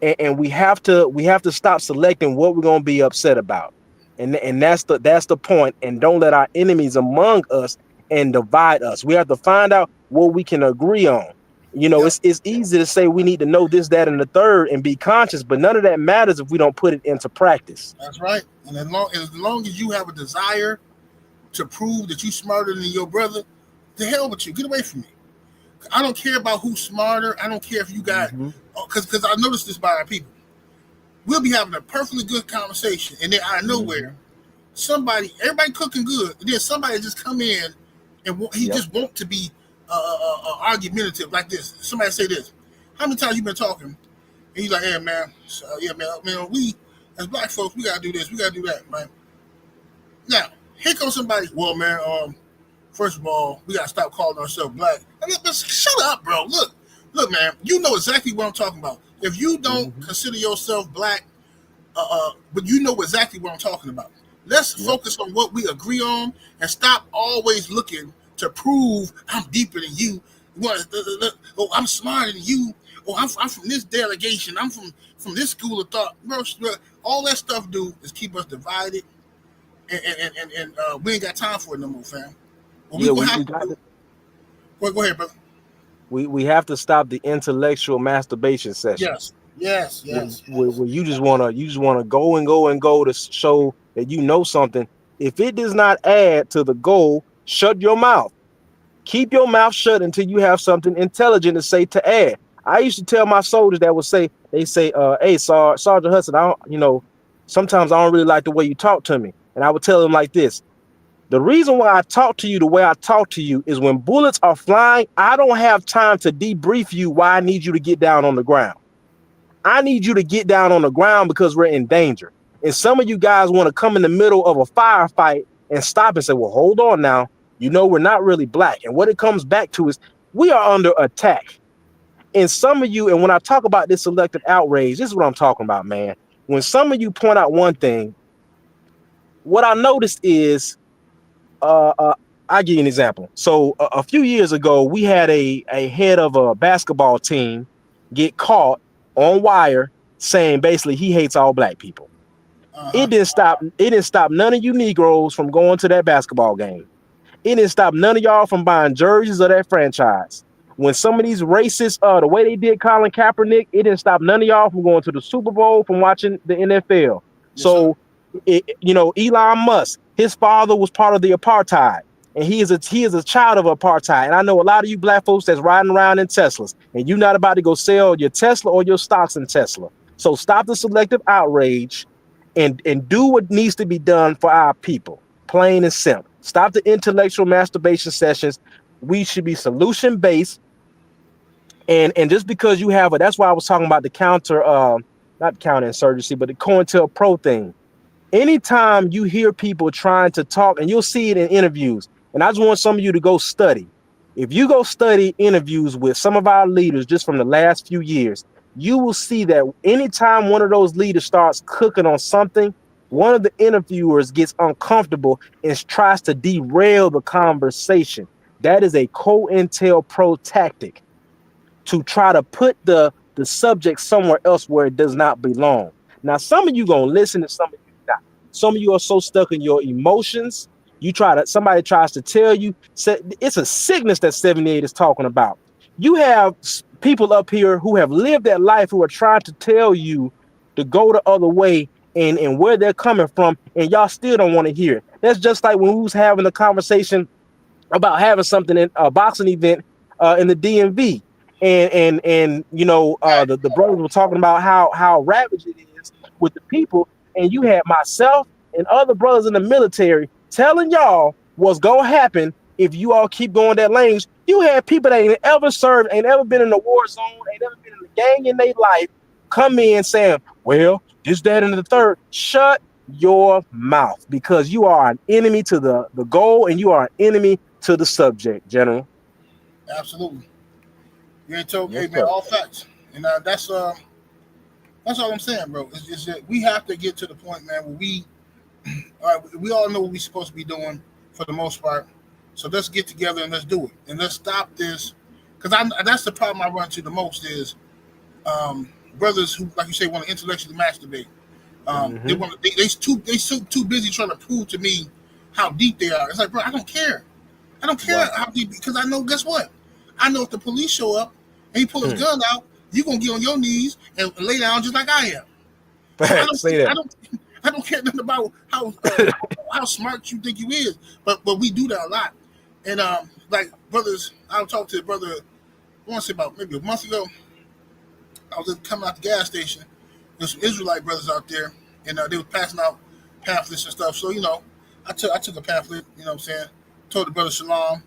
And we have to stop selecting what we're going to be upset about. And that's the point. And don't let our enemies among us and divide us. We have to find out what we can agree on. Yep. It's easy to say we need to know this, that, and the third and be conscious, but none of that matters if we don't put it into practice. That's right. And as long as you have a desire to prove that you're smarter than your brother, the hell with you. Get away from me. I don't care about who's smarter. I don't care if you got, because I noticed this by our people. We'll be having a perfectly good conversation, and then out of nowhere, everybody cooking good, and then somebody just come in and he just want to be argumentative like this. Somebody say this. How many times you been talking? And he's like, hey, man, man, we, as black folks, we got to do this, we got to do that, right? Now, here comes somebody, well, man, first of all, we got to stop calling ourselves black. Shut up, bro. Look, man, you know exactly what I'm talking about. If you don't consider yourself black, but you know exactly what I'm talking about. Let's focus on what we agree on and stop always looking to prove I'm deeper than you. Oh, I'm smarter than you. Oh, I'm from this delegation. I'm from this school of thought. Bro, all that stuff is keep us divided, and we ain't got time for it no more, fam. What Yeah, we we have to got do. Go ahead, brother. we have to stop the intellectual masturbation session. Yes. Where you just wanna go to show that you know something. If it does not add to the goal, shut your mouth. Keep your mouth shut until you have something intelligent to say to add. I used to tell my soldiers that they say, hey, Sergeant Hudson, sometimes I don't really like the way you talk to me. And I would tell them like this: the reason why I talk to you the way I talk to you is when bullets are flying, I don't have time to debrief you why I need you to get down on the ground. I need you to get down on the ground because we're in danger. And some of you guys want to come in the middle of a firefight and stop and say, well, hold on now. We're not really black. And what it comes back to is we are under attack. And some of you, and when I talk about this selective outrage, this is what I'm talking about, man. When some of you point out one thing, what I noticed is, I'll give you an example. So a few years ago, we had a head of a basketball team get caught on wire saying basically he hates all black people. Uh-huh. It didn't stop none of you Negroes from going to that basketball game. It didn't stop none of y'all from buying jerseys of that franchise. When some of these racists, the way they did Colin Kaepernick, it didn't stop none of y'all from going to the Super Bowl, from watching the NFL. Yes, sir. So, Elon Musk, his father was part of the apartheid, and he is a child of apartheid. And I know a lot of you black folks that's riding around in Teslas, and you're not about to go sell your Tesla or your stocks in Tesla. So stop the selective outrage, and do what needs to be done for our people. Plain and simple. Stop the intellectual masturbation sessions. We should be solution based. And just because you have that's why I was talking about the not counterinsurgency, but the COINTELPRO thing. Anytime you hear people trying to talk, and you'll see it in interviews, and I just want some of you to go study. If you go study interviews with some of our leaders just from the last few years, you will see that anytime one of those leaders starts cooking on something, one of the interviewers gets uncomfortable and tries to derail the conversation. That is a COINTELPRO tactic to try to put the subject somewhere else where it does not belong. Now, some of you gonna listen and some of you not. Some of you are so stuck in your emotions. Somebody tries to tell you, it's a sickness that 78 is talking about. You have people up here who have lived that life, who are trying to tell you to go the other way and where they're coming from, and y'all still don't want to hear it. That's just like when we was having a conversation about having something in a boxing event in the DMV. And the brothers were talking about how ravaged it is with the people, and you had myself and other brothers in the military telling y'all what's gonna happen if you all keep going that lanes. You had people that ain't ever served, ain't ever been in the war zone, ain't ever been in the gang in their life, come in saying, well, this, that, and the third. Shut your mouth, because you are an enemy to the goal, and you are an enemy to the subject, General. Absolutely. You ain't told, Yes, hey man, sir. all facts, and that's all I'm saying, bro. Is that we have to get to the point, man, where we all know what we're supposed to be doing for the most part. So let's get together and let's do it, and let's stop this, because that's the problem I run into the most is brothers who, like you say, want to intellectually masturbate. They want to, they so too busy trying to prove to me how deep they are. It's like, bro, I don't care. I don't care Right. how deep, because I know, guess what? I know if the police show up and he pull his gun out, you're gonna get on your knees and lay down just like I am. So I don't care nothing about how smart you think you is, but we do that a lot. And like brothers, I talked to a brother, I want to say about maybe a month ago. I was coming out the gas station. There's some Israelite brothers out there, and they were passing out pamphlets and stuff. So I took a pamphlet. You know what I'm saying? Told the brother shalom.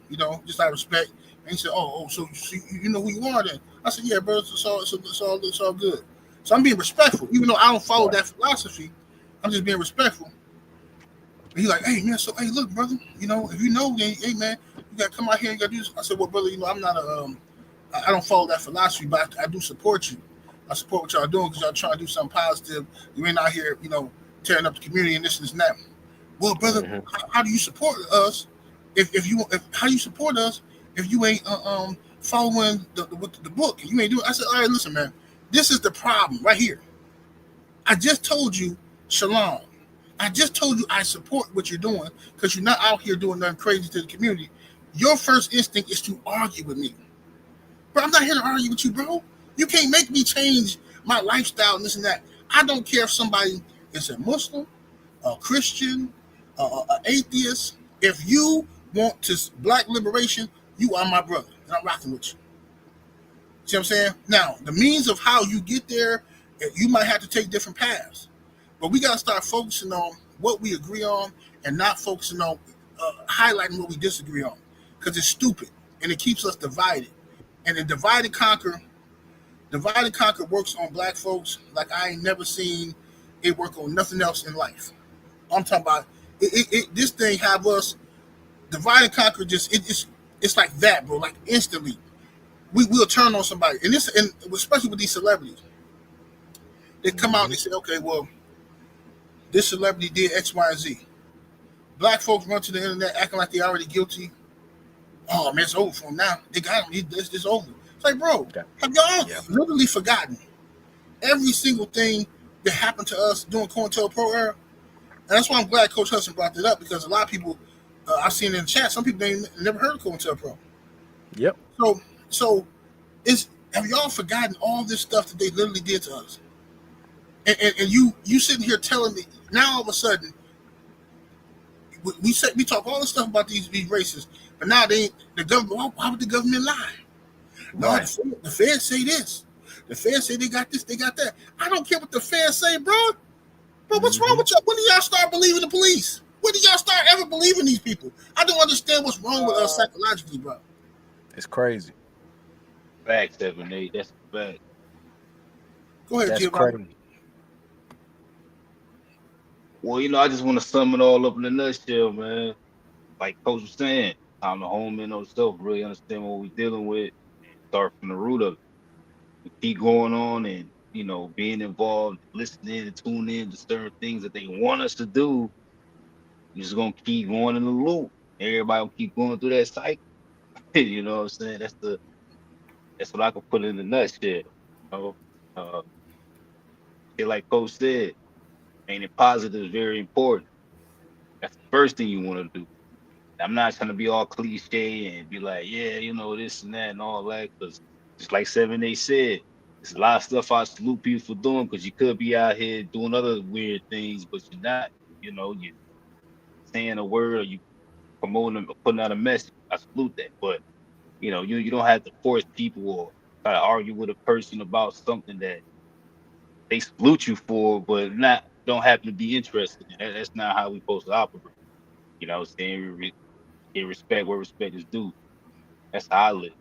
Just out of respect. And he said, "Oh, so you know who you are then?" I said, "Yeah, brother. It's all good." So I'm being respectful, even though I don't follow that philosophy. I'm just being respectful. And he's like, "Hey man, so hey, look, brother. If you know, then hey man, you gotta come out here and you gotta do this." I said, "Well, brother, I'm not I don't follow that philosophy, but I do support you. I support what y'all doing because y'all trying to do something positive. You ain't out here, tearing up the community and this and that." Well, brother, how do you support us if how do you support us if you ain't following the book and you ain't doing? I said, all right, listen, man, this is the problem right here. I just told you shalom. I just told you I support what you're doing because you're not out here doing nothing crazy to the community. Your first instinct is to argue with me. Bro, I'm not here to argue with you, bro. You can't make me change my lifestyle and this and that. I don't care if somebody is a Muslim, a Christian, an atheist. If you want to black liberation, you are my brother, and I'm rocking with you. See what I'm saying? Now, the means of how you get there, you might have to take different paths. But we got to start focusing on what we agree on and not focusing on highlighting what we disagree on, because it's stupid, and it keeps us divided. And the divide and conquer works on black folks like I ain't never seen it work on nothing else in life. I'm talking about this thing have us divide and conquer. It's like that, bro. Like instantly, we'll turn on somebody, and especially with these celebrities, they come out and Mm-hmm. they say, okay, well, this celebrity did X, Y, and Z. Black folks run to the internet acting like they already guilty. Oh man, it's over for him now. They got him. It's over. It's like, bro, Okay. have y'all Yeah. literally forgotten every single thing that happened to us during COINTELPRO era? And that's why I'm glad Coach Hudson brought that up, because a lot of people I've seen in the chat, some people ain't never heard of COINTELPRO. Yep. So is have y'all forgotten all this stuff that they literally did to us? And you sitting here telling me now all of a sudden we talk all this stuff about these races, but now they ain't the government. Why would the government lie? No, Right. the feds say this. The feds say they got this, they got that. I don't care what the feds say, bro. Bro, what's wrong Mm-hmm. with y'all? When do y'all start believing the police? When do y'all start ever believing these people? I don't understand what's wrong with us psychologically, bro. It's crazy. Facts, 7-8. That's a fact. Go ahead, That's Giovanni. crazy. Well, I just want to sum it all up in a nutshell, man. Like Coach was saying, time to home in on self, really understand what we're dealing with, and start from the root of it. We keep going on and, being involved, listening and tuning in to certain things that they want us to do. We're just gonna keep going in the loop. Everybody will keep going through that cycle. You know what I'm saying? That's what I could put in a nutshell. know, uh, like Coach said, maintain positive is very important. That's the first thing you want to do. I'm not trying to be all cliche and be like, yeah, this and that and all that, because just like 7 8 said, there's a lot of stuff I salute people for doing, because you could be out here doing other weird things, but you're not. You're saying a word, or you promoting or putting out a message. I salute that, but you don't have to force people or try to argue with a person about something that they salute you for, but not don't happen to be interested in. That's not how we supposed to operate. What I'm saying? Give respect where respect is due. That's how I live.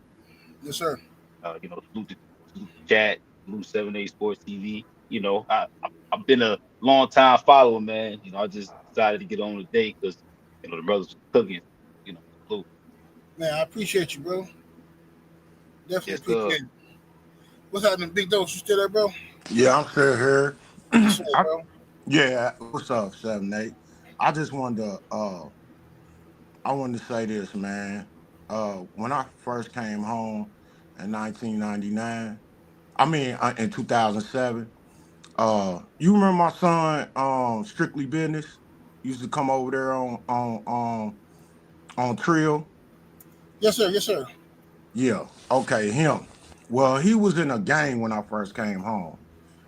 Yes, sir. Salute the chat, salute 7 8 Sports TV. I've been a long time follower, man. I just decided to get on today because the brothers was cooking. Salute. Man, I appreciate you, bro. Definitely Yes, appreciate it. What's happening, Big Dose? You still there, bro? Yeah, I'm still here. Yes, sir, I, bro. yeah, what's up, 7 8? I just wanted to I wanted to say this, man. When I first came home in 1999, I mean in 2007, you remember my son Strictly Business used to come over there on Trill. Yes, sir. Yes, sir. Yeah, okay, him. Well, he was in a gang when I first came home.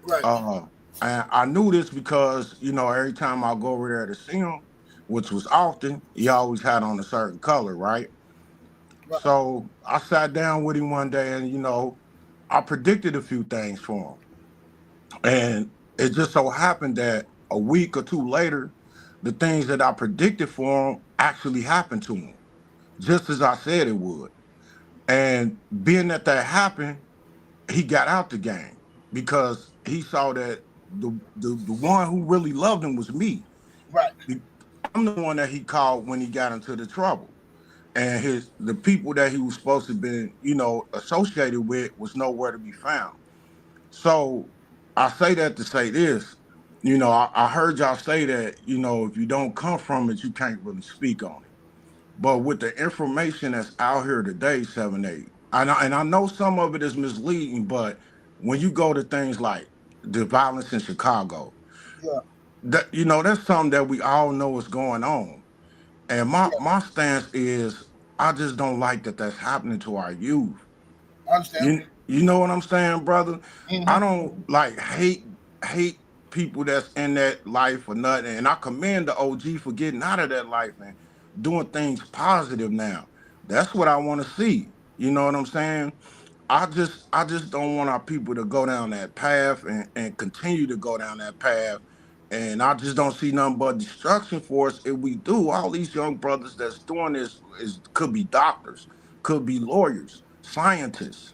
Right, Uh, and I knew this because every time I go over there to see him, which was often, he always had on a certain color, right? right, So I sat down with him one day, and I predicted a few things for him, and it just so happened that a week or two later, the things that I predicted for him actually happened to him, just as I said it would. And being that happened, he got out the game because he saw that the one who really loved him was me. right. I'm the one that he called when he got into the trouble, and the people that he was supposed to be, associated with was nowhere to be found. So I say that to say this. I heard y'all say that if you don't come from it, you can't really speak on it. But with the information that's out here today, 7 8, and I know some of it is misleading, but when you go to things like the violence in Chicago, Yeah, that that's something that we all know is going on. And yeah. my stance is I just don't like that that's happening to our youth. I understand. You know what I'm saying, brother? I Mm-hmm. don't like hate people that's in that life or nothing. And I commend the OG for getting out of that life and doing things positive now. That's what I want to see. You know what I'm saying? I just don't want our people to go down that path and continue to go down that path. And I just don't see nothing but destruction for us if we do. All these young brothers that's doing this could be doctors, could be lawyers, scientists,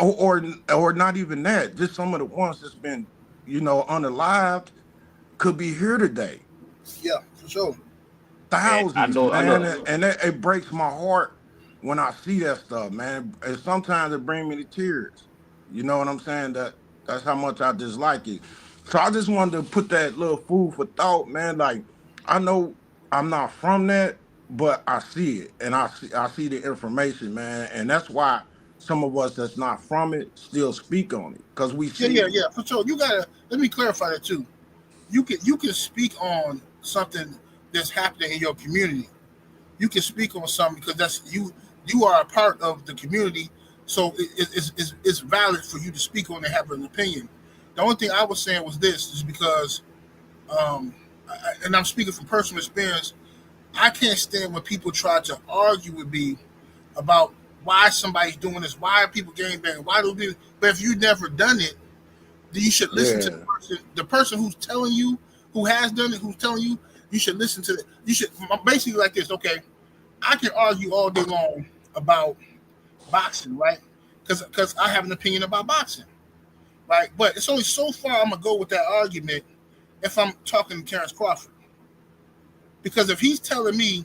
or not even that. Just some of the ones that's been, unalived could be here today. Yeah, for sure. And I Thousands, know, man, and it breaks my heart when I see that stuff, man. And sometimes it brings me to tears. You know what I'm saying? That's how much I dislike it. So I just wanted to put that little food for thought, man. Like I know I'm not from that, but I see it and I see the information, man. And that's why some of us that's not from it still speak on it. Cause we Yeah, see yeah, it. yeah. For sure. You gotta let me clarify that too. You can speak on something that's happening in your community. You can speak on something because that's you are a part of the community, so it's valid for you to speak on and have an opinion. The only thing I was saying was this is because and I'm speaking from personal experience. I can't stand when people try to argue with me about why somebody's doing this, why are people gang banging, why do people. But if you've never done it, then you should listen to Yeah. the person who's telling you, who has done it, who's telling you. You should listen to it. You should basically like this. Okay, I can argue all day long about boxing, right? Because I have an opinion about boxing, right? But it's only so far I'm gonna go with that argument if I'm talking to Terrence Crawford. Because if he's telling me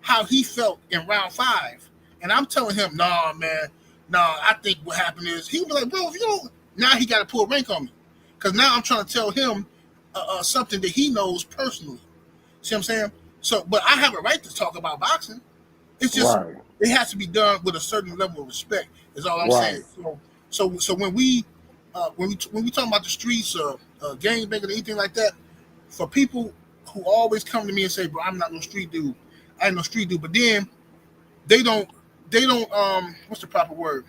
how he felt in round five, and I'm telling him, nah, man, nah, I think what happened is he'd be like, bro, if you don't, now he got to pull rank on me, because now I'm trying to tell him something that he knows personally. See what I'm saying? So, but I have a right to talk about boxing. It's just Right. it has to be done with a certain level of respect. Is all I'm saying. Right. So when we talk about the streets or gang banging or anything like that, for people who always come to me and say, "Bro, I'm not no street dude. I ain't no street dude," but then they don't what's the proper word?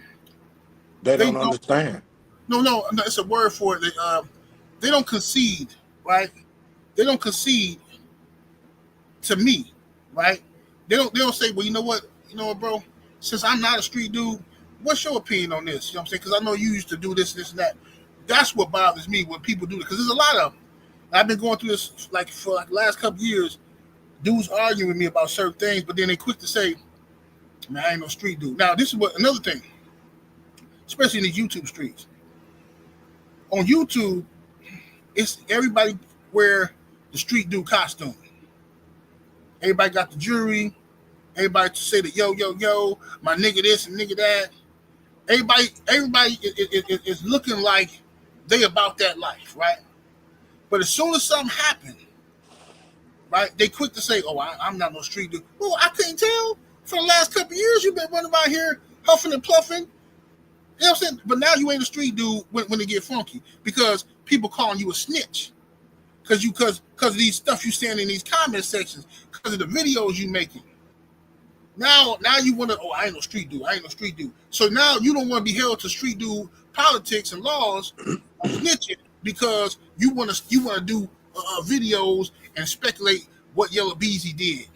They They don't don't understand. no, it's a word for it. They don't concede, right? They don't concede to me, right? They don't say, well, you know what, bro? Since I'm not a street dude, what's your opinion on this? You know what I'm saying? Because I know you used to do this, and that. That's what bothers me when people do it. Because there's a lot of them. I've been going through this like for like the last couple of years. Dudes arguing with me about certain things, but then they quick to say, "Man, I ain't no street dude." Now, this is what another thing, especially in the YouTube streets. On YouTube, it's everybody wear the street dude costume. Everybody got the jewelry. Everybody to say that yo, my nigga this and nigga that. Everybody is looking like they about that life, right? But as soon as something happened, right, they quick to say, "Oh, I'm not no street dude." Well, I couldn't tell for the last couple of years. You've been running around here huffing and puffing. You know what I'm saying? But now you ain't a street dude when it get funky because people calling you a snitch because of these stuff you saying in these comment sections because of the videos you making. Now you want to, oh, I ain't no street dude. I ain't no street dude. So now you don't want to be held to street dude politics and laws of snitching because you want to do videos and speculate what Yella Beezy did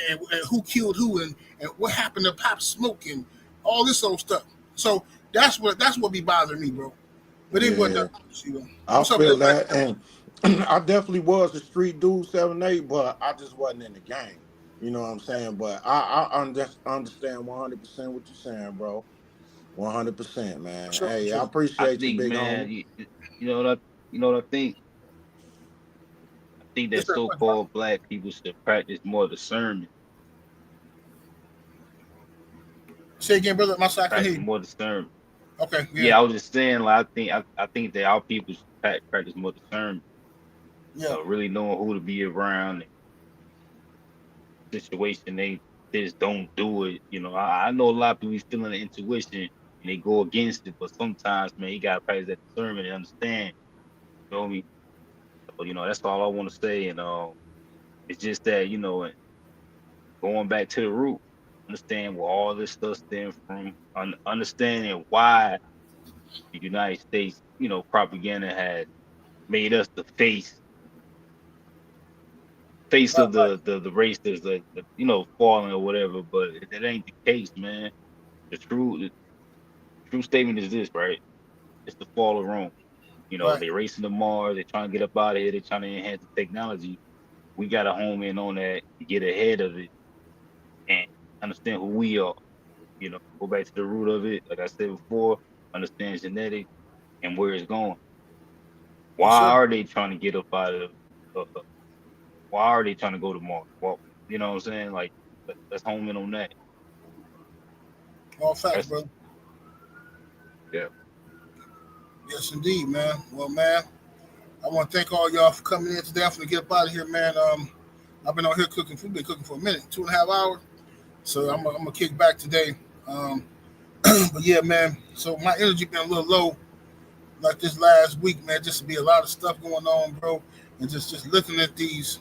and who killed who and what happened to Pop Smoke and all this old stuff. So that's what be bothering me, bro. But it wasn't Yeah. nothing. You know. I What's up, feel everybody? that, and I definitely was a street dude 7-8, but I just wasn't in the game. You know what I'm saying? But I understand 100% what you're saying, bro. 100%, For man. sure, for Hey, I sure. I appreciate you, think, big man, homie. you know what I think. I think Yes, that sir. What, bro? so-called black people should practice more discernment. Say again, brother. My side, I can hear Practice you. more discernment. Okay, yeah, Yeah, I was just saying, like, I think that our people should practice more discernment. yeah, Really knowing who to be around and situation they just don't do it. I know a lot of people be feeling the intuition and they go against it, but sometimes, man, you gotta practice that discernment and understand. You know me? So, that's all I want to say. And it's just that, going back to the root, understand where all this stuff stems from, understanding why the United States, propaganda has made us the face right, of right, the race that's like, falling or whatever. But that ain't the case, man. The true statement is this, right? It's the fall of Rome. right. They racing to Mars. They trying to get up out of here. They trying to enhance the technology. We got to home in on that, get ahead of it, and understand who we are. Go back to the root of it. Like I said before, understand genetics and where it's going. Yes, Why sir. are they trying to get up out of? Why are they trying to go to Mars? Well, you know what I'm saying? Like, let's home in on that. All facts, That's bro. yeah. Yes, indeed, man. Well, man, I want to thank all y'all for coming in today. I'm gonna get up out of here, man. I've been on here cooking food. Been cooking for a minute, 2.5 hours. So I'm gonna kick back today. Um, but yeah, man. So my energy been a little low like this last week, man. Just to be a lot of stuff going on, bro, and just looking at these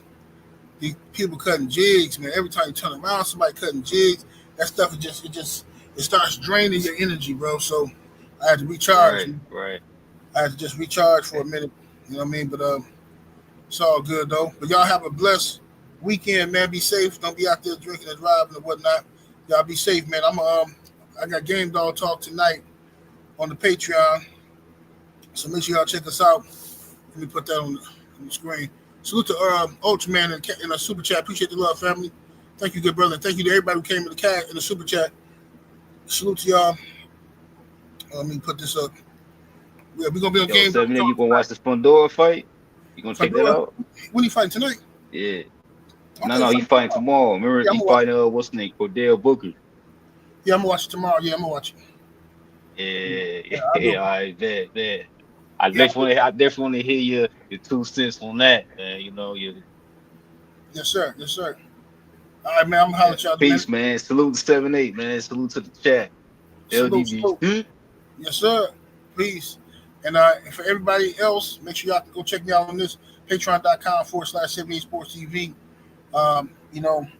people cutting jigs, man. Every time you turn around, somebody cutting jigs. That stuff it starts draining your energy, bro. So I had to recharge. Right, right. I had to just recharge for a minute. You know what I mean? But it's all good though. But y'all have a blessed weekend, man. Be safe. Don't be out there drinking and driving and whatnot. Y'all be safe, man. I got Game Dog Talk tonight on the Patreon. So make sure y'all check us out. Let me put that on the screen. Salute to Ultraman in a super chat. Appreciate the love, family. Thank you, good brother. Thank you to everybody who came in the super chat. Salute to y'all. Let me put this up. Yeah, we're gonna be on Yo, Game Dog 7A, you Talk gonna tonight. watch the Fundora fight? You gonna check that Pandora, out? when he fighting tonight? Yeah. Okay, No, he fight fighting tomorrow. tomorrow. Remember, Yeah, I'm he gonna watch. fighting what's the name? Cordell Booker. Yeah, I'm gonna watch it tomorrow. Yeah, I'm gonna watch it. Yeah, Yeah, I do. yeah, I bet. Yeah, I do. I definitely want to hear your 2 cents on that, man. You know, your Yes, sir. Yes, sir. All right, man. I'm gonna holler yeah. at y'all in a minute. Peace, man. Salute to 7-8, man. Salute to the chat. Salute, LDB. salute. Yes, sir. Peace. And for everybody else, make sure y'all can go check me out on this patreon.com/78 Sports TV.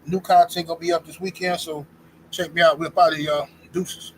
New content gonna be up this weekend, so check me out. We're out of here, y'all. Deuces.